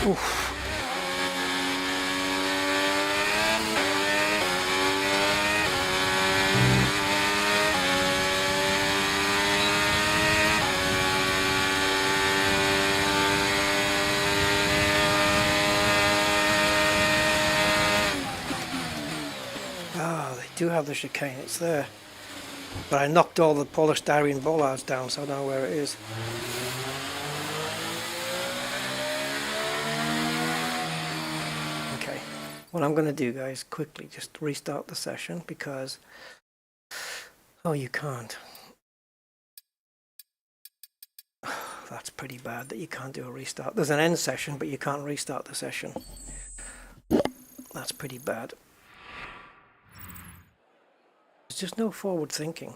Oof. Ah, they do have the chicane, it's there. But I knocked all the polystyrene bollards down, so I don't know where it is. What I'm going to do, guys, quickly just restart the session because... Oh, you can't. That's pretty bad that you can't do a restart. There's an end session, but you can't restart the session. That's pretty bad. There's just no forward thinking.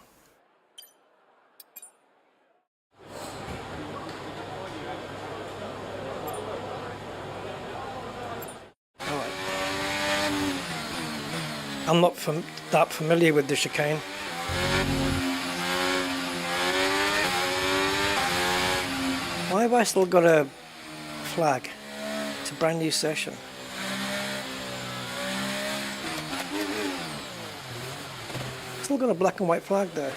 I'm not that familiar with the chicane. Why have I still got a flag? It's a brand new session. Still got a black and white flag there.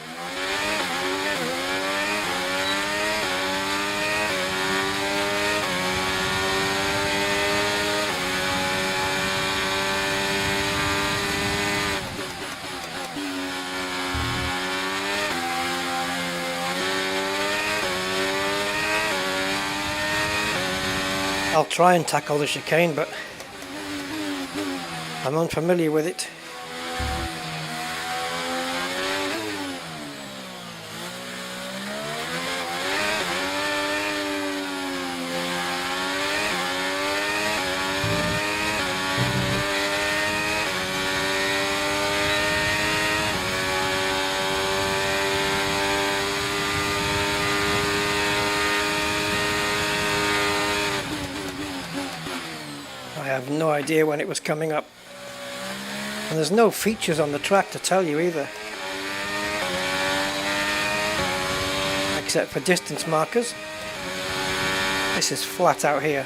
I'll try and tackle the chicane, but I'm unfamiliar with it. have no idea when it was coming up. And there's no features on the track to tell you either. Except for distance markers. This is flat out here.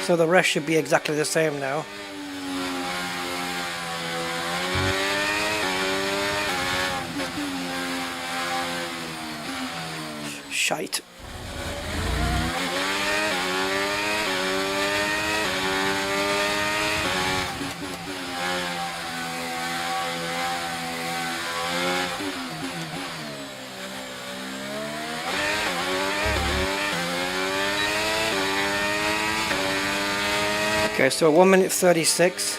So the rest should be exactly the same now. Shite. Okay, so 1 minute 36,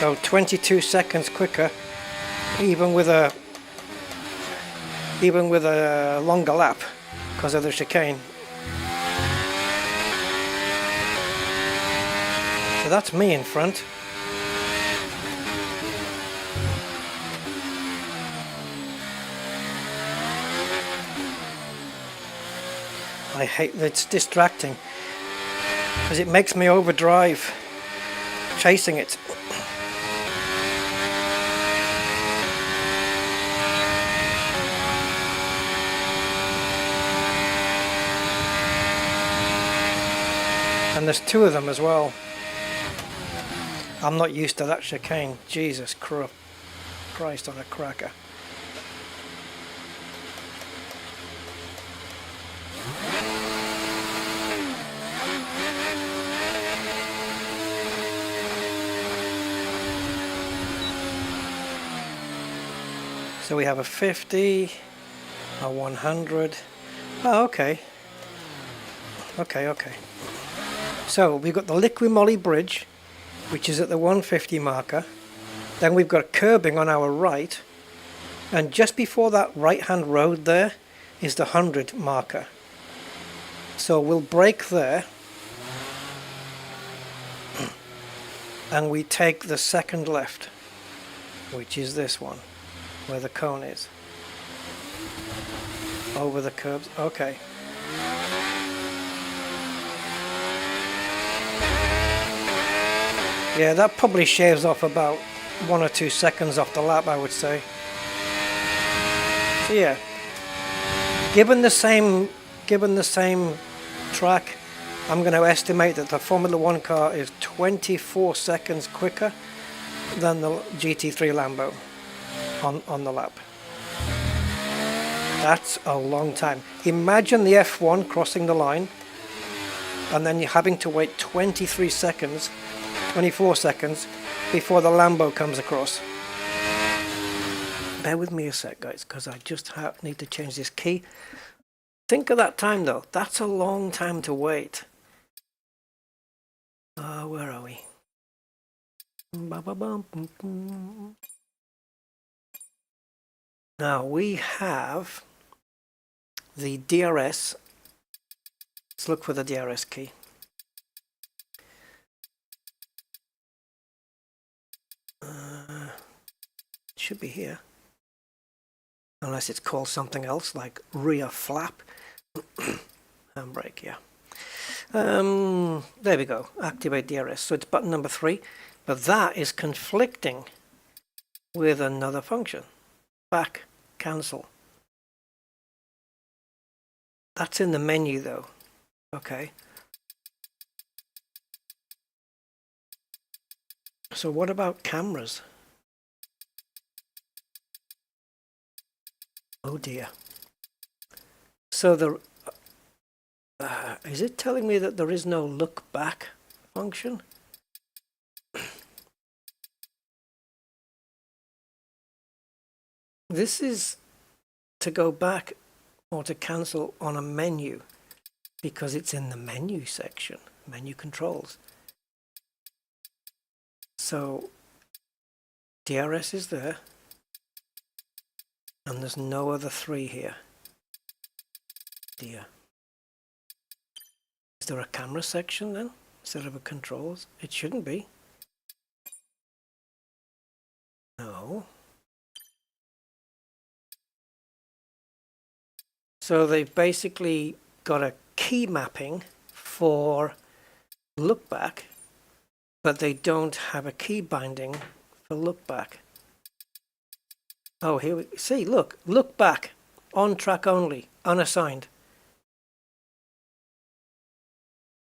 so 22 seconds quicker, even with a longer lap because of the chicane. So that's me in front. I hate that it's distracting because it makes me overdrive chasing it. And there's two of them as well. I'm not used to that chicane. Jesus Christ on a cracker. So we have a 50, a 100. Oh, okay. Okay. So we've got the Liqui Moly bridge, which is at the 150 marker. Then we've got curbing on our right. And just before that right-hand road there is the 100 marker. So we'll brake there. And we take the second left, which is this one, where the cone is. Over the curbs. Okay. Yeah, that probably shaves off about 1 or 2 seconds off the lap, I would say. So yeah, given the same track, I'm going to estimate that the Formula 1 car is 24 seconds quicker than the GT3 Lambo on the lap. That's a long time. Imagine the F1 crossing the line and then you're having to wait 24 seconds before the Lambo comes across. Bear with me a sec, guys, because I just need to change this key. Think of that time, though. That's a long time to wait. Where are we? Now we have the DRS. Let's look for the DRS key. It should be here. Unless it's called something else like rear flap. Handbrake, yeah. There we go. Activate DRS. So it's button number 3. But that is conflicting with another function. Back, cancel. That's in the menu though. Okay. So what about cameras? Oh dear. So the is it telling me that there is no look back function? This is to go back or to cancel on a menu because it's in the menu section, menu controls. So DRS is there and there's no other 3 here. Dear. Is there a camera section then instead of a controls? It shouldn't be. No. So they've basically got a key mapping for look back, but they don't have a key binding for look back. Oh, here we see, look back, on track only, unassigned.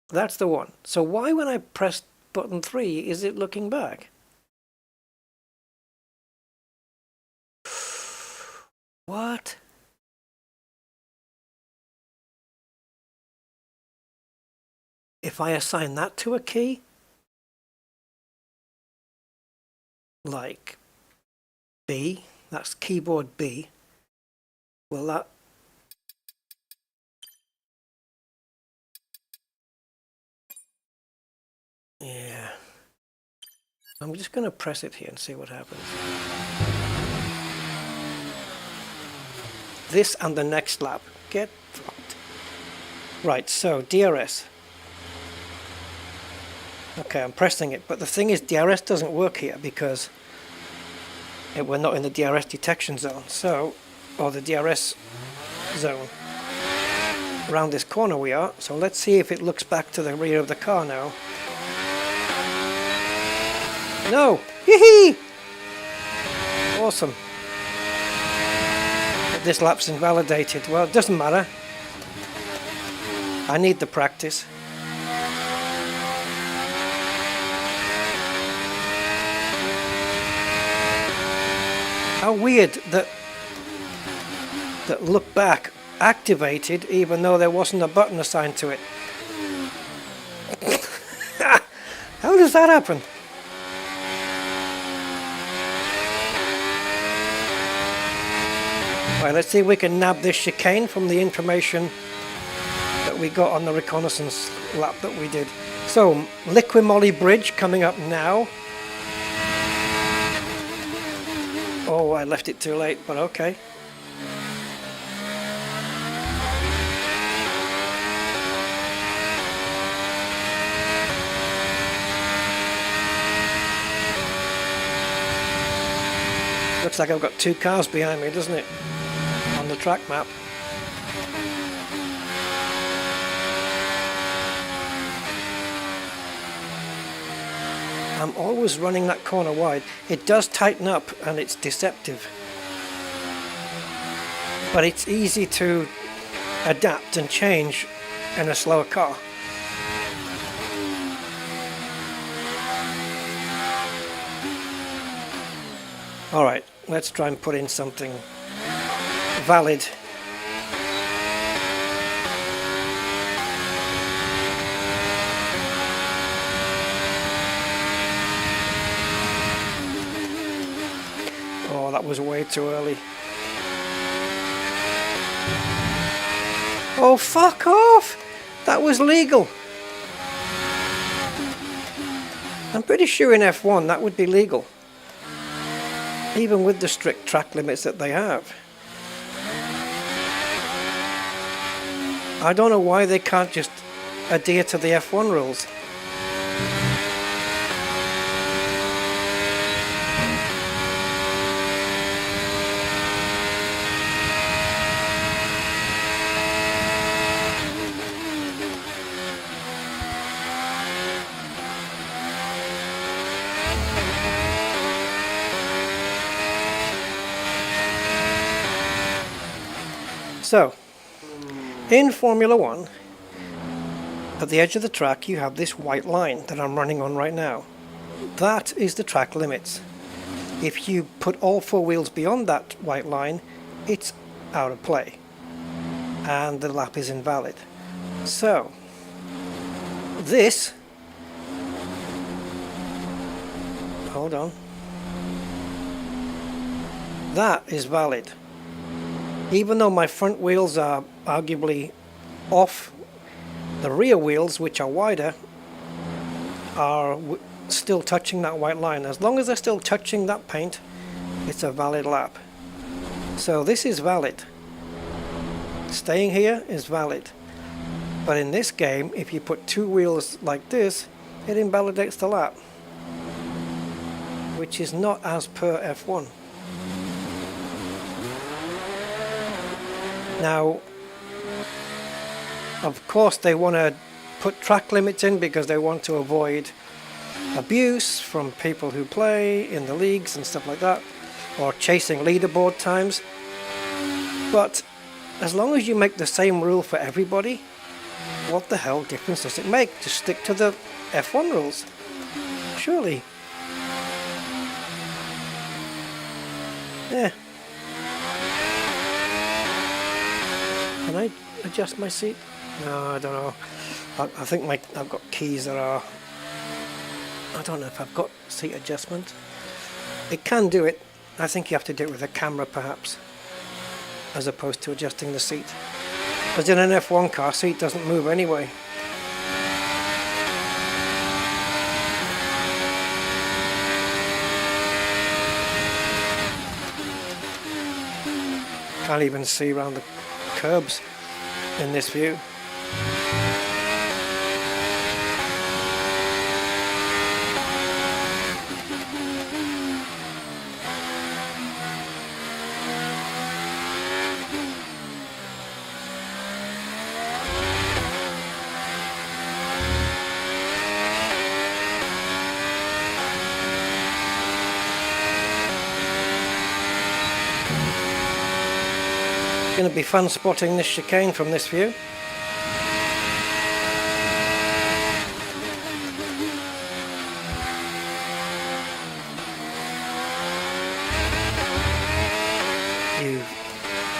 That's the one. So why when I press button 3 is it looking back? What? If I assign that to a key, like B, that's keyboard B, will that... Yeah. I'm just going to press it here and see what happens. This and the next lap. Get fucked. Right, so DRS. Okay, I'm pressing it, but the thing is DRS doesn't work here because we're not in the DRS detection zone, so, or the DRS zone. Around this corner we are, so let's see if it looks back to the rear of the car now. No! Hee-hee! Awesome. But this lap's invalidated. Well, it doesn't matter. I need the practice. How weird that look back activated even though there wasn't a button assigned to it. How does that happen? Right, let's see if we can nab this chicane from the information that we got on the reconnaissance lap that we did. So, Liquimolly Bridge coming up now. Oh, I left it too late, but okay. Looks like I've got two cars behind me, doesn't it? On the track map. I'm always running that corner wide. It does tighten up and it's deceptive. But it's easy to adapt and change in a slower car. Alright, let's try and put in something valid. Oh, that was way too early. Oh, fuck off! That was legal. I'm pretty sure in F1 that would be legal. Even with the strict track limits that they have. I don't know why they can't just adhere to the F1 rules. So, in Formula 1, at the edge of the track you have this white line that I'm running on right now. That is the track limits. If you put all four wheels beyond that white line, it's out of play and the lap is invalid. So, this, hold on, that is valid. Even though my front wheels are arguably off, the rear wheels, which are wider, are still touching that white line. As long as they're still touching that paint, it's a valid lap. So this is valid. Staying here is valid. But in this game, if you put two wheels like this, it invalidates the lap, which is not as per F1. Now, Of course they want to put track limits in because they want to avoid abuse from people who play in the leagues and stuff like that, or chasing leaderboard times. But as long as you make the same rule for everybody, what the hell difference does it make? Just stick to the F1 rules, surely. Yeah. Can I adjust my seat? No, I don't know. I think I've got keys that are... I don't know if I've got seat adjustment. It can do it. I think you have to do it with a camera perhaps, as opposed to adjusting the seat. Because in an F1 car, seat doesn't move anyway. Can't even see around the curbs in this view. It's going to be fun spotting this chicane from this view.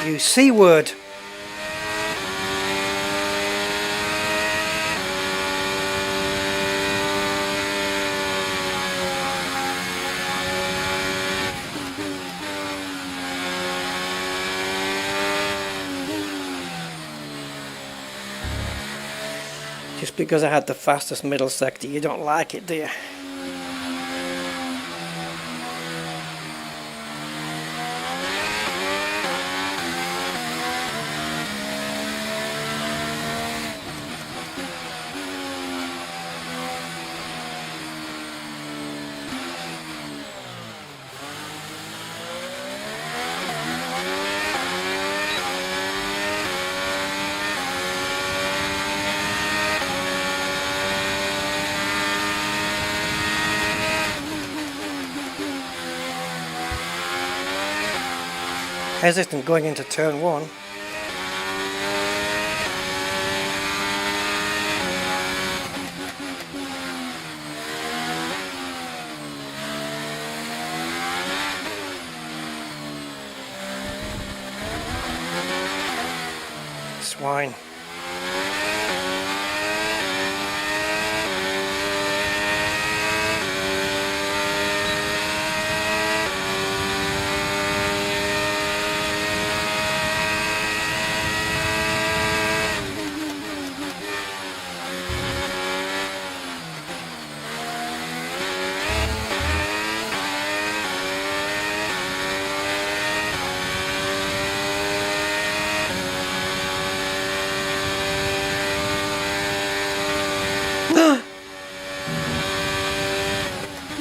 You C word. Just because I had the fastest middle sector, you don't like it, do you? Hesitant going into turn one. Swine.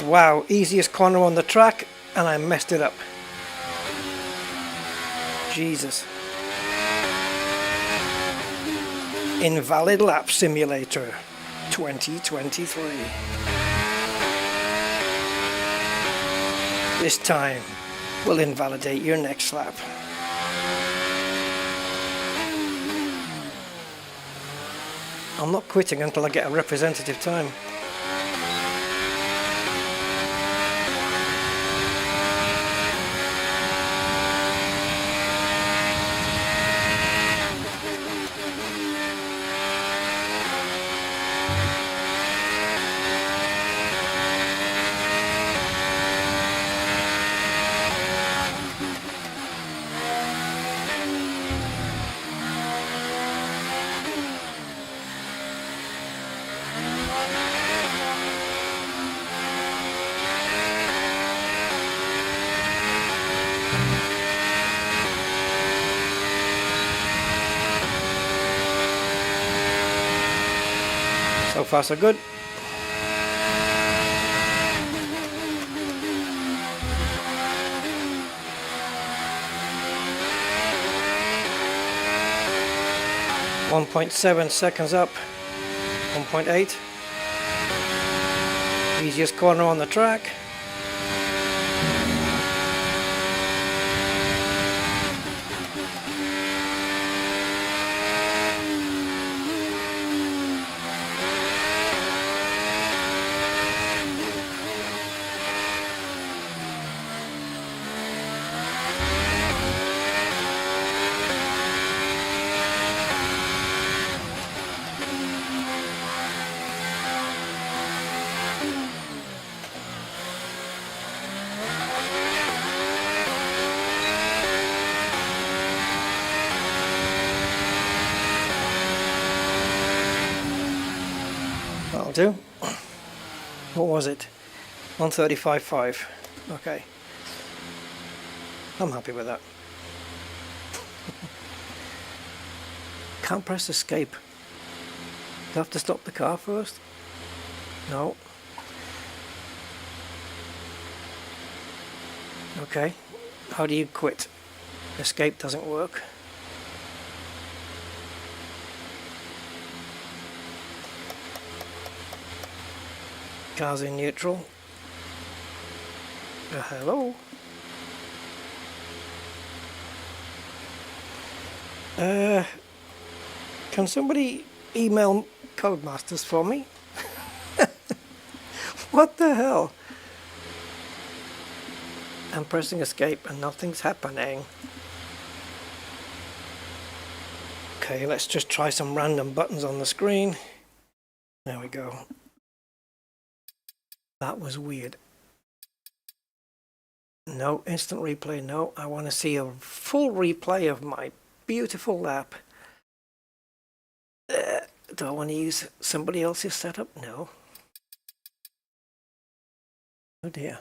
Wow, easiest corner on the track, and I messed it up. Jesus. Invalid Lap Simulator 2023. This time, we'll invalidate your next lap. I'm not quitting until I get a representative time. So far so good. 1.7 seconds up. 1.8. Easiest corner on the track. That'll do. What was it? 135.5. Okay. I'm happy with that. Can't press escape. Do I have to stop the car first? No. Okay. How do you quit? Escape doesn't work. Car's in neutral. Hello. Can somebody email Codemasters for me? What the hell? I'm pressing escape and nothing's happening. Okay, let's just try some random buttons on the screen. There we go. That was weird. No, instant replay, no. I want to see a full replay of my beautiful lap. Do I want to use somebody else's setup? No. Oh dear.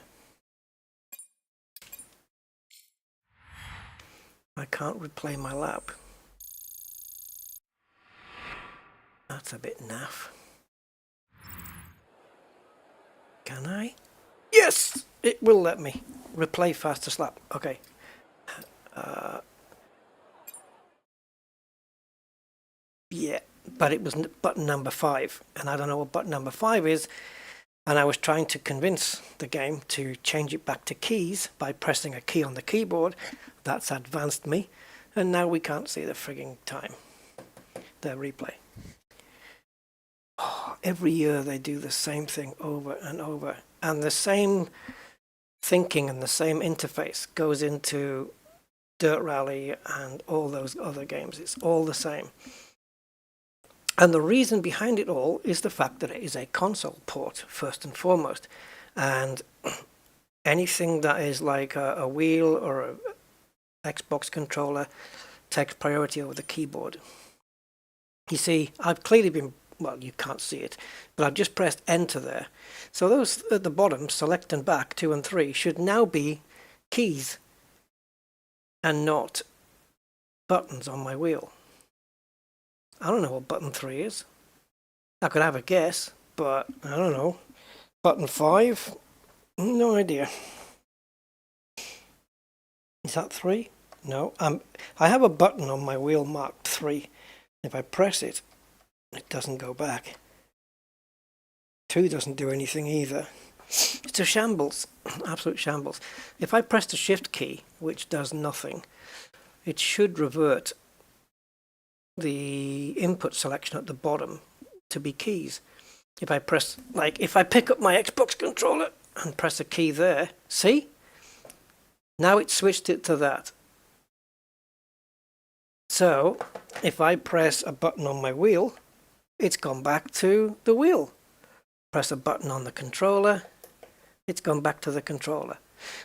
I can't replay my lap. That's a bit naff. Can I? Yes! It will let me. Replay fastest lap. Okay. Yeah, but it was button number 5. And I don't know what button number 5 is. And I was trying to convince the game to change it back to keys by pressing a key on the keyboard. That's advanced me. And now we can't see the frigging time. The replay. Oh, every year they do the same thing over and over. And the same thinking and the same interface goes into Dirt Rally and all those other games. It's all the same. And the reason behind it all is the fact that it is a console port, first and foremost. And anything that is like a wheel or a Xbox controller takes priority over the keyboard. You see, I've clearly been, well, you can't see it, but I've just pressed enter there. So those at the bottom, select and back, 2 and 3, should now be keys and not buttons on my wheel. I don't know what button 3 is. I could have a guess, but I don't know. Button 5? No idea. Is that 3? No. I have a button on my wheel marked 3. If I press it, it doesn't go back. 2 doesn't do anything either. It's a shambles. Absolute shambles. If I press the shift key, which does nothing, it should revert the input selection at the bottom to be keys. If I press, like, if I pick up my Xbox controller and press a key there, see? Now it switched it to that. So, if I press a button on my wheel, it's gone back to the wheel. Press a button on the controller, it's gone back to the controller.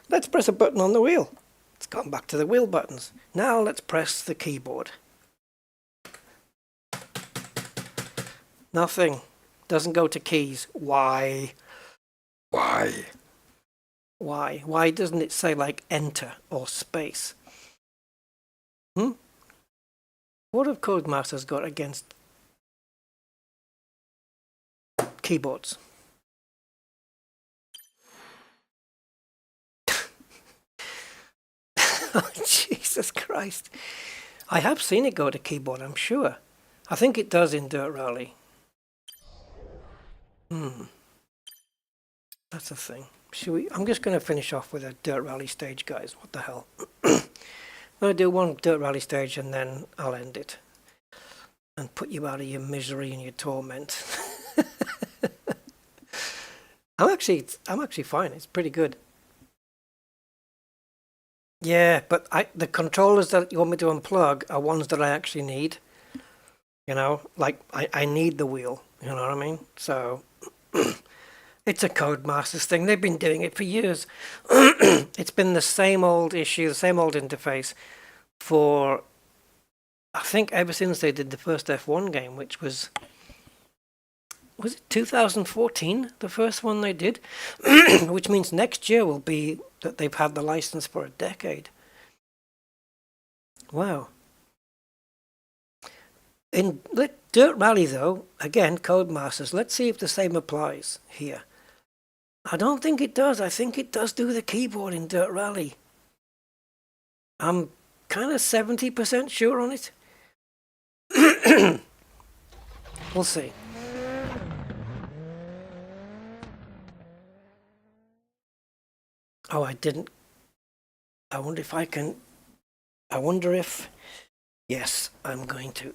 Let's press a button on the wheel. It's gone back to the wheel buttons. Now let's press the keyboard. Nothing. Doesn't go to keys. Why? Why? Why? Why doesn't it say like enter or space? What have Codemasters got against keyboards? Oh, Jesus Christ. I have seen it go to keyboard, I'm sure. I think it does in Dirt Rally. That's the thing. Should we? I'm just going to finish off with a Dirt Rally stage, guys. What the hell? I'm going to do one Dirt Rally stage and then I'll end it. And put you out of your misery and your torment. I'm actually fine. It's pretty good. Yeah, but the controllers that you want me to unplug are ones that I actually need. You know, like I need the wheel. You know what I mean? So it's a Codemasters thing. They've been doing it for years. It's been the same old issue, the same old interface for, I think, ever since they did the first F1 game, which was it 2014, the first one they did? Which means next year will be that they've had the license for a decade. Wow. In Dirt Rally, though, again, Codemasters, let's see if the same applies here. I don't think it does. I think it does do the keyboard in Dirt Rally. I'm kind of 70% sure on it. We'll see. Oh, I didn't. I wonder if I can. I wonder if. Yes, I'm going to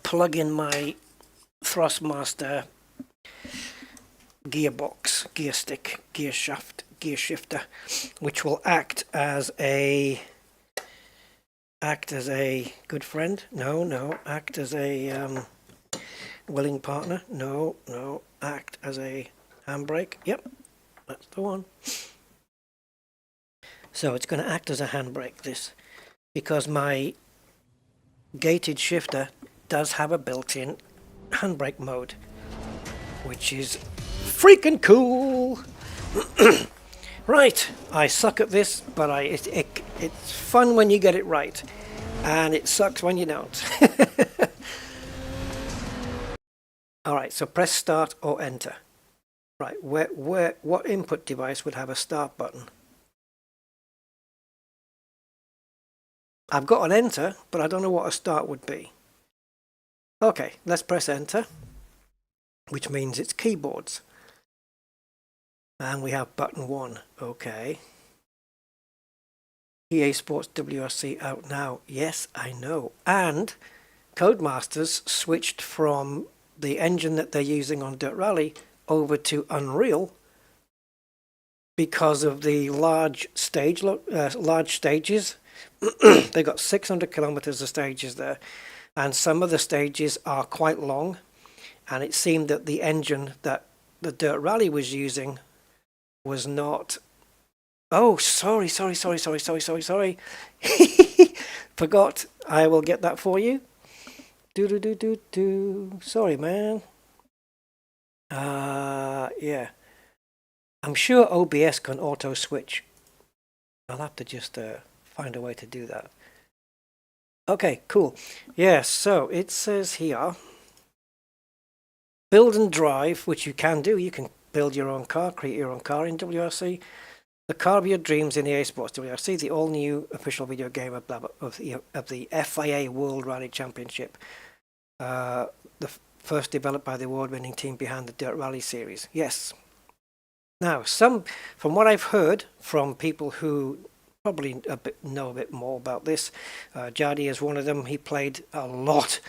plug in my Thrustmaster gearbox, gear stick, gear shaft, gear shifter, which will act as a good friend. No, act as a willing partner. No, act as a handbrake. Yep, that's the one. So it's going to act as a handbrake, this, because my gated shifter does have a built-in handbrake mode, which is freaking cool. Right, I suck at this, but it's fun when you get it right, and it sucks when you don't. All right, so press start or enter. Right, what input device would have a start button? I've got an enter, but I don't know what a start would be. Okay, let's press enter, which means it's keyboards. And we have button 1. Okay. EA Sports WRC out now. Yes, I know. And Codemasters switched from the engine that they're using on Dirt Rally over to Unreal because of the large stages. They've got 600 kilometers of stages there, and some of the stages are quite long, and it seemed that the engine that the Dirt Rally was using was not. Oh, sorry. Forgot. I will get that for you. Sorry, man. Yeah. I'm sure OBS can auto switch. I'll have to just find a way to do that. Okay, cool. Yeah, so it says here, build and drive, which you can do. You can build your own car, create your own car in WRC. The car of your dreams in EA Sports WRC, the all-new official video game of the FIA World Rally Championship. The first developed by the award-winning team behind the Dirt Rally series. Yes. Now, from what I've heard from people who probably know a bit more about this, Jardy is one of them. He played a lot.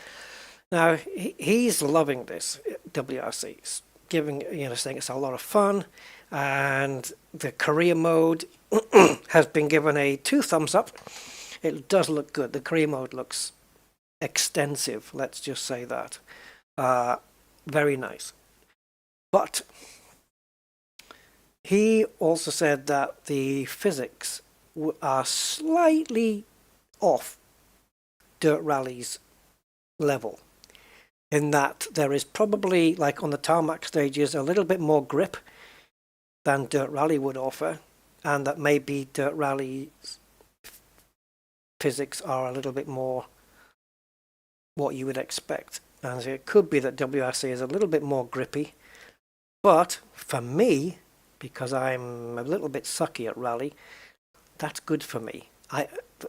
Now, he's loving this WRC. Saying it's a lot of fun, and the career mode has been given a 2 thumbs up. It does look good. The career mode looks extensive, let's just say that. Very nice. But he also said that the physics are slightly off Dirt Rally's level, in that there is probably, like on the tarmac stages, a little bit more grip than Dirt Rally would offer, and that maybe Dirt Rally's physics are a little bit more what you would expect. And so it could be that WRC is a little bit more grippy, but for me, because I'm a little bit sucky at Rally, that's good for me.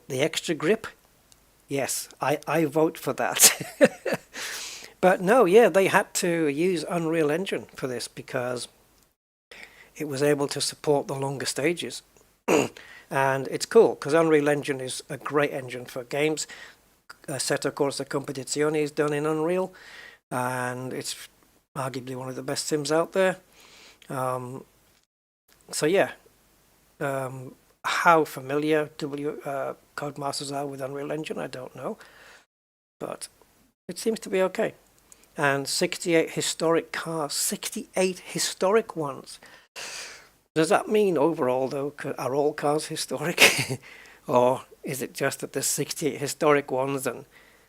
The extra grip, yes, I vote for that. But no, yeah, they had to use Unreal Engine for this because it was able to support the longer stages. And it's cool because Unreal Engine is a great engine for games. Assetto Corsa Competitzione is done in Unreal, and it's arguably one of the best sims out there. So yeah, how familiar Codemasters are with Unreal Engine, I don't know, but it seems to be okay. And 68 historic cars, 68 historic ones. Does that mean overall, though, are all cars historic? Or is it just that there's 68 historic ones and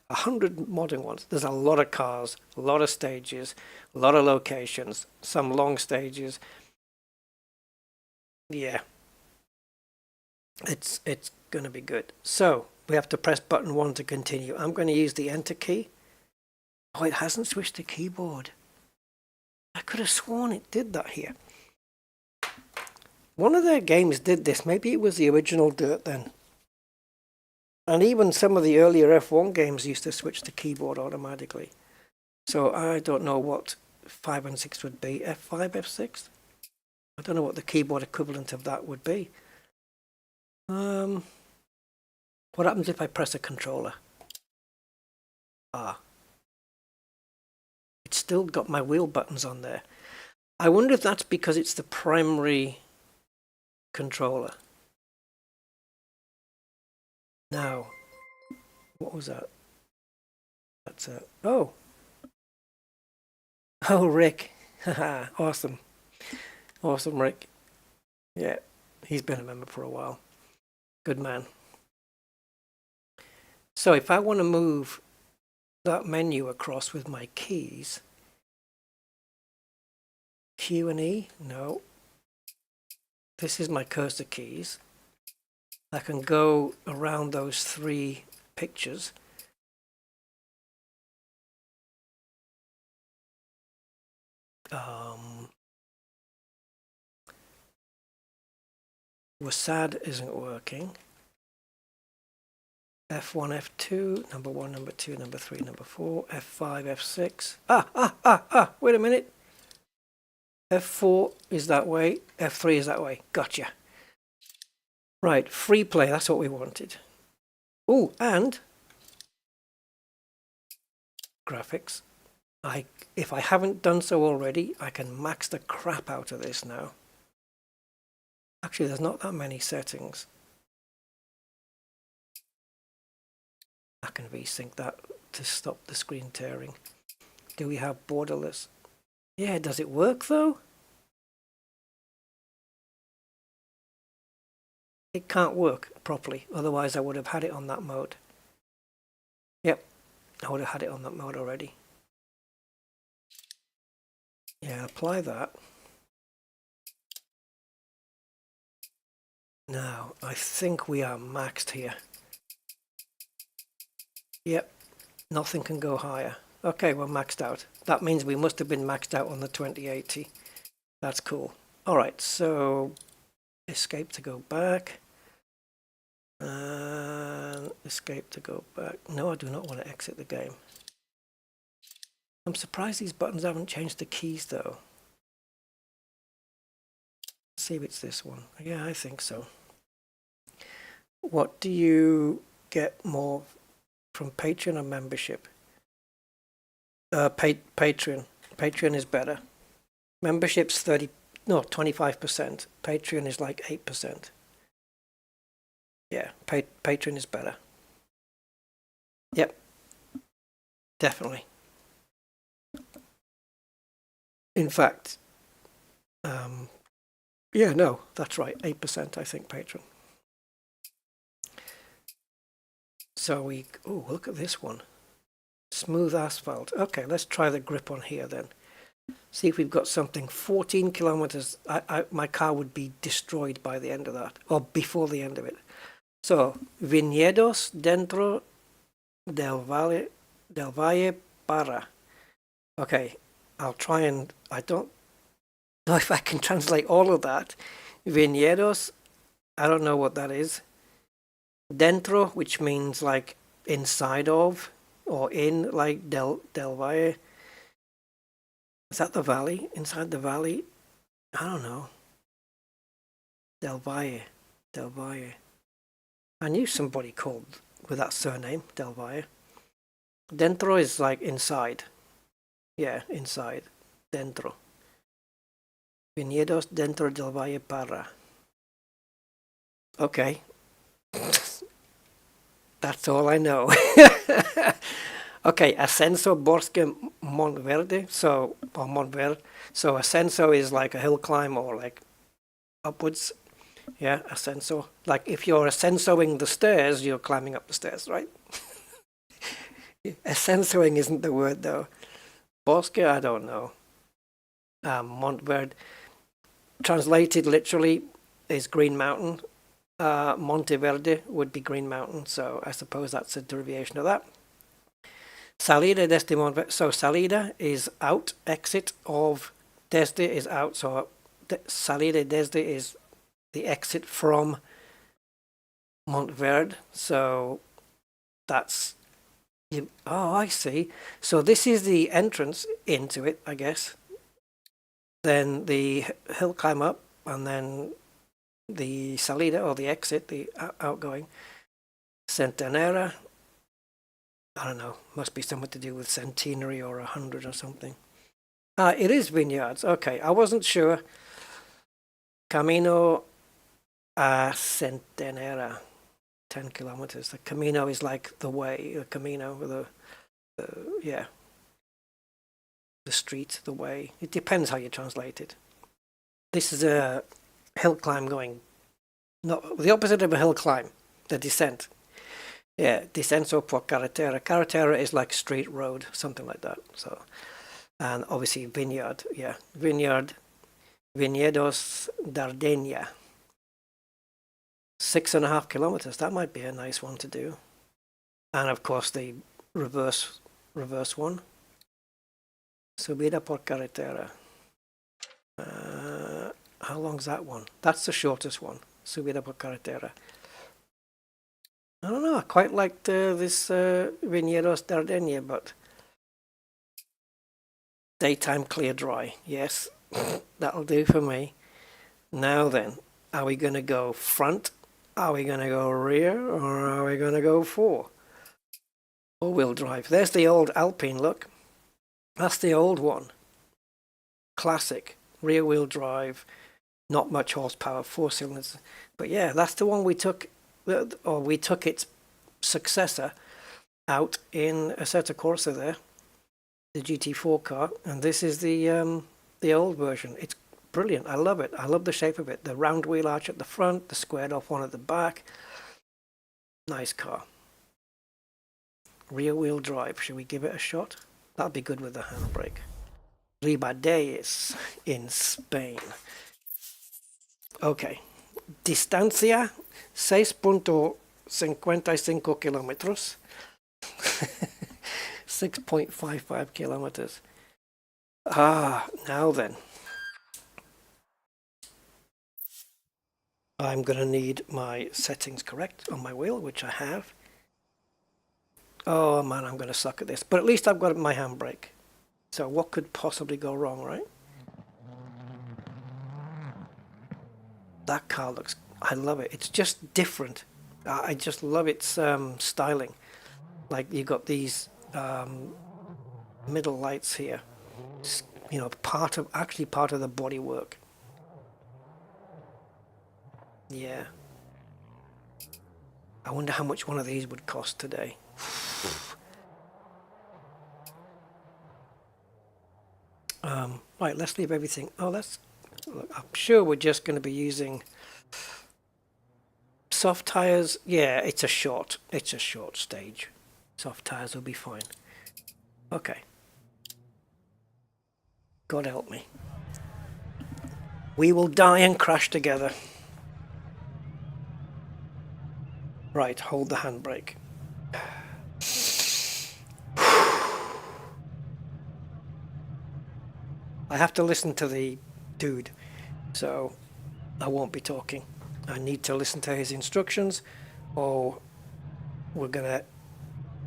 100 modern ones? There's a lot of cars, a lot of stages, a lot of locations, some long stages. Yeah, it's going to be good. So we have to press button 1 to continue. I'm going to use the enter key. Oh, it hasn't switched to keyboard. I could have sworn it did that here. One of their games did this. Maybe it was the original Dirt then. And even some of the earlier F1 games used to switch to keyboard automatically. So I don't know what 5 and 6 would be. F5, F6? I don't know what the keyboard equivalent of that would be. What happens if I press a controller? Ah. It's still got my wheel buttons on there. I wonder if that's because it's the primary controller. Now, what was that? That's a... Oh! Oh, Rick. Haha, awesome. Awesome, Rick. Yeah, he's been a member for a while. Good man. So if I want to move that menu across with my keys, Q and E, no. This is my cursor keys. I can go around those 3 pictures. WASD isn't working. F1, F2, number 1, number 2, number 3, number 4, F5, F6. Wait a minute. F4 is that way, F3 is that way. Gotcha. Right, free play, that's what we wanted. Oh, and graphics. If I haven't done so already, I can max the crap out of this now. Actually, there's not that many settings. I can resync that to stop the screen tearing. Do we have borderless? Yeah, does it work though? It can't work properly, otherwise I would have had it on that mode. Yep, I would have had it on that mode already. Yeah, apply that. Now, I think we are maxed here. Yep, nothing can go higher. Okay, we're maxed out. That means we must have been maxed out on the 2080. That's cool. Alright, so escape to go back. And escape to go back. No, I do not want to exit the game. I'm surprised these buttons haven't changed the keys though. Let's see if it's this one. Yeah, I think so. What do you get more from Patreon or membership? Patreon. Patreon is better. Membership's 25%. Patreon is like 8%. Yeah, Patreon is better. Yep. Definitely. In fact, yeah, no, that's right. 8%, I think, Patreon. So oh, look at this one. Smooth asphalt. Okay, let's try the grip on here then. See if we've got something. 14 kilometers. My car would be destroyed by the end of that, or before the end of it. So, viñedos dentro del valle para. Okay, I'll try and, I don't know if I can translate all of that. Viñedos, I don't know what that is. Dentro, which means like inside of, or in, like del valle. Is that the valley? Inside the valley? I don't know. Del Valle. Del Valle. I knew somebody called with that surname, Del Valle. Dentro is like inside. Yeah, inside. Dentro. Viñedos dentro del Valle Parra. Okay. That's all I know. Okay, Ascenso Bosque Montverde, or Montverde. So Ascenso is like a hill climb or like upwards. Yeah, Ascenso. Like if you're ascensoing the stairs, you're climbing up the stairs, right? Ascensoing isn't the word though. Bosque, I don't know. Montverde, translated literally, is Green Mountain. Monteverde would be Green Mountain, so I suppose that's a derivation of that. Salida desde Monteverde. So salida is out, exit of. Desde is out, so salida desde is the exit from Montverde. So that's. Oh, I see. So this is the entrance into it, I guess. Then the hill climb up, and then the salida or the exit, the outgoing. Centenera. I don't know, must be something to do with centenary or 100 or something. It is vineyards. Okay, I wasn't sure. Camino a Centenera, 10 kilometers. The Camino is like the way, the Camino, yeah, the street, the way. It depends how you translate it. This is a hill climb going, not the opposite of a hill climb, the descent. Yeah, descenso por carretera. Carretera is like straight road, something like that. So, and obviously vineyard. Yeah, vineyard. Viñedos Dardenia. 6.5 kilometers. That might be a nice one to do. And of course the reverse one. Subida por carretera. How long's that one? That's the shortest one. Subida por carretera. I don't know, I quite liked this Viñedos Dardenia, but daytime clear dry. Yes, that'll do for me. Now then, are we going to go front? Are we going to go rear? Or are we going to go four-wheel drive? There's the old Alpine, look. That's the old one. Classic. Rear-wheel drive. Not much horsepower, 4 cylinders. But yeah, that's the one we took, or we took its successor out in Assetto Corsa there. The GT4 car. And this is the old version. It's brilliant. I love it. I love the shape of it. The round wheel arch at the front, the squared off one at the back. Nice car. Rear wheel drive. Should we give it a shot? That'll be good with the handbrake. Ribadeyes in Spain. Okay. Distancia 6.55 kilómetros. 6.55 kilometers. Now then. I'm going to need my settings correct on my wheel, which I have. Oh man, I'm going to suck at this. But at least I've got my handbrake. So what could possibly go wrong, right? That car looks... I love it. It's just different. I just love its styling. Like you got these middle lights here. You know, part of the bodywork. Yeah. I wonder how much one of these would cost today. Right, let's leave everything. Oh, look, I'm sure we're just going to be using soft tires. Yeah, it's a short stage. Soft tires will be fine. Okay. God help me. We will die and crash together. Right, hold the handbrake. I have to listen to the dude, so I won't be talking. I need to listen to his instructions, or we're gonna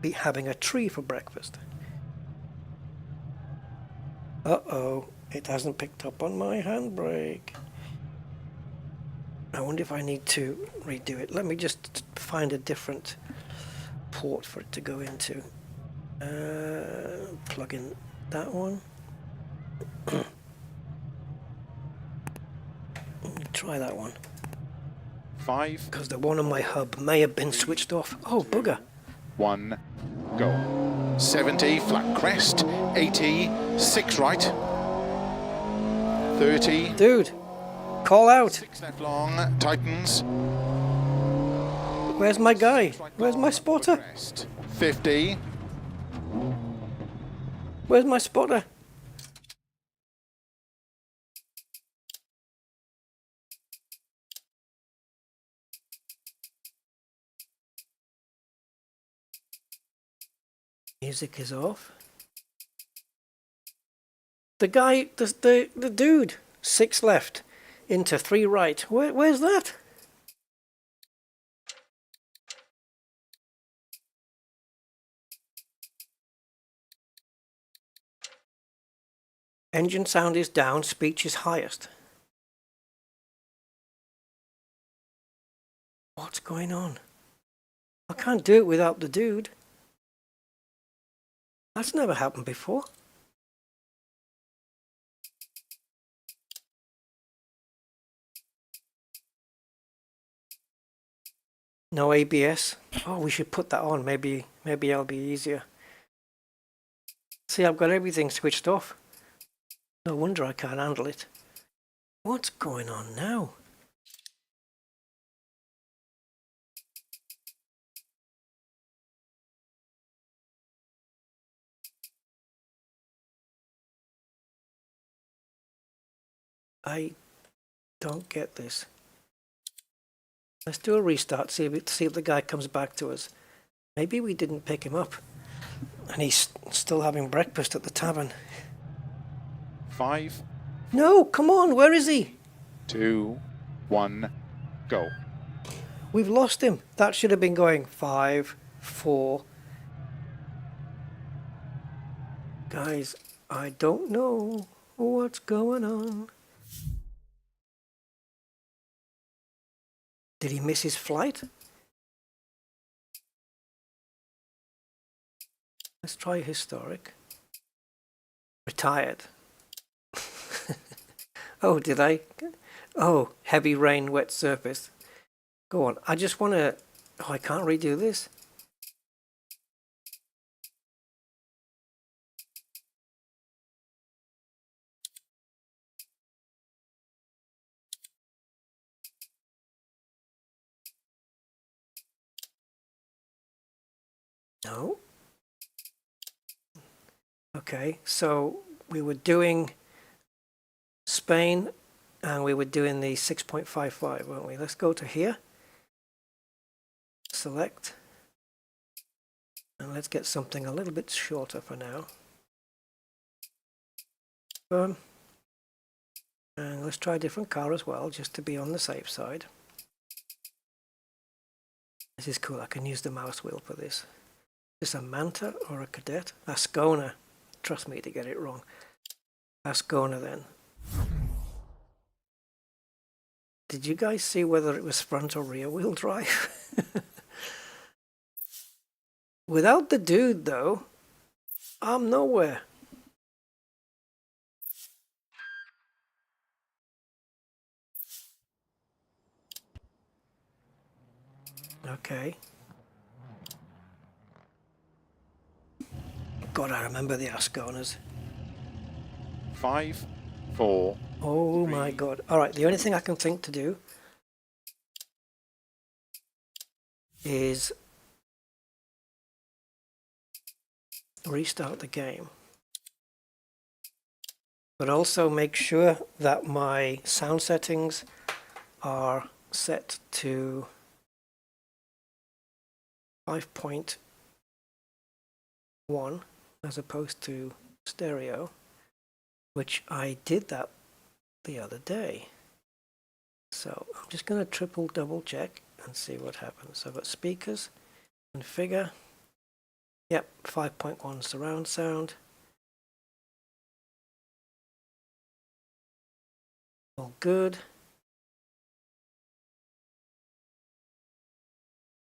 be having a tree for breakfast. Uh-oh, it hasn't picked up on my handbrake. I wonder if I need to redo it. Let me just find a different port for it to go into. Plug in that one. Try that one. 5. Because the one on my hub may have been switched off. Oh, bugger. 1, go. 70, flat crest. 80, 6 right. 30. Dude, call out. 6 left long, tightens. Where's my guy? Where's my spotter? 50. Where's my spotter? Music is off. The guy, the dude, 6 left into 3 right. Where's that? Engine sound is down, speech is highest. What's going on? I can't do it without the dude. That's never happened before. No ABS. Oh, we should put that on. Maybe it'll be easier. See, I've got everything switched off. No wonder I can't handle it. What's going on now? I don't get this. Let's do a restart, see if the guy comes back to us. Maybe we didn't pick him up and he's still having breakfast at the tavern. 5. No, come on, where is he? 2, 1, go. We've lost him. That should have been going 5, 4. Guys, I don't know what's going on. Did he miss his flight? Let's try historic. Retired. Oh, did I? Oh, heavy rain, wet surface. Go on. I just want to... Oh, I can't redo this. No. Okay, so we were doing Spain and we were doing the 6.55, weren't we? Let's go to here. Select. And let's get something a little bit shorter for now. And let's try a different car as well, just to be on the safe side. This is cool. I can use the mouse wheel for this. Is this a Manta or a Cadet? Ascona. Trust me to get it wrong. Ascona then. Did you guys see whether it was front or rear wheel drive? Without the dude though, I'm nowhere. Okay. God, I remember the Asconas. 5, 4. Oh my God. Alright, the only thing I can think to do is restart the game. But also make sure that my sound settings are set to 5.1 as opposed to stereo, which I did that the other day. So I'm just going to double check and see what happens. So I've got speakers, configure. Yep, 5.1 surround sound. All good.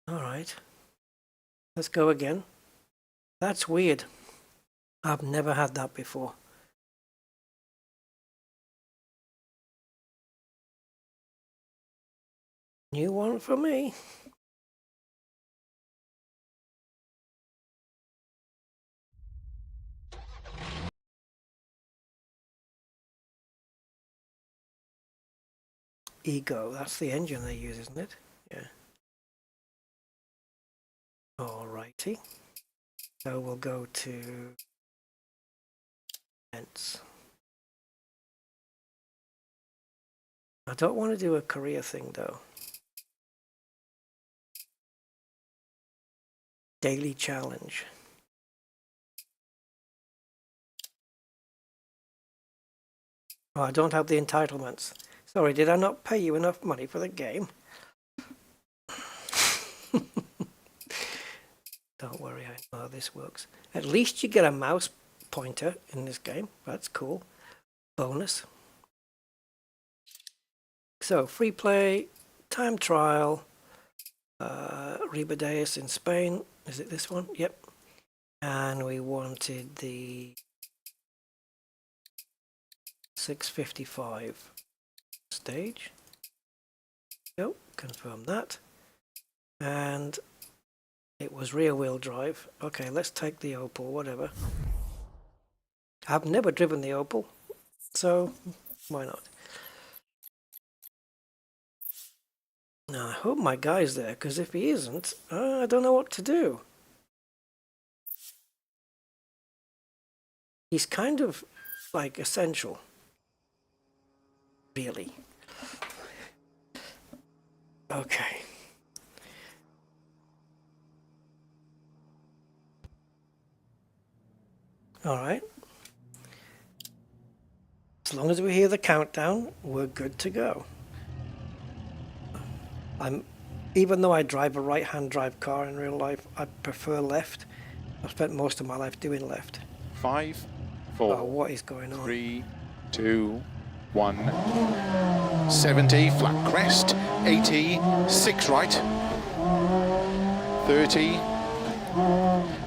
All right. Let's go again. That's weird. I've never had that before. New one for me. Ego, that's the engine they use, isn't it? Yeah. Alrighty. So we'll go to events. I don't want to do a career thing though. Daily challenge. Oh, I don't have the entitlements. Sorry, did I not pay you enough money for the game? Don't worry, I know how this works. At least you get a mouse pointer in this game. That's cool. Bonus. So, free play, time trial, Ribadeo in Spain. Is it this one? Yep. And we wanted the 655 stage. Go, confirm that. And it was rear wheel drive. Okay, let's take the Opel, whatever. I've never driven the Opel, so why not? Now, I hope my guy's there, because if he isn't, I don't know what to do. He's kind of like essential, really. Okay. All right. As long as we hear the countdown, we're good to go. Even though I drive a right-hand drive car in real life, I prefer left. I've spent most of my life doing left. 5, 4, Oh, what is going on? 3, 2, 1. 70, flat crest. 80, 6 right. 30,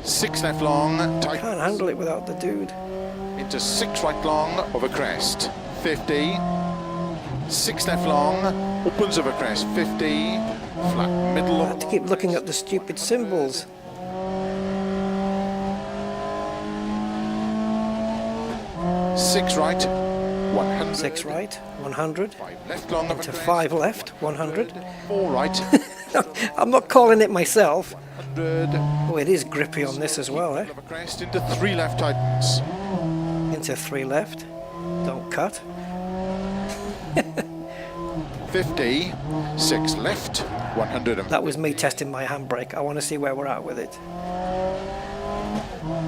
6 left long, tight. Can't handle it without the dude. Into 6 right long, over crest. 50, 6 left long, opens over crest. 50, flat middle. I have to keep looking at the stupid symbols. 6 right, 100. 6 right, 100. 5 left long over To crest. 5 left, 100. 4 right, I'm not calling it myself. 100. Oh, it is grippy on this as well, eh? Over crest into 3 left tightens. Into 3 left. Don't cut. 50, 6 left, 100. That was me testing my handbrake. I want to see where we're at with it.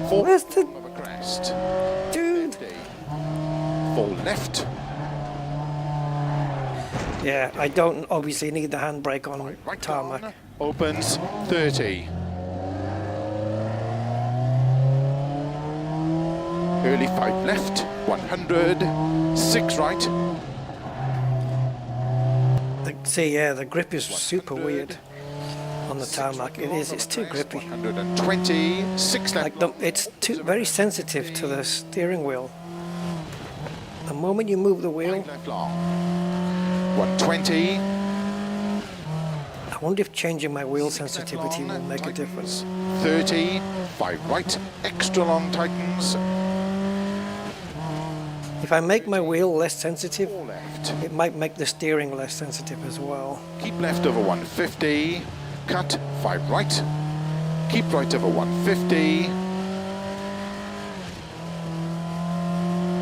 4 Where's the over crest. dude? 50, 4 left, Yeah, I don't obviously need the handbrake on right tarmac. down, opens 30. Early 5 left, 100, 6 right. See, yeah, the grip is super weird on the tarmac. It is. It's too grippy. 120, 6 left. Like it's too very sensitive to the steering wheel. The moment you move the wheel, 5 left long. 120. I wonder if changing my wheel sensitivity will make a difference. 30, 5 right, extra long tightens. If I make my wheel less sensitive, 4 left. it might make the steering less sensitive as well. Keep left over 150. Cut 5 right. Keep right over 150.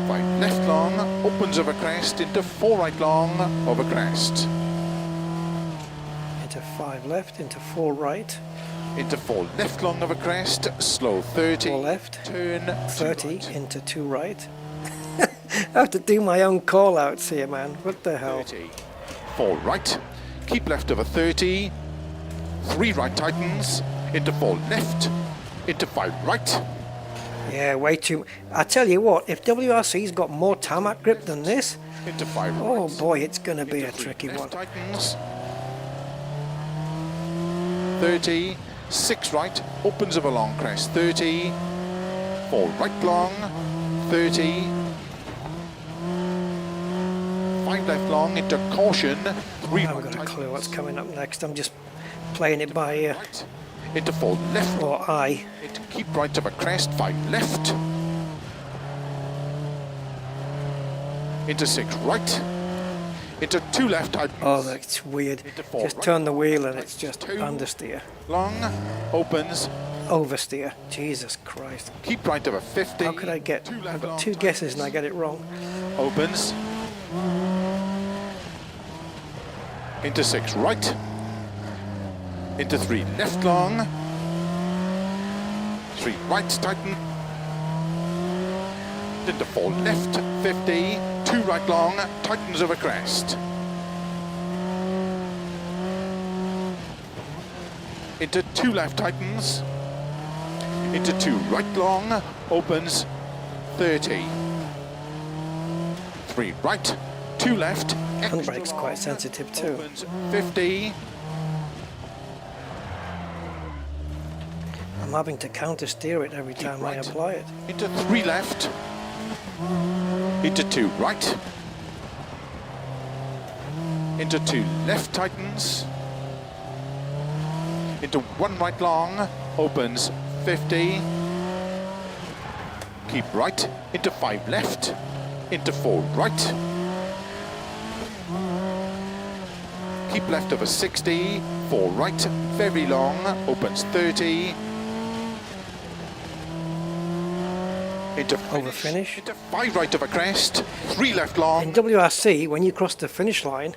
5 left long, opens over crest into 4 right long, over crest. Into 5 left, into 4 right, Into 4 left long over crest, slow 30. 4 left, Turn 30, right. into 2 right. I have to do my own call outs here, man. What the hell? 30. 4 right. Keep left over 30. 3 right tightens. Into 4 left. Into 5 right. Yeah, way too. I tell you what, if WRC's got more tarmac grip than this, into 5 Oh right. boy, it's going to be Into a 3 tricky left one. tightens. 30, 6 right, opens of a long crest. 30, 4 right long. 30, 5 left long into caution. 3 I haven't right got a clue what's tightens. coming up next. I'm just playing it by ear. Right, into 4 left. Or eye. Into keep right of a crest. 5 left. Into 6 right. Into 2 left tightens. Oh, that's weird. Into 4 Just right turn the long, wheel and it's tightens. just 2 understeer. long, opens. Oversteer. Jesus Christ. Keep right of a 50. How could I get... 2 I've left got long 2 guesses and I get it wrong. opens. Into 6 right. Into 3 left long. 3 right tighten. Into 4 left 50. 2 right long tightens over crest. Into 2 left tightens. Into 2 right long opens 30. 3 right, 2 left. Handbrake's quite sensitive too. Opens 50. I'm having to counter steer it every Keep time I right. apply it. Into 3 left. Into 2 right. Into 2 left tightens. Into 1 right long. Opens 50. Keep right. Into 5 left. Into 4 right. Keep left of a 60. 4 right. Very long. Opens 30. Into Over finish. Into 5 right of a crest. 3 left long. In WRC, when you cross the finish line,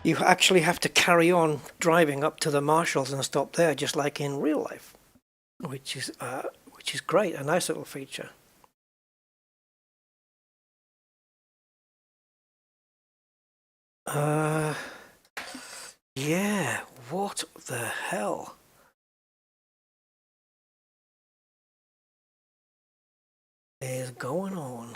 you actually have to carry on driving up to the marshals and stop there, just like in real life, which is great, a nice little feature. Yeah, what the hell? Is going on?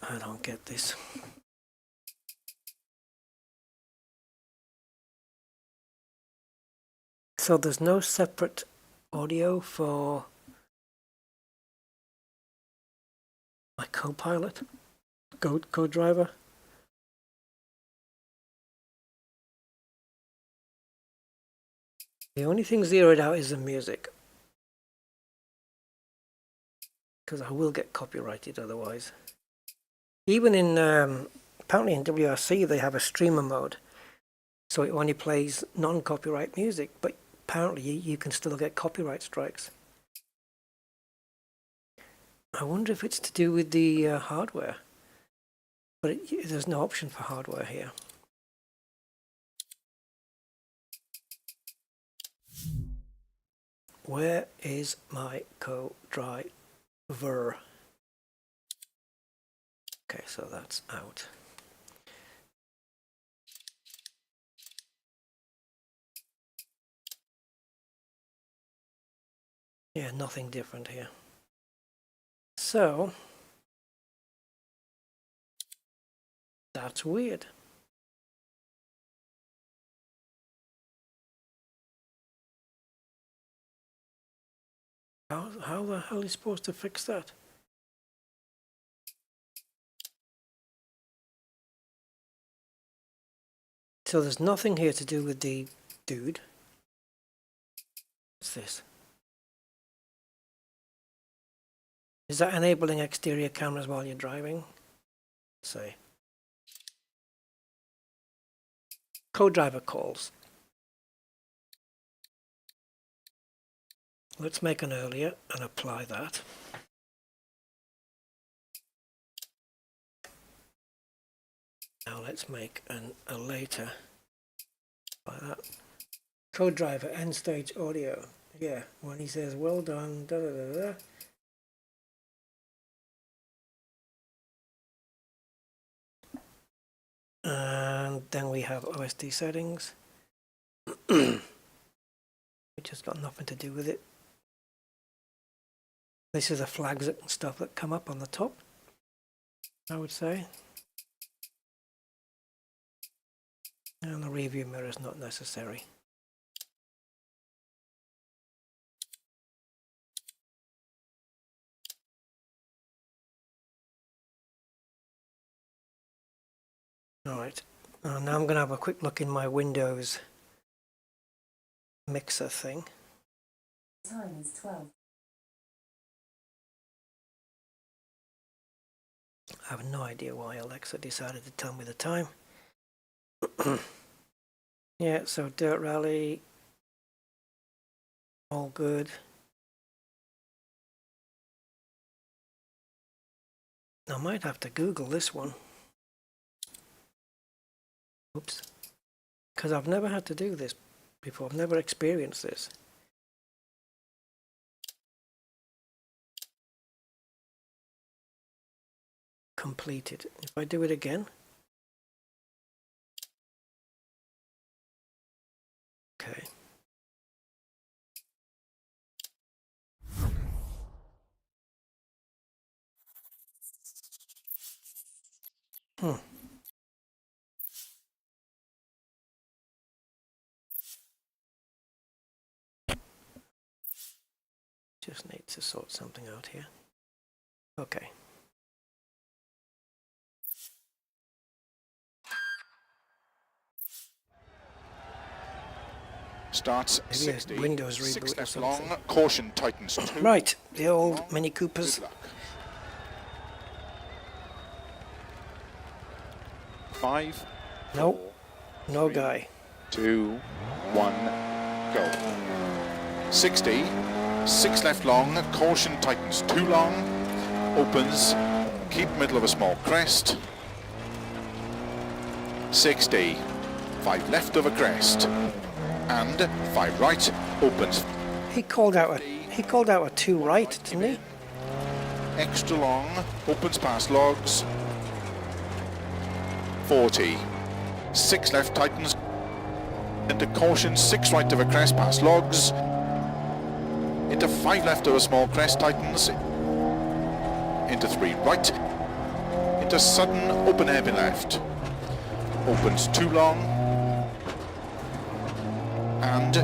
I don't get this. So there's no separate audio for my co-pilot, co-driver. The only thing zeroed out is the music, because I will get copyrighted otherwise. Even in, apparently in WRC they have a streamer mode, so it only plays non-copyright music, but apparently you can still get copyright strikes. I wonder if it's to do with the hardware, but there's no option for hardware here. Where is my co-driver? Okay, so that's out. Yeah, nothing different here. So, that's weird. How the hell are you supposed to fix that? So there's nothing here to do with the dude. What's this? Is that enabling exterior cameras while you're driving? Let's see. Co-driver calls. Let's make an earlier and apply that. Now let's make a later. Like that. Co-driver end stage audio. Yeah, when he says well done, da da da da. And then we have OSD settings. which has got nothing to do with it. This is the flags and stuff that come up on the top, I would say. And the rear view mirror is not necessary. Alright, now I'm going to have a quick look in my Windows mixer thing. Time is 12. I have no idea why Alexa decided to tell me the time. Yeah, so Dirt Rally, all good. I might have to Google this one. Oops. Because I've never had to do this before. I've never experienced this. Completed. If I do it again. Okay. Just need to sort something out here. Okay. Starts Maybe 60. a Windows 6 reboot or left something. long. Caution tightens 2. Right, the old Mini Coopers. Good luck. 5. Nope, no guy. 2, 1, go. 60. 6 left long. Caution tightens 2 long. Opens. Keep middle of a small crest. 60. 5 left of a crest. And 5 right. Opens. He called out a 2 right, didn't he? Extra long. Opens past logs. 40. 6 left tightens. Into caution. 6 right of a crest past logs. Into 5 left of a small crest tightens. Into 3 right. Into sudden open heavy left. Opens 2 long. And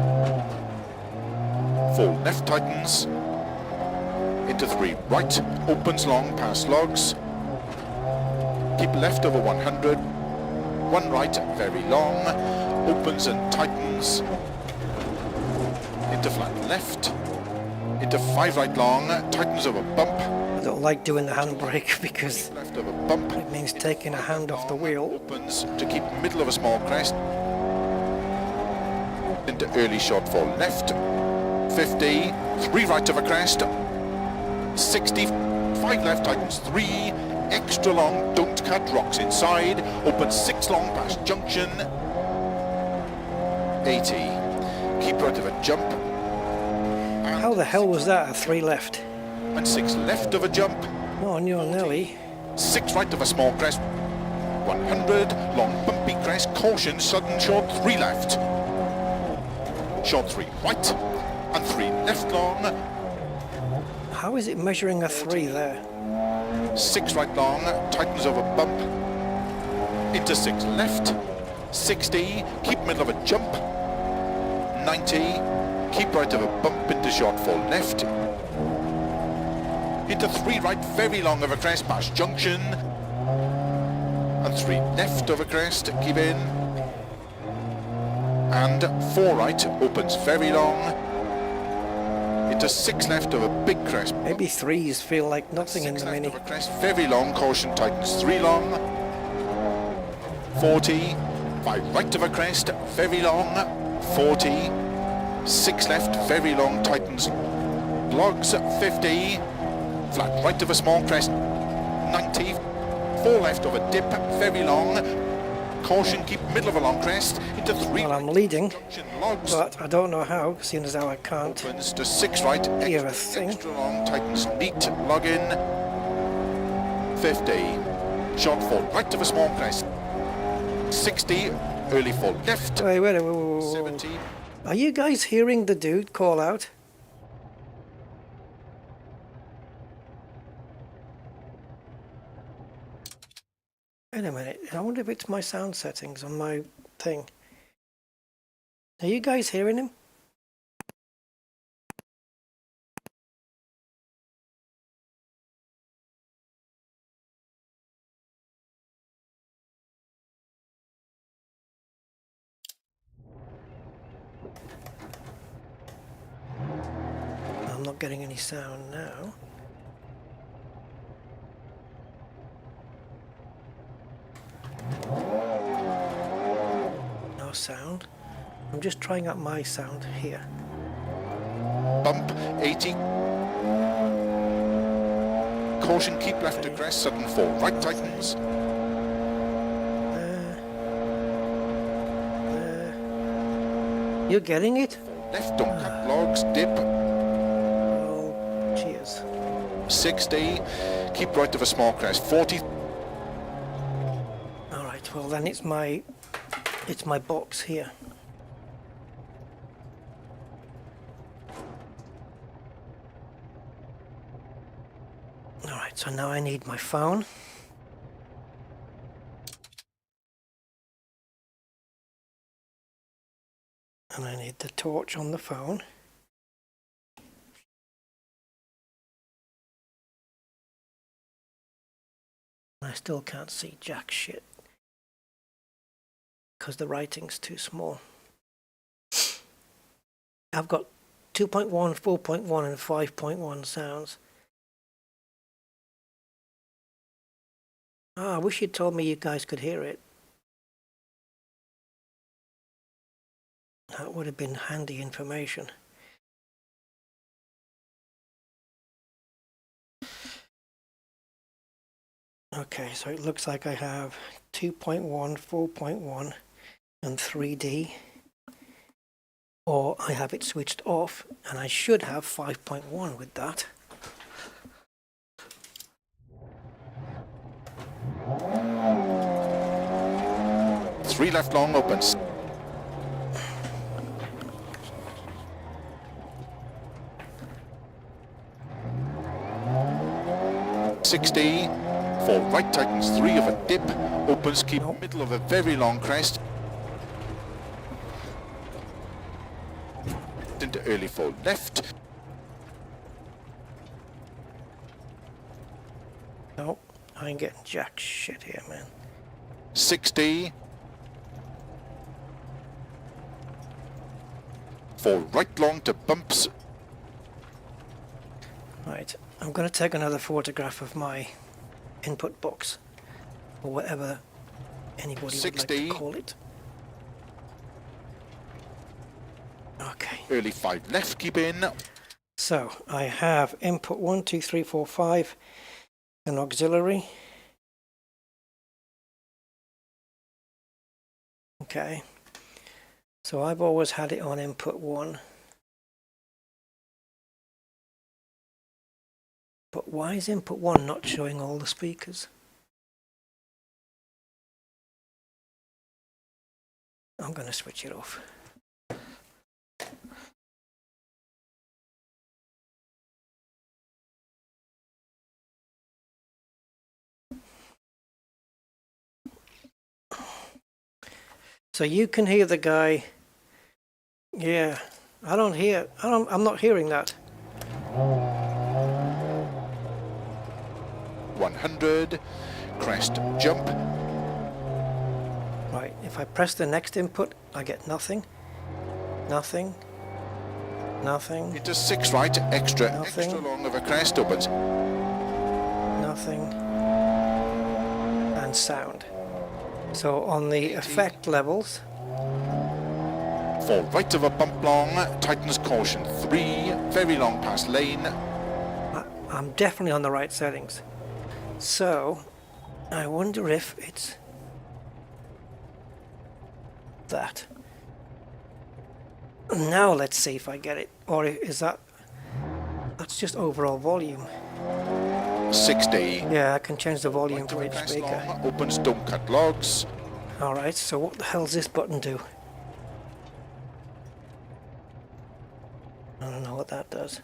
4 left tightens. Into 3 right. Opens long past logs. Keep left over 100. 1 right very long. Opens and tightens. Into flat left. Into 5 right long. Tightens over bump. I don't like doing the handbrake because Left over bump. it means taking a hand off the wheel. Opens to keep middle of a small crest. Into early short for left. 50. 3 right of a crest. 60. 5 left tightens 3. Extra long. Don't cut. Rocks inside. Opens 6 long past junction. 80. Keep right of a jump. How the hell was that a 3 left? And 6 left of a jump. Oh, on your Nelly. 6 right of a small crest. 100. Long bumpy crest. Caution. Sudden short. 3 left. Short 3 right. And 3 left long. How is it measuring a 3 there? 6 right long. Tightens over bump. Into 6 left. 60. Keep middle of a jump. 90. Keep right of a bump into short 4 left. Into 3 right very long of a crest past junction. And 3 left of a crest. Keep in. And 4 right opens very long. Into 6 left of a big crest. Maybe 3s feel like nothing in 6 the left Mini. of a crest very long. Caution tightens 3 long. 40. 5 right of a crest very long. 40. 6 left very long tightens logs. 50. Flat right of a small crest. 90. 4 left of a dip very long. Caution, keep middle of a long crest. Into 3 Well, I'm leading, junction logs. but I don't know how, seeing as how I can't Opens to 6 right. hear a thing. Extra long tightens neat. Log in. 50. Short 4 right of a small crest. 60. Early 4 left. Wait. 70. Are you guys hearing the dude call out? Wait a minute, I wonder if it's my sound settings on my thing. Are you guys hearing him? I'm not getting any sound now. No sound. I'm just trying out my sound here. Bump 80. Caution, keep left to crest, sudden fall. Right tightens. You're getting it? Left, don't cut logs, dip. Oh, cheers. 60. Keep right of a small crest. 40. All right. Well, then it's my box here. All right. So now I need my phone. And I need the torch on the phone. I still can't see jack shit because the writing's too small. I've got 2.1, 4.1 and 5.1 sounds. I wish you'd told me you guys could hear it. That would have been handy information. Okay, so it looks like I have 2.1, 4.1 and 3D. Or I have it switched off and I should have 5.1 with that. Three left long opens. $60. For right tightens, 3 of a dip. Opens, keep middle of a very long crest. Into early fall left. No, I ain't getting jack shit here, man. 60. For right long to bumps. Right, I'm going to take another photograph of my input box, or whatever anybody would like 60. to call it. Okay. Early 5 left, keep in. So I have input 1, 2, 3, 4, 5, an auxiliary. Okay. So I've always had it on input 1. But why is input 1 not showing all the speakers? I'm going to switch it off. So you can hear the guy. Yeah, I'm not hearing that. 100. Crest jump. Right, if I press the next input, I get nothing. Nothing. Nothing. Into 6 right, extra Nothing. long of a crest opens. Nothing. And sound. So on the effect levels, For right of a bump long, tightens caution. 3, very long past lane. I'm definitely on the right settings. So I wonder if it's that. Now let's see if I get it. Or is that's just overall volume. 60. Yeah, I can change the volume Right for of a each crest speaker. long, opens, don't cut logs. Alright, so what the hell does this button do? don't know what that does.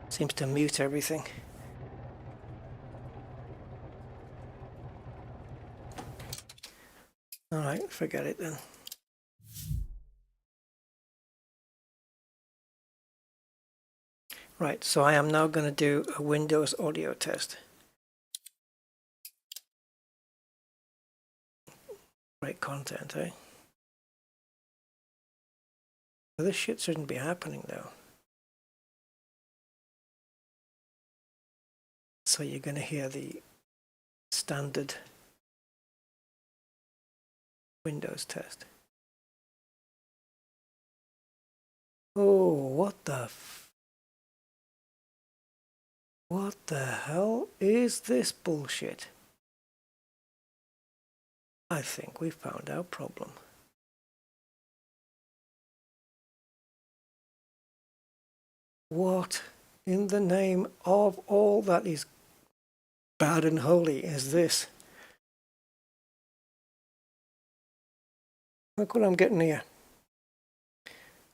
Seems to mute everything. Alright, forget it then. Right, so I am now going to do a Windows audio test. Great content, eh? Well, this shit shouldn't be happening though. So you're going to hear the standard Windows test. Oh, what the hell is this bullshit? I think we found our problem. What in the name of all that is bad and holy is this? Look what I'm getting here.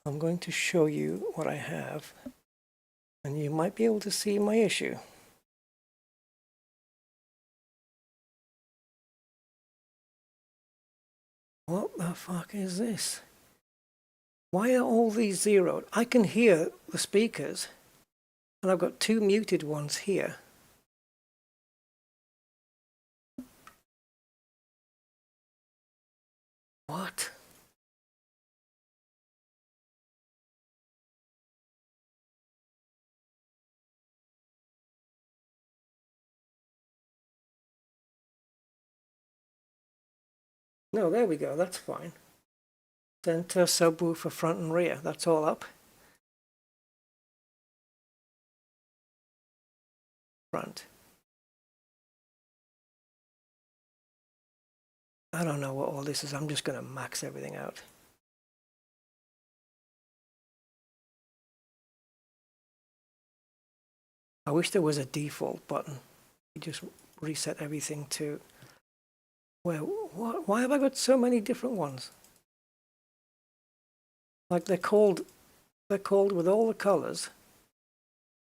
I'm going to show you what I have, and you might be able to see my issue. What the fuck is this? Why are all these zeroed? I can hear the speakers, and I've got two muted ones here. What? No, there we go, that's fine. Center, subwoofer, front and rear, that's all up. Front. I don't know what all this is, I'm just going to max everything out. I wish there was a default button. You just reset everything to... Well, why have I got so many different ones? Like they're called with all the colors,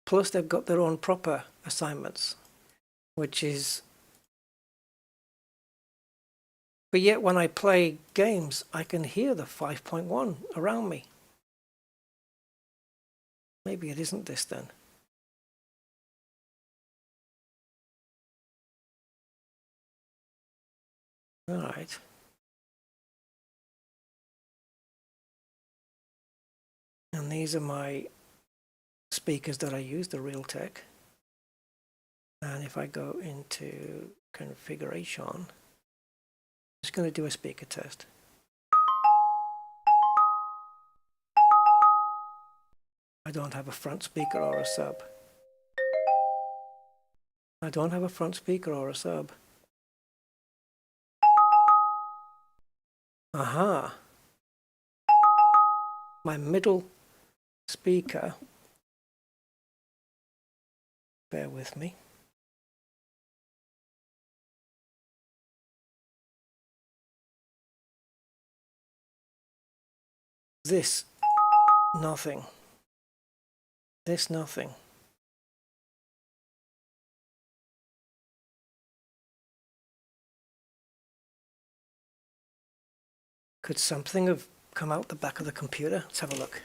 plus they've got their own proper assignments, which is... But yet when I play games, I can hear the 5.1 around me. Maybe it isn't this then. All right. And these are my speakers that I use, the Realtek. And if I go into configuration, I'm just going to do a speaker test. I don't have a front speaker or a sub. I don't have a front speaker or a sub. Aha. My middle speaker, bear with me. This, nothing. This, nothing. Could something have come out the back of the computer? Let's have a look.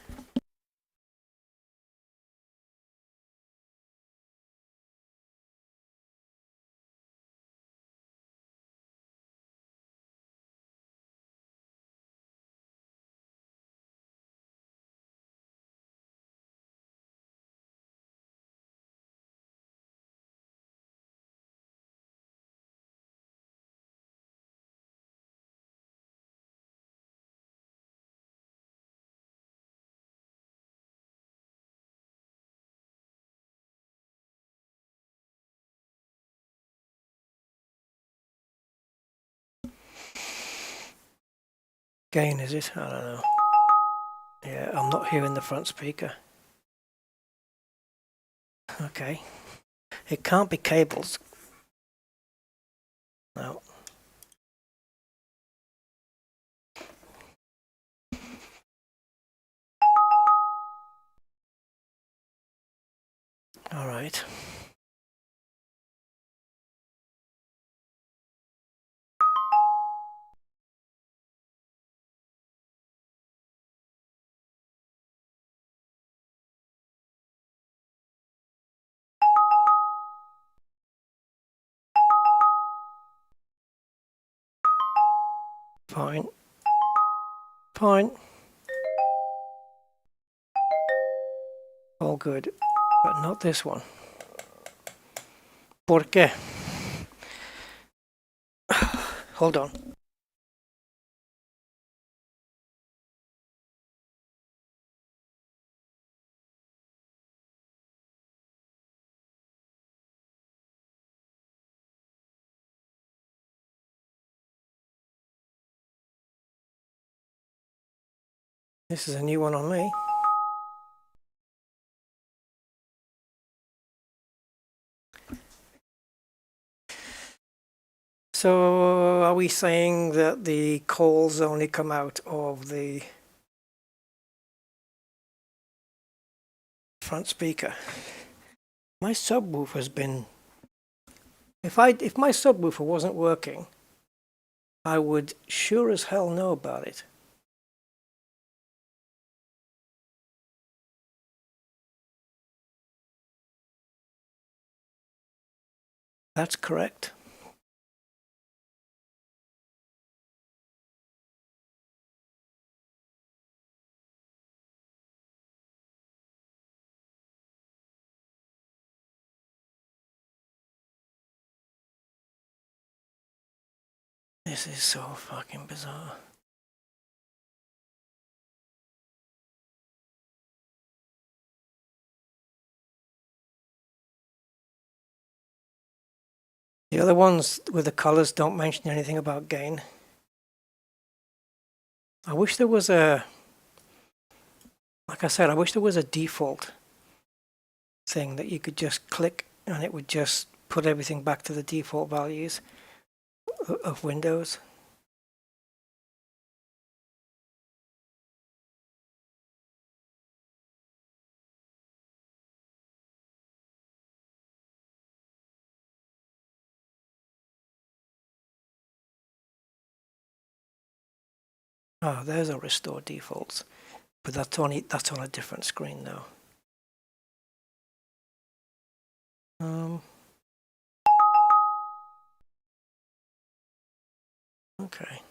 Gain, is it? I don't know. Yeah, I'm not hearing the front speaker. Okay. It can't be cables. No. All right. Fine. Fine. All good. But not this one. ¿Por qué? Hold on. This is a new one on me. So are we saying that the calls only come out of the front speaker? My subwoofer's been... If my subwoofer wasn't working, I would sure as hell know about it. That's correct. This is so fucking bizarre. The other ones with the colors don't mention anything about gain. I wish there was a... Like I said, I wish there was a default thing that you could just click and it would just put everything back to the default values of Windows. Oh, there's a restore defaults, but that's on a different screen now. Okay.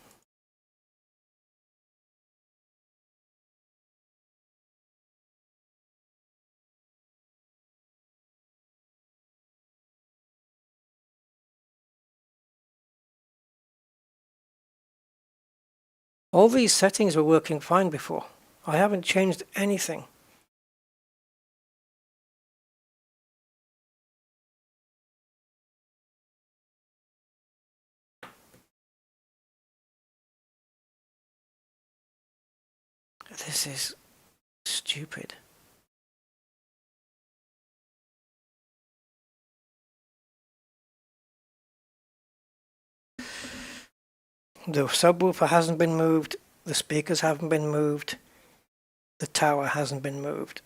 All these settings were working fine before. I haven't changed anything. This is stupid. The subwoofer hasn't been moved, the speakers haven't been moved, the tower hasn't been moved.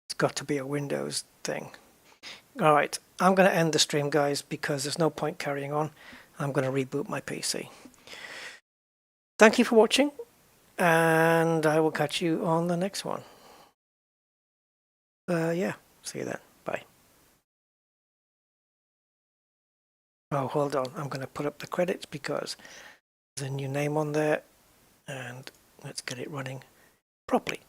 It's got to be a Windows thing. All right, I'm going to end the stream, guys, because there's no point carrying on. I'm going to reboot my PC. Thank you for watching, and I will catch you on the next one. Yeah, see you then. Bye. Oh, hold on. I'm going to put up the credits because there's a new name on there, and let's get it running properly.